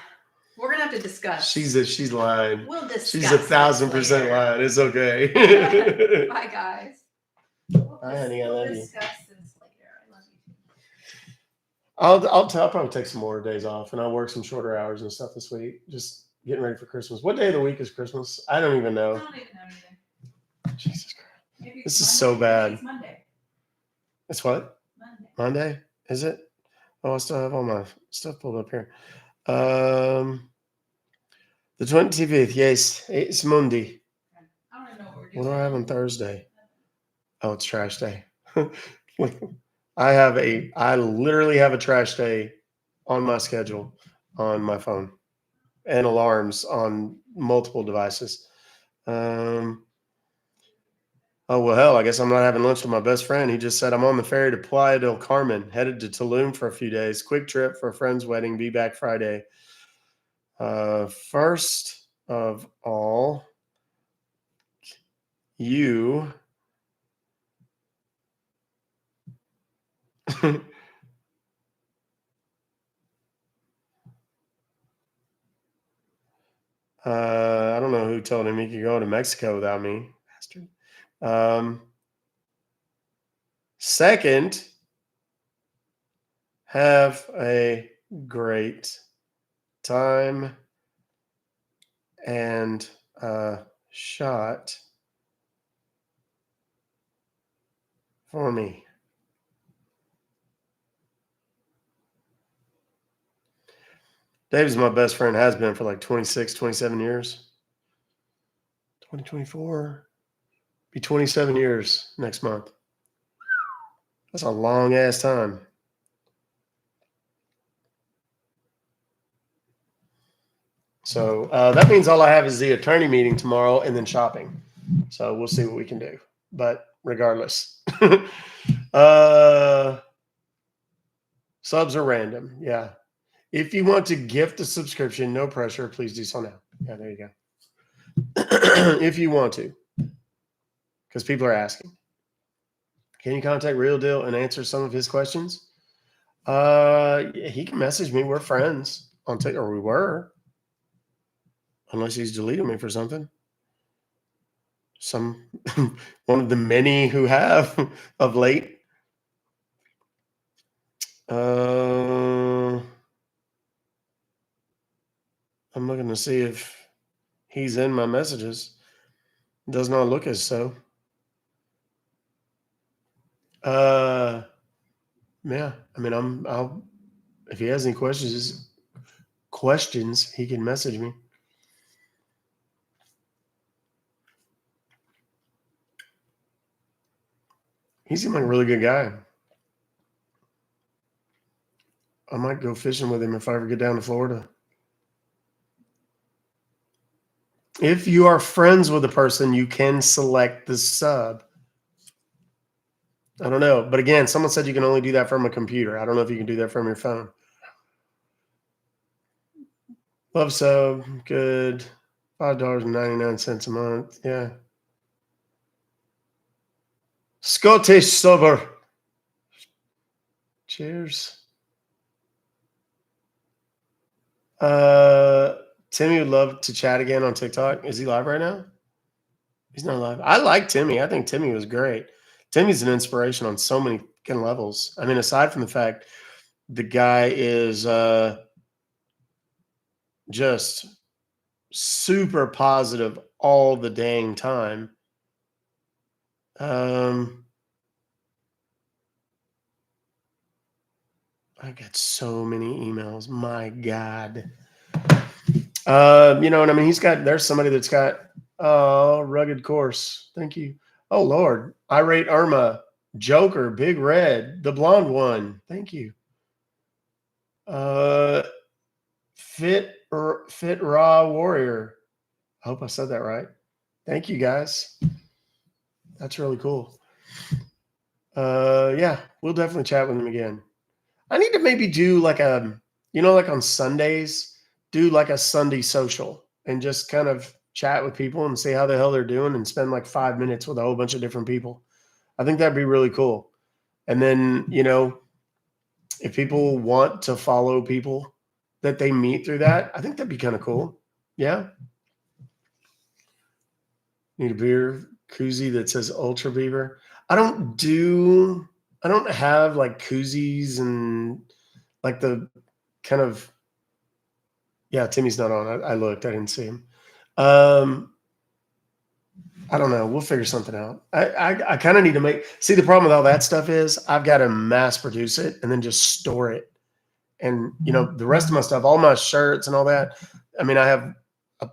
We're gonna have to discuss. She's lying. We'll discuss. She's 1,000% later. lying. It's okay. Bye, guys. Bye, honey. I We'll love you. discuss this later. I love you too. I'll probably take some more days off, and I'll work some shorter hours and stuff this week. Just getting ready for Christmas. What day of the week is Christmas? I don't even I know. don't even know anything. Jesus Christ. Maybe This it's is so Monday. bad. Maybe it's Monday. It's what? Monday. Monday? Is it? Oh, I still have all my stuff pulled up here. The 25th, yes. It's Monday. I don't even know what we're doing. What do I have on Thursday? Oh, it's trash day. I literally have a trash day on my schedule on my phone and alarms on multiple devices. Oh, well, hell, I guess I'm not having lunch with my best friend. He just said, I'm on the ferry to Playa del Carmen, headed to Tulum for a few days. Quick trip for a friend's wedding. Be back Friday. First of all, you I don't know who told him he could go to Mexico without me. Bastard. Second, have a great time and shot for me. Dave's my best friend, has been for like 26, 27 years. 2024. Be 27 years next month. That's a long ass time. So that means all I have is the attorney meeting tomorrow and then shopping. So we'll see what we can do. But regardless, subs are random. Yeah. If you want to gift a subscription, no pressure. Please do so now. Yeah, there you go. If you want to, because people are asking. Can you contact Real Deal and answer some of his questions? He can message me. We're friends on TikTok, or we were. Unless he's deleted me for something. One of the many who have of late. I'm looking to see if he's in my messages. Does not look as so. Yeah. I mean, I'll if he has any questions, he can message me. He seemed like a really good guy. I might go fishing with him if I ever get down to Florida. If you are friends with a person, you can select the sub. I don't know. But again, someone said you can only do that from a computer. I don't know if you can do that from your phone. Love sub. Good. $5.99 a month. Yeah. Scottish subber. Cheers. Timmy would love to chat again on TikTok. Is he live right now? He's not live. I like Timmy. I think Timmy was great. Timmy's an inspiration on so many freaking levels. I mean, aside from the fact the guy is just super positive all the dang time. I got so many emails. My God. You know, and I mean, there's somebody that's got, rugged course. Thank you. Oh, Lord. Irate Irma, Joker, Big Red, the blonde one. Thank you. Fit Raw Warrior. I hope I said that right. Thank you, guys. That's really cool. Yeah, we'll definitely chat with him again. I need to maybe do like like on Sundays, do like a Sunday social and just kind of chat with people and see how the hell they're doing and spend like 5 minutes with a whole bunch of different people. I think that'd be really cool. And then, if people want to follow people that they meet through that, I think that'd be kind of cool. Yeah. Need a beer koozie that says Ultra Beaver. I don't have like koozies and like the kind of, yeah, Timmy's not on. I looked, I didn't see him. I don't know. We'll figure something out. I kind of need to see, the problem with all that stuff is I've got to mass produce it and then just store it. And, the rest of my stuff, all my shirts and all that, I mean, I have a,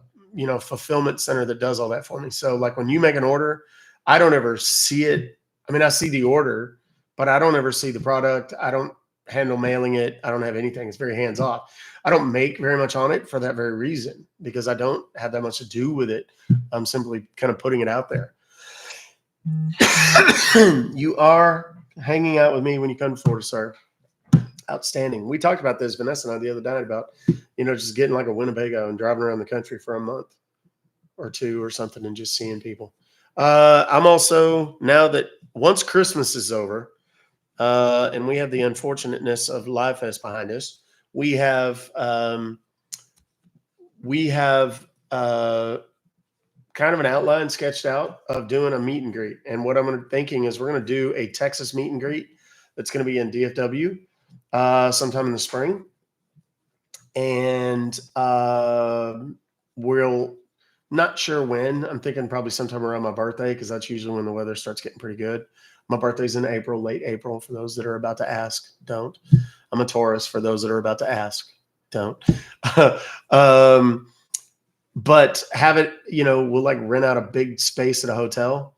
fulfillment center that does all that for me. So like when you make an order, I don't ever see it. I mean, I see the order, but I don't ever see the product. I don't handle mailing it. I don't have anything. It's very hands off. I don't make very much on it for that very reason, because I don't have that much to do with it. I'm simply kind of putting it out there. You are hanging out with me when you come to Florida, sir. Outstanding. We talked about this, Vanessa and I, the other night about, just getting like a Winnebago and driving around the country for a month or two or something and just seeing people. I'm also, now that once Christmas is over, and we have the unfortunateness of Live Fest behind us, we have kind of an outline sketched out of doing a meet and greet. And what I'm thinking is we're going to do a Texas meet and greet that's going to be in DFW sometime in the spring. And we'll not sure when. I'm thinking probably sometime around my birthday, because that's usually when the weather starts getting pretty good. My birthday's in April, late April, for those that are about to ask. Don't. I'm a Taurus, for those that are about to ask. Don't. But have it, we'll like rent out a big space at a hotel.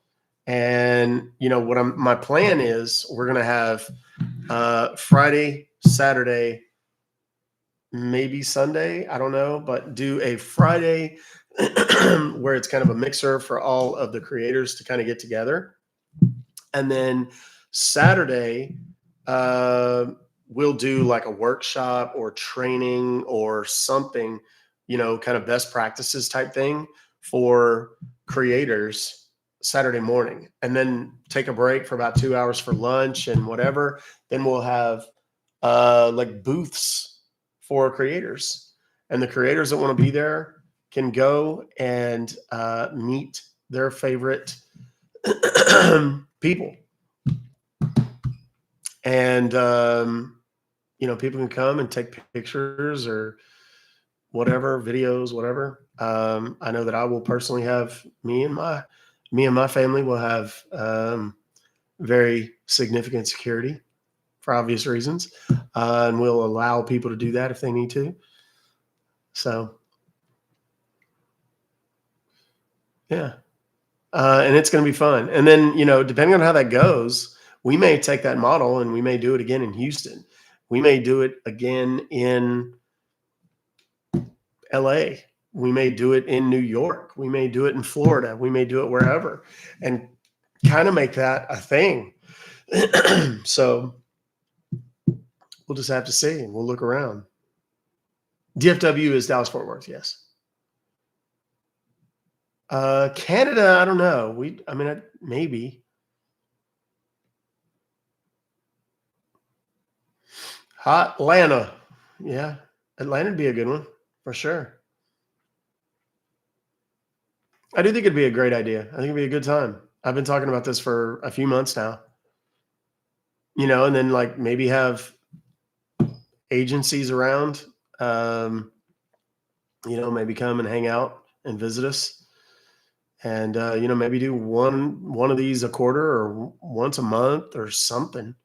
And, my plan is we're going to have Friday, Saturday, maybe Sunday, I don't know, but do a Friday where it's kind of a mixer for all of the creators to kind of get together. And then Saturday, we'll do like a workshop or training or something, kind of best practices type thing for creators Saturday morning, and then take a break for about 2 hours for lunch and whatever. Then we'll have like booths for creators, and the creators that want to be there can go and meet their favorite people. And, people can come and take pictures or whatever, videos, whatever. I know that I will personally have me and my family will have very significant security for obvious reasons. And we'll allow people to do that if they need to. So, yeah. And it's going to be fun. And then, depending on how that goes, we may take that model and we may do it again in Houston. We may do it again in LA. We may do it in New York. We may do it in Florida. We may do it wherever, and kind of make that a thing. So we'll just have to see, and we'll look around. DFW is Dallas Fort Worth. Yes. Canada, I don't know. Maybe. Atlanta. Yeah. Atlanta'd be a good one for sure. I do think it'd be a great idea. I think it'd be a good time. I've been talking about this for a few months now. you know, and then like maybe have agencies around, you know, maybe come and hang out and visit us. And, you know, maybe do one of these a quarter or once a month or something.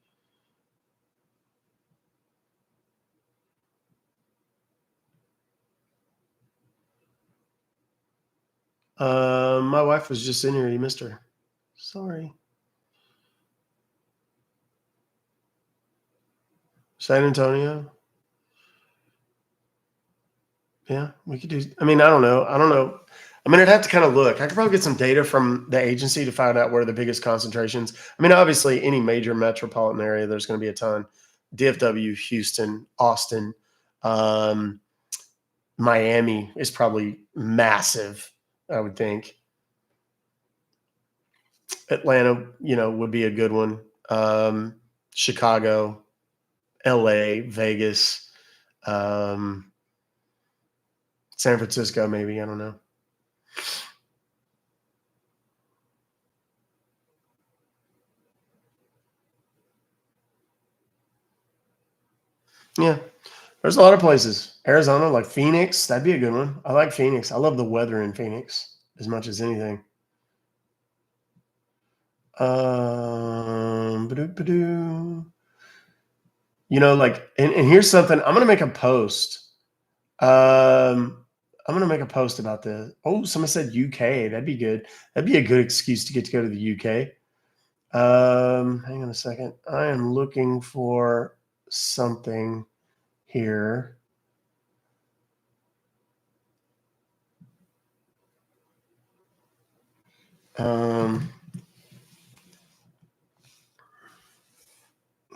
My wife was just in here. You missed her. Sorry. San Antonio. Yeah, we could do. I mean, I don't know. I mean, I'd have to kind of look. I could probably get some data from the agency to find out where the biggest concentrations. I mean, obviously, any major metropolitan area, there's going to be a ton. DFW, Houston, Austin, Miami is probably massive, I would think. Atlanta, you know, would be a good one. Chicago, LA, Vegas, San Francisco, maybe. I don't know. Yeah, there's a lot of places. Arizona, like Phoenix, that'd be a good one. I like Phoenix. I love the weather in Phoenix as much as anything. You know, like, and here's something. I'm gonna make a post. I'm gonna make a post about this. Oh, someone said UK. That'd be good. That'd be a good excuse to get to go to the UK. Hang on a second. I am looking for something here.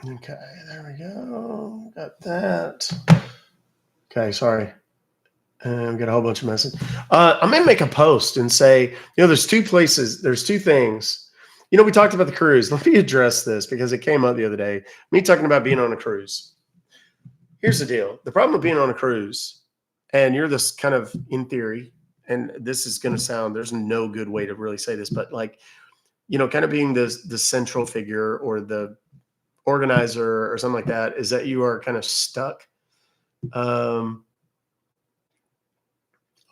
Okay, there we go. Got that. Okay, sorry. And we got a whole bunch of messages. I'm gonna make a post and say, you know, there's two things. You know, we talked about the cruise. Let me address this because it came up the other day. Me talking about being on a cruise. Here's the deal. The problem with being on a cruise, and you're this kind of, in theory, and this is going to sound, there's no good way to really say this, but like, you know, kind of being the central figure or the organizer or something like that, is that you are kind of stuck. I'll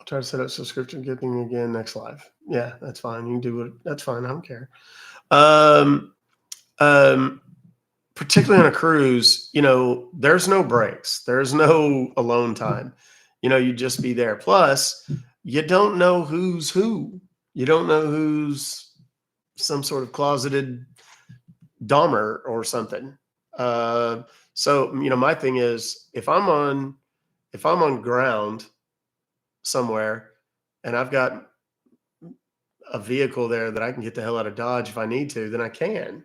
try to set up subscription giving again next live. Yeah, that's fine. You can do it. That's fine. I don't care. Particularly on a cruise, you know, there's no breaks. There's no alone time. You know, you just be there. Plus, you don't know who's who. You don't know who's some sort of closeted Dahmer or something. So, you know, my thing is if I'm on ground somewhere and I've got a vehicle there that I can get the hell out of Dodge if I need to, then I can.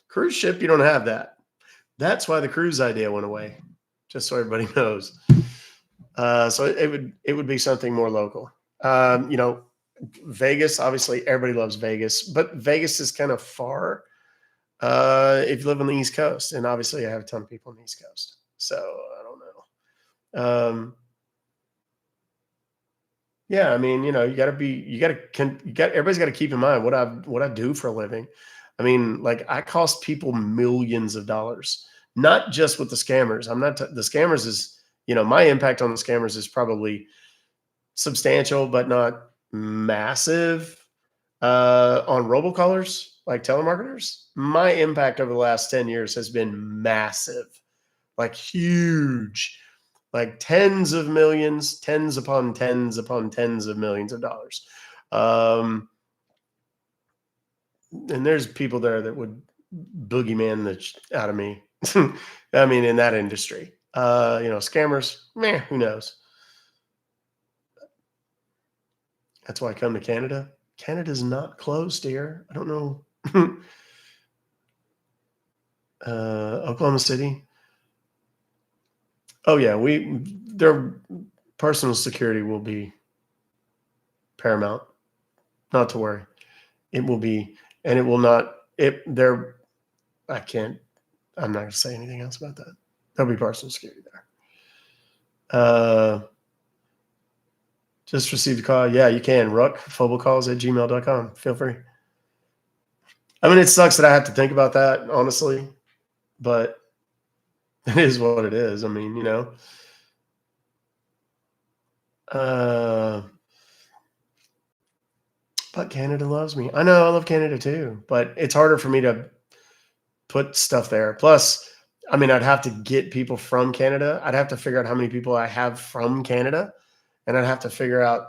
Cruise ship, you don't have that. That's why the cruise idea went away, just so everybody knows. So it would be something more local. You know, Vegas, obviously everybody loves Vegas, but Vegas is kind of far if you live on the East Coast. And obviously I have a ton of people on the East Coast. So I don't know. Yeah, I mean, you know, everybody's got to keep in mind what I do for a living. I mean, like I cost people millions of dollars, not just with the scammers. The scammers is, you know, my impact on the scammers is probably substantial, but not massive. On robocallers, like telemarketers, my impact over the last 10 years has been massive, like huge. Like tens of millions, tens upon tens of millions of dollars. And there's people there that would boogeyman the out of me. I mean, in that industry, you know, scammers, meh, who knows? That's why I come to Canada. Canada's not closed here. I don't know. Oklahoma City. Oh yeah, their personal security will be paramount. Not to worry. It will be, and it will not. I'm not going to say anything else about that. There'll be personal security there. Just received a call. Yeah, you can. Ruck, Fobocalls@gmail.com. Feel free. I mean, it sucks that I have to think about that, honestly. but it is what it is. I mean, you know, but Canada loves me. I know I love Canada too, but it's harder for me to put stuff there. Plus, I mean, I'd have to get people from Canada. I'd have to figure out how many people I have from Canada, and I'd have to figure out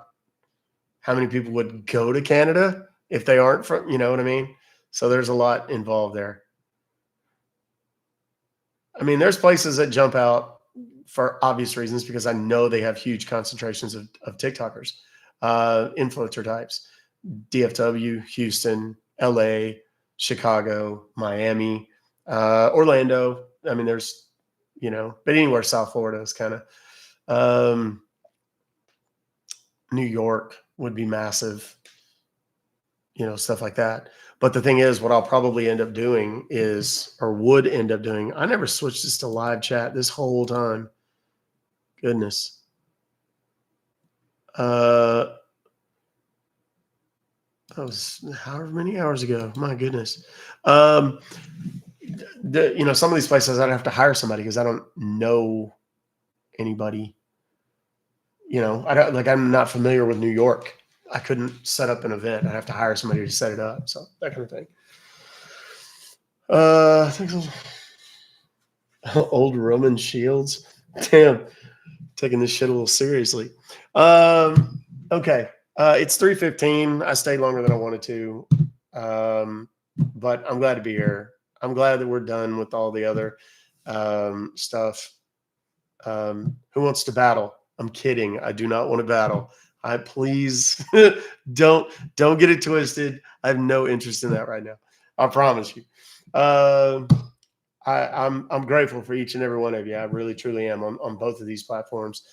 how many people would go to Canada if they aren't from, you know what I mean? So there's a lot involved there. I mean, there's places that jump out for obvious reasons because I know they have huge concentrations of TikTokers, influencer types, DFW, Houston, LA, Chicago, Miami, Orlando. I mean, there's, you know, but anywhere South Florida is kind of, New York would be massive, you know, stuff like that. But the thing is, what I'll probably end up doing is, or would end up doing, I never switched this to live chat this whole time. Goodness. That was however many hours ago. My goodness. You know, some of these places I'd have to hire somebody because I don't know anybody. You know, I'm not familiar with New York. I couldn't set up an event. I'd have to hire somebody to set it up. So that kind of thing. I think old Roman shields. Damn, taking this shit a little seriously. Okay. It's 3:15. I stayed longer than I wanted to. But I'm glad to be here. I'm glad that we're done with all the other stuff. Who wants to battle? I'm kidding. I do not want to battle. I please don't get it twisted. I have no interest in that right now. I promise you. I'm grateful for each and every one of you. I really truly am on both of these platforms.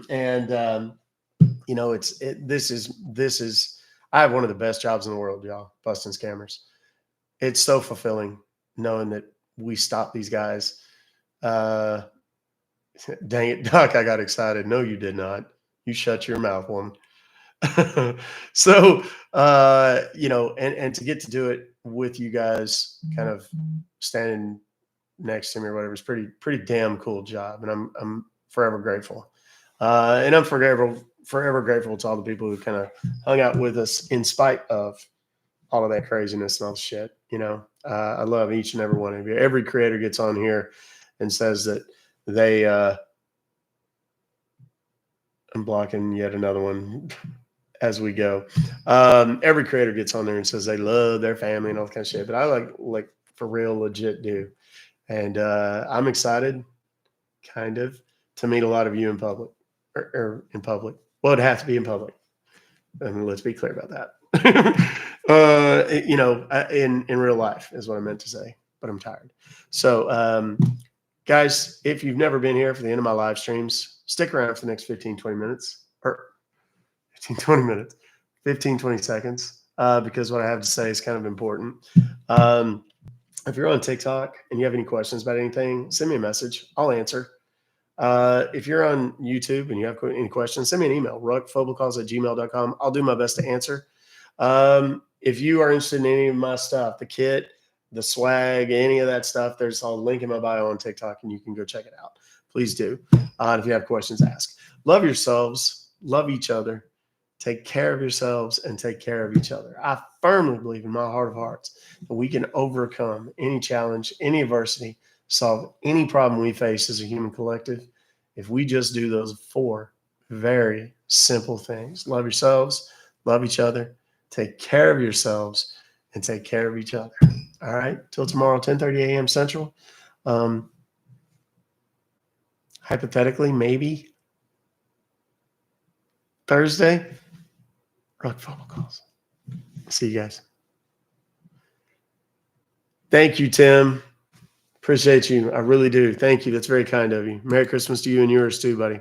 And you know, this is I have one of the best jobs in the world, y'all, busting scammers. It's so fulfilling knowing that we stop these guys. Dang it, Doc, I got excited. No, you did not. You shut your mouth, woman. So, you know, and to get to do it with you guys kind of standing next to me or whatever is pretty damn cool job. And I'm forever grateful. And I'm forever grateful to all the people who kind of hung out with us in spite of all of that craziness and all the shit. You know, I love each and every one of you. Every creator gets on here and says that they, I'm blocking yet another one as we go. Every creator gets on there and says they love their family and all that kind of shit, but I like for real, legit do. And I'm excited kind of to meet a lot of you in public or in public. Well, it'd have to be in public. I mean, let's be clear about that. You know, in real life is what I meant to say, but I'm tired. So, guys, if you've never been here for the end of my live streams, stick around for the next 15, 20 minutes or 15, 20 minutes, 15, 20 seconds, because what I have to say is kind of important. If you're on TikTok and you have any questions about anything, send me a message. I'll answer. If you're on YouTube and you have any questions, send me an email, ruckfobocalls@gmail.com. I'll do my best to answer. If you are interested in any of my stuff, the kit, the swag, any of that stuff, there's a link in my bio on TikTok and you can go check it out. Please do. If you have questions, ask. Love yourselves. Love each other. Take care of yourselves and take care of each other. I firmly believe in my heart of hearts that we can overcome any challenge, any adversity, solve any problem we face as a human collective if we just do those 4 very simple things. Love yourselves, love each other, take care of yourselves, and take care of each other. All right. Till tomorrow, 10:30 a.m. Central. Hypothetically, maybe Thursday, Ruck Fobocalls. See you guys. Thank you, Tim. Appreciate you. I really do. Thank you. That's very kind of you. Merry Christmas to you and yours too, buddy.